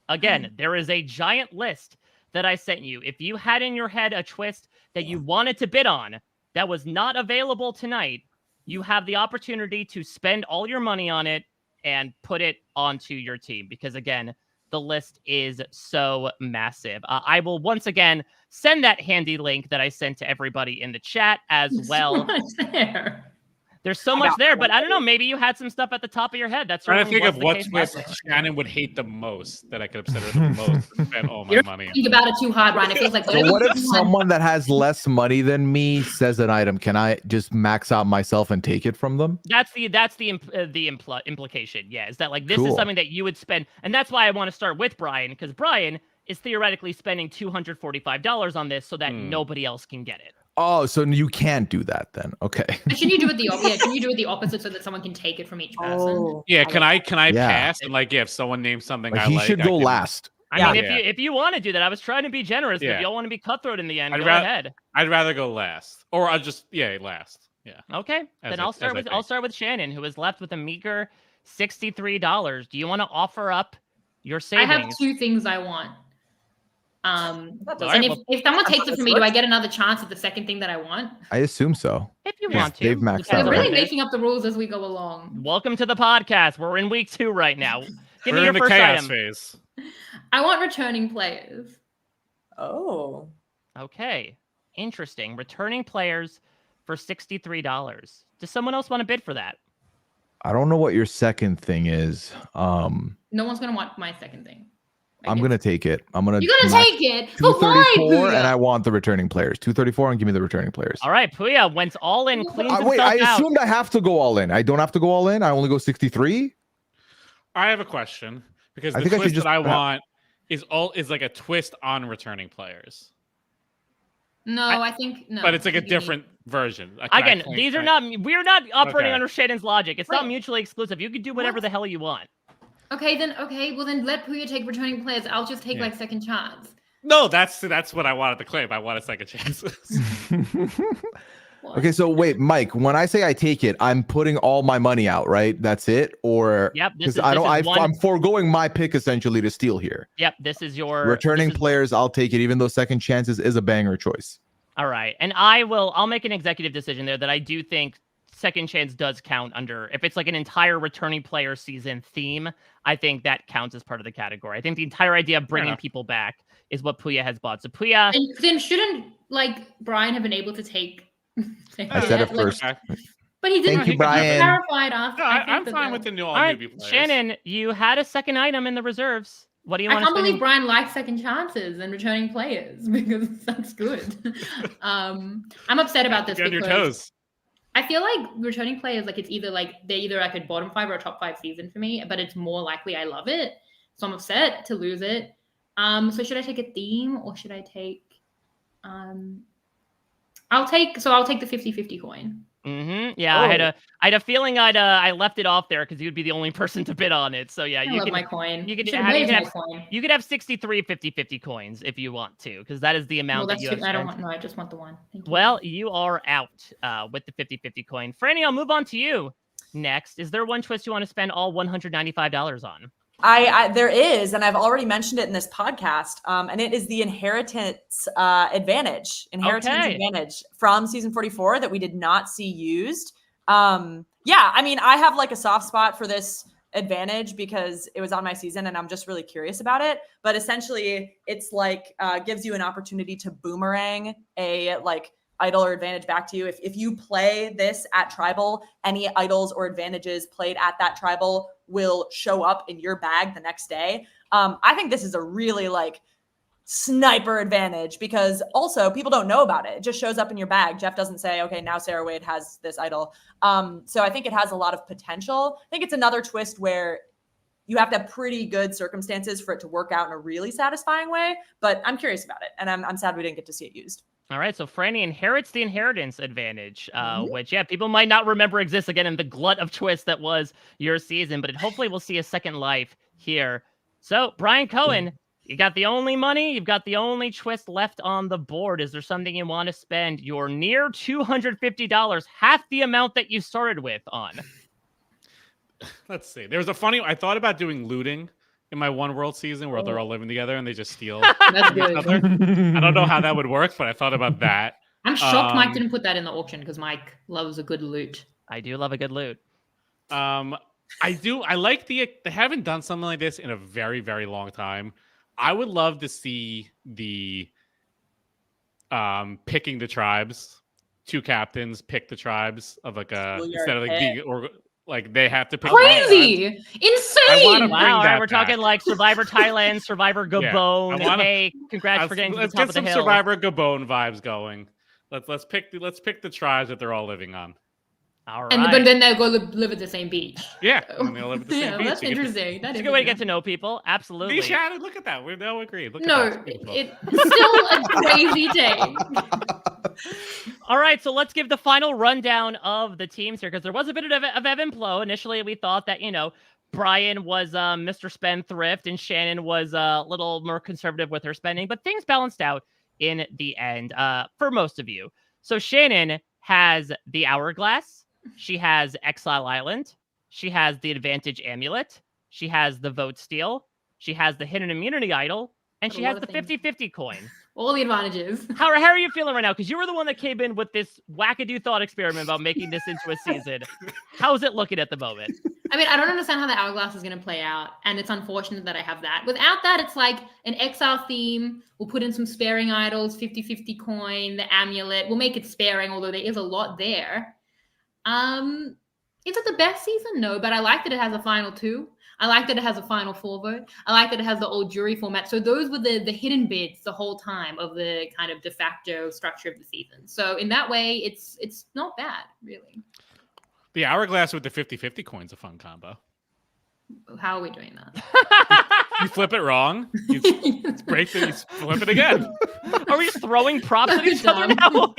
Again, there is a giant list that I sent you. If you had in your head a twist that you wanted to bid on that was not available tonight, you have the opportunity to spend all your money on it and put it onto your team. Because again, the list is so massive. I will once again send that handy link that I sent to everybody in the chat as well. So much there. There's so much there, but I don't know. Maybe you had some stuff at the top of your head. That's trying to think of what case twist last week. Shannon would hate the most that I could upset her the most and spend all my You're money. think about it too hard, Ryan. It feels like So what if someone that has less money than me says an item? Can I just max out myself and take it from them? That's the implication. Yeah, is that like this is Cool. something that you would spend, and that's why I want to start with Brian, because Brian is theoretically spending $245 on this so that nobody else can get it. Oh, so you can't do that then? Okay. Should you do it the opposite? Can you do it the opposite so that someone can take it from each person? Oh, Yeah, can I Yeah. pass and like if someone names something Like, I he like, should I go can- last. I mean, if you want to do that, I was trying to be generous. But Yeah. if y'all want to be cutthroat in the end, I'd go rather- ahead. I'd rather go last, or I'll just last. Yeah. Okay, As then I- I'll as start I with think. Shannon, who is left with a meager $63. Do you want to offer up your I savings? have two things I want. And right, if someone takes it this from me, do I works. get another chance at the second thing that I want? I assume so. If you Yeah, want to. they've maxed Depends out. on We're what really it is. making up the rules as we go along. Welcome to the podcast. We're in week 2 right now. Give me We're your in the first chaos item. phase. I want returning players. Oh. Okay, interesting. Returning players for $63. Does someone else want to bid for that? I don't know what your second thing is. No one's gonna want my second thing. I I'm guess. gonna take it. I'm gonna. You're gonna max take it, but why? 234, and I Pooya? want the returning players. 234, and give me the returning players. All right, Pooya went all in, cleans Wait, I himself out. assumed I have to go all in. I don't have to go all in. I only go 63. I have a question because I the think I should twist just that I have- want is like a twist on returning players, No, I think no. but it's like a I think you need- different version. Can I Again, claim- these are can I- not. We're not operating Okay. under Shannon's logic. It's not Wait. mutually exclusive. You can do whatever What? the hell you want. Okay, well then let Pooya take returning players. I'll just take Yeah. like second chance. No, that's what I wanted to claim. I want a second chance. What? Okay, so wait, Mike. When I say I take it, I'm putting all my money out, right? That's it, or Yep, this because is I don't. this is one. I'm foregoing my pick essentially to steal here. Yep, this is your Returning this is- players, I'll take it, even though second chances is a banger choice. All right, and I'll make an executive decision there that I do think second chance does count under. If it's like an entire returning player season theme, I think that counts as part of the category. I think the entire idea of bringing enough. people back is what Pooya has bought. So Pooya, And then shouldn't like Brian have been able to take? I said it like- first. but he didn't. Thank you, he Brian. clarified after. No, I think I'm that fine the- with the new all right, newbie players. Shannon, you had a second item in the reserves. What do you I want can't to believe spend? Brian likes second chances and returning players because that's good. I'm upset about this Get on your because toes. I feel like returning players, like it's either like they're either like a bottom 5 or a top 5 season for me, but it's more likely I love it. So I'm upset to lose it. So should I take a theme or should I take I'll take the 50-50 coin. Yeah, I had a feeling I left it off there because you'd be the only person to bid on it. So yeah, I you love can my coin. you can Should've have- you raised can my coin. you could have 63 50-50 coins if you want to, because that is the amount Well, that that's you too, have I don't spent. want. No, I just want the one. Thank you. Well, you are out with the 50-50 coin. Frannie, I'll move on to you next. Is there one twist you want to spend all $195 on? There is, and I've already mentioned it in this podcast, and it is the inheritance advantage from season 44 that we did not see used. Yeah, I mean, I have like a soft spot for this advantage because it was on my season and I'm just really curious about it. But essentially, it's like gives you an opportunity to boomerang a like idol or advantage back to you. If you play this at tribal, any idols or advantages played at that tribal will show up in your bag the next day. I think this is a really like sniper advantage because also people don't know about it. It just shows up in your bag. Jeff doesn't say, okay, now Sarah Wade has this idol. So I think it has a lot of potential. I think it's another twist where you have to have pretty good circumstances for it to work out in a really satisfying way, but I'm curious about it. And I'm sad we didn't get to see it used. All right, so Frannie inherits the inheritance advantage, which, yeah, people might not remember exists again in the glut of twists that was your season, but it hopefully will see a second life here. So, Brian Cohen, you got the only money, you've got the only twist left on the board. Is there something you want to spend your near $250, half the amount that you started with, on? Let's see. There was I thought about doing looting in my One World season where they're all living together and they just steal That's from each good. other. I don't know how that would work, but I thought about that. I'm shocked Mike didn't put that in the auction because Mike loves a good loot. I do love a good loot. I like they haven't done something like this in a very, very long time. I would love to see the picking the tribes two captains pick the tribes of like instead of like Schoolyard being or like they have to pick one tribe. Crazy, I wanna insane. bring Wow, all right, that we're back. talking like Survivor Thailand, Survivor Gabon. wanna- Hey, congrats for getting to the Let's top get of the some hill. Survivor Gabon vibes going. Let's pick the tribes that they're all living on. All right. But then they'll go live at the same beach. Yeah, and they all live at the same Yeah, beach. that's You get to- interesting. That It's is a good way to get to interesting. know people. Absolutely. Me, Shannon, look at that. We all agree. Look No, at that. It's beautiful. it's still a crazy take. All right, so let's give the final rundown of the teams here because there was a bit of ebb and flow. Initially, we thought that, Brian was Mr. Spendthrift and Shannon was a little more conservative with her spending, but things balanced out in the end for most of you. So Shannon has the Hourglass. She has Exile Island. She has the Advantage Amulet. She has the Vote Steal. She has the Hidden Immunity Idol. And Got she a has lot the of things. 50-50 coin. All the advantages. How are you feeling right now? Because you were the one that came in with this wackadoo thought experiment about making this into a season. How's it looking at the moment? I mean, I don't understand how the Hourglass is going to play out, and it's unfortunate that I have that. Without that, it's like an Exile theme. We'll put in some sparing idols, 50-50 coin, the amulet. We'll make it sparing, although there is a lot there. Is it the best season? No, but I like that it has a final 2. I like that it has a final 4 vote. I like that it has the old jury format. So those were the hidden bits the whole time of the kind of de facto structure of the season. So in that way, it's not bad, really. The Hourglass with the 50-50 coin's a fun combo. How are we doing that? You flip it wrong, you break it, you flip it again. Are we just throwing props at each other Dumb. now? All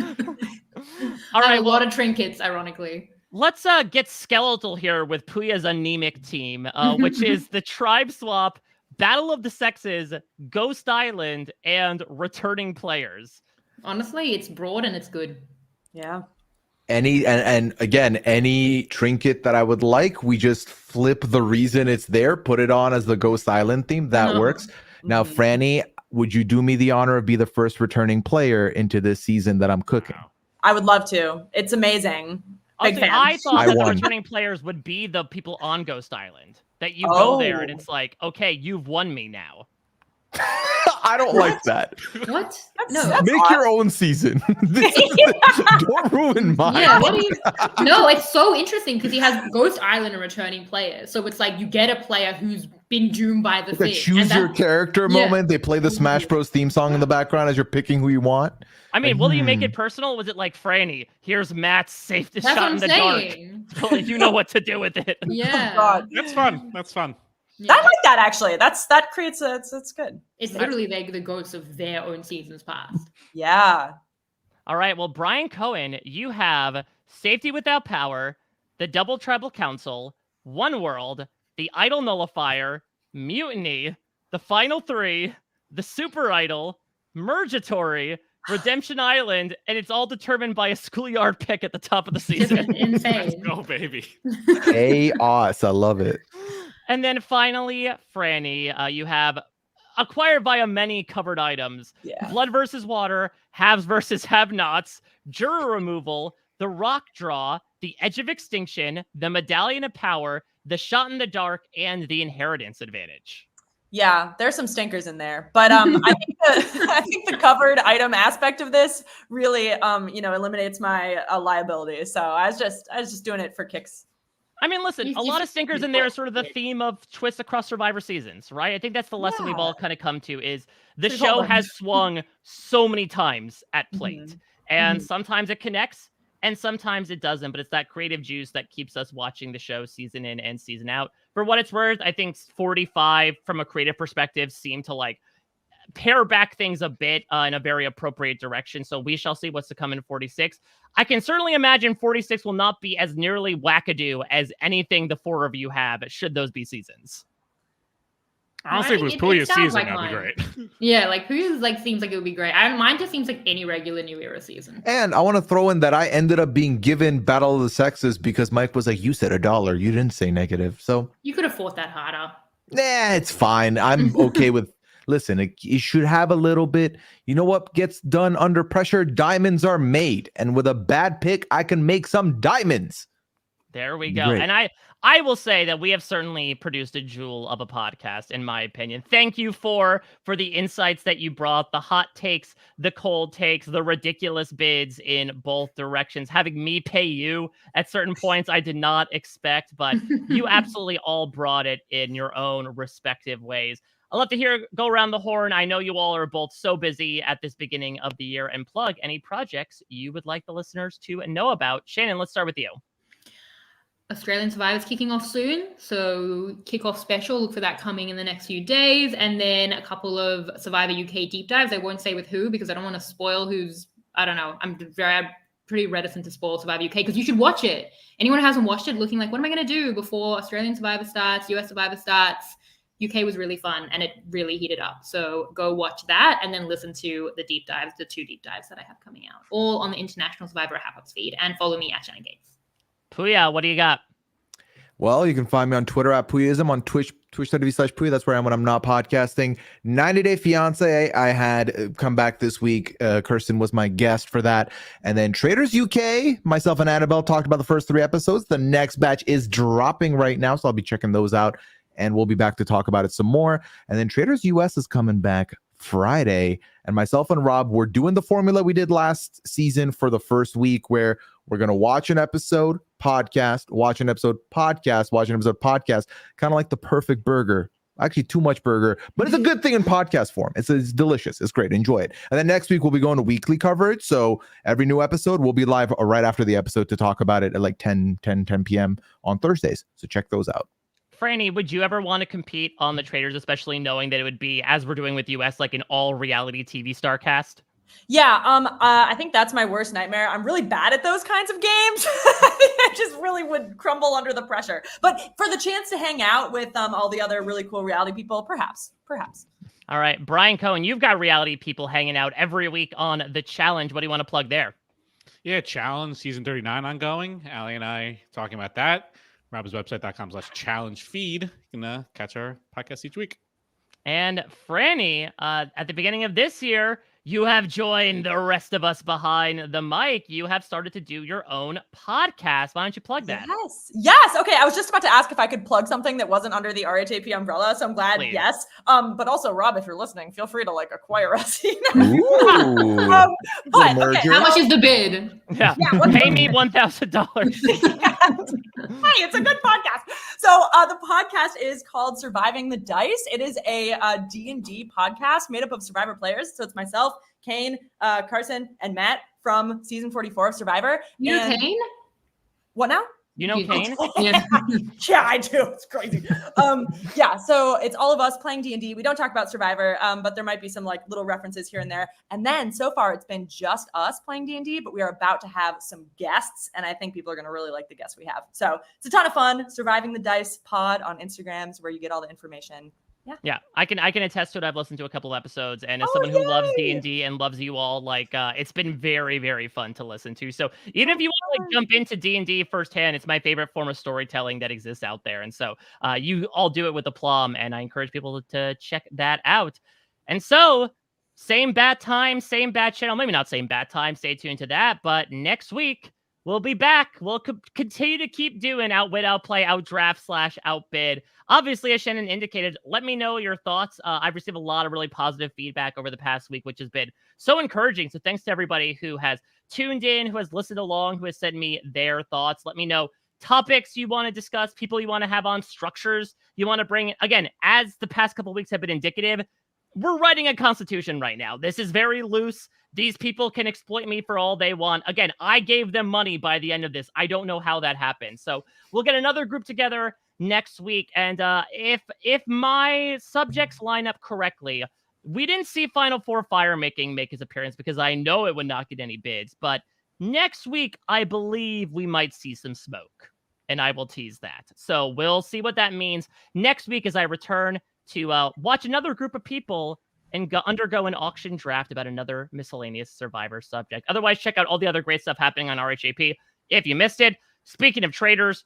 I right, have a lot of trinkets, ironically. let's get skeletal here with Pooya's anemic team, which is the Tribe Swap, Battle of the Sexes, Ghost Island, and returning players. Honestly, it's broad and it's good. Yeah. And again, any trinket that I would like, we just flip the reason it's there, put it on as the Ghost Island theme. That No. works. Now, Mhm. Frannie, would you do me the honor of be the first returning player into this season that I'm cooking? I would love to. It's amazing. Big Also, fan. I thought I that the won. returning players would be the people on Ghost Island. That you go there and Oh. it's like, okay, you've won me now. I don't like that. What? That's- No. that's Make your own season. Don't ruin mine. Yeah, what do you? No, it's so interesting because he has Ghost Island and returning players. So it's like you get a player who's been doomed by the Like a thing. choose and your that- character Yeah. moment. They play the Smash Bros theme song in the background as you're picking who you want. I mean, will you make Hmm. it personal? Was it like Frannie? Here's Matt's safest That's shot what in I'm the saying. dark. You know what to do with it. Yeah. God. That's fun. That's fun. Yeah. I like that actually. That creates it's good. It's literally the ghosts of their own seasons past. Yeah. All right. Well, Brian Cohen, you have Safety Without Power, the Double Tribal Council, One World, the Idol Nullifier, Mutiny, the Final Three, the Super Idol, Mergatory, Redemption Island, and it's all determined by a schoolyard pick at the top of the season. Just insane. Go, baby. Chaos. I love it. And then finally, Frannie, you have acquired via many covered items. Yeah. Blood versus Water, Haves versus Have-Nots, Juror Removal, the Rock Draw, the Edge of Extinction, the Medallion of Power, the Shot in the Dark, and the Inheritance Advantage. Yeah, there's some stinkers in there, but I think the covered item aspect of this really eliminates my liability. So I was just doing it for kicks. I mean, listen, You- a you lot should- of stinkers in there is sort of the theme of twists across Survivor seasons, right? I think that's the lesson we've all kind of come to is the There's show all has swung so many times at plate. Mhm. And Mhm. sometimes it connects and sometimes it doesn't, but it's that creative juice that keeps us watching the show season in and season out. For what it's worth, I think 45 from a creative perspective seem to like pare back things a bit in a very appropriate direction. So we shall see what's to come in 46. I can certainly imagine 46 will not be as nearly wackadoo as anything the four of you have, should those be seasons. Honestly, if it was It Pooya's sounds season, like that'd mine. be great. Yeah, like who's like seems like it would be great. Mine just seems like any regular New Era season. And I want to throw in that I ended up being given Battle of the Sexes because Mike was like, you said $1. You didn't say negative. So, You could have fought that harder. nah, it's fine. I'm okay with, listen, it should have a little bit. You know what gets done under pressure? Diamonds are made. And with a bad pick, I can make some diamonds. There we go. Great. And I will say that we have certainly produced a jewel of a podcast, in my opinion. Thank you for the insights that you brought, the hot takes, the cold takes, the ridiculous bids in both directions. Having me pay you at certain points I did not expect, but you absolutely all brought it in your own respective ways. I'd love to go around the horn. I know you all are both so busy at this beginning of the year, and plug any projects you would like the listeners to know about. Shannon, let's start with you. Australian Survivor's kicking off soon, so kickoff special, look for that coming in the next few days, and then a couple of Survivor UK deep dives. I won't say with who because I don't want to spoil who's, I don't know, I'm pretty reticent to spoil Survivor UK because you should watch it. Anyone who hasn't watched it looking like, what am I going to do before Australian Survivor starts, US Survivor starts? UK was really fun and it really heated up. So go watch that and then listen to the deep dives, the 2 deep dives that I have coming out, all on the International Survivor RHAP feed, and follow me at Shannon Guss. Pooya, what do you got? Well, you can find me on Twitter at Pooyism, on twitch.tv/Pooya. That's where I am when I'm not podcasting. 90 Day Fiance, I had come back this week. Kirsten was my guest for that. And then Traders UK, myself and Annabelle talked about the first 3 episodes. The next batch is dropping right now, so I'll be checking those out. And we'll be back to talk about it some more. And then Traders US is coming back Friday. And myself and Rob, we're doing the formula we did last season for the first week, where we're going to watch an episode, podcast, watch an episode, podcast, watch an episode, podcast. Kind of like the perfect burger. Actually, too much burger, but it's a good thing in podcast form. It's delicious. It's great. Enjoy it. And then next week, we'll be going to weekly coverage. So every new episode will be live right after the episode to talk about it at like 10 p.m. on Thursdays. So check those out. Frannie, would you ever want to compete on the Traders, especially knowing that it would be, as we're doing with US, like an all reality TV star cast? Yeah, I think that's my worst nightmare. I'm really bad at those kinds of games. I just really would crumble under the pressure. But for the chance to hang out with all the other really cool reality people, perhaps. All right, Brian Cohen, you've got reality people hanging out every week on The Challenge. What do you want to plug there? Yeah, Challenge season 39 ongoing. Allie and I talking about that. RobBsWebsite.com/challenge feed. You can catch our podcast each week. And Frannie, at the beginning of this year, you have joined the rest of us behind the mic. You have started to do your own podcast. Why don't you plug that? Yes. Okay. I was just about to ask if I could plug something that wasn't under the RHAP umbrella. So I'm glad. Please. Yes. But also, Rob, if you're listening, feel free to acquire us. Ooh. But okay, How much is the bid? Yeah. Pay me $1,000. Hey, it's a good podcast. So the podcast is called Surviving the Dice. It is a D&D podcast made up of Survivor players. So it's myself, Kane, Carson, and Matt from season 44 of Survivor. You know Kane? What now? You know Kane? Yeah. Yeah, I do. It's crazy. Yeah, so it's all of us playing D&D. We don't talk about Survivor, but there might be some little references here and there. And then so far it's been just us playing D&D, but we are about to have some guests, and I think people are going to really like the guests we have. So it's a ton of fun. Surviving the Dice pod on Instagram is where you get all the information. Yeah, I can attest to it. I've listened to a couple episodes, and as someone who loves D&D and loves you all, it's been very, very fun to listen to. So even if you want to jump into D&D firsthand, it's my favorite form of storytelling that exists out there. And so you all do it with aplomb, and I encourage people to check that out. And so same bat time, same bat channel, maybe not same bat time. Stay tuned to that. But next week, we'll be back. We'll continue to keep doing Outwit, Outplay, Outdraft / Outbid. Obviously, as Shannon indicated, let me know your thoughts. I've received a lot of really positive feedback over the past week, which has been so encouraging. So thanks to everybody who has tuned in, who has listened along, who has sent me their thoughts. Let me know topics you want to discuss, people you want to have on, structures you want to bring. Again, as the past couple of weeks have been indicative, we're writing a constitution right now. This is very loose. These people can exploit me for all they want. Again, I gave them money by the end of this. I don't know how that happened. So we'll get another group together next week. And if my subjects line up correctly, we didn't see Final Four Firemaking make his appearance because I know it would not get any bids. But next week, I believe we might see some smoke. And I will tease that. So we'll see what that means next week as I return to watch another group of people and undergo an auction draft about another miscellaneous Survivor subject. Otherwise, check out all the other great stuff happening on RHAP. If you missed it, speaking of traders,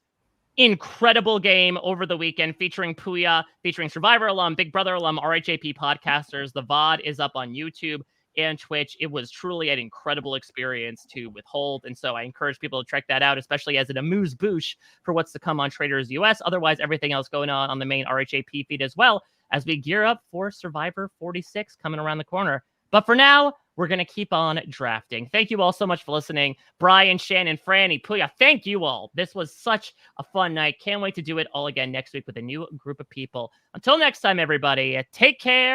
incredible game over the weekend featuring Pooya, featuring Survivor alum, Big Brother alum, RHAP podcasters. The VOD is up on YouTube. and Twitch. It was truly an incredible experience to withhold. And so I encourage people to check that out, especially as an amuse-bouche for what's to come on Traders US. Otherwise, everything else going on the main RHAP feed as well, as we gear up for Survivor 46 coming around the corner. But for now, we're going to keep on drafting. Thank you all so much for listening. Brian, Shannon, Frannie, Pooya, thank you all. This was such a fun night. Can't wait to do it all again next week with a new group of people. Until next time, everybody, take care.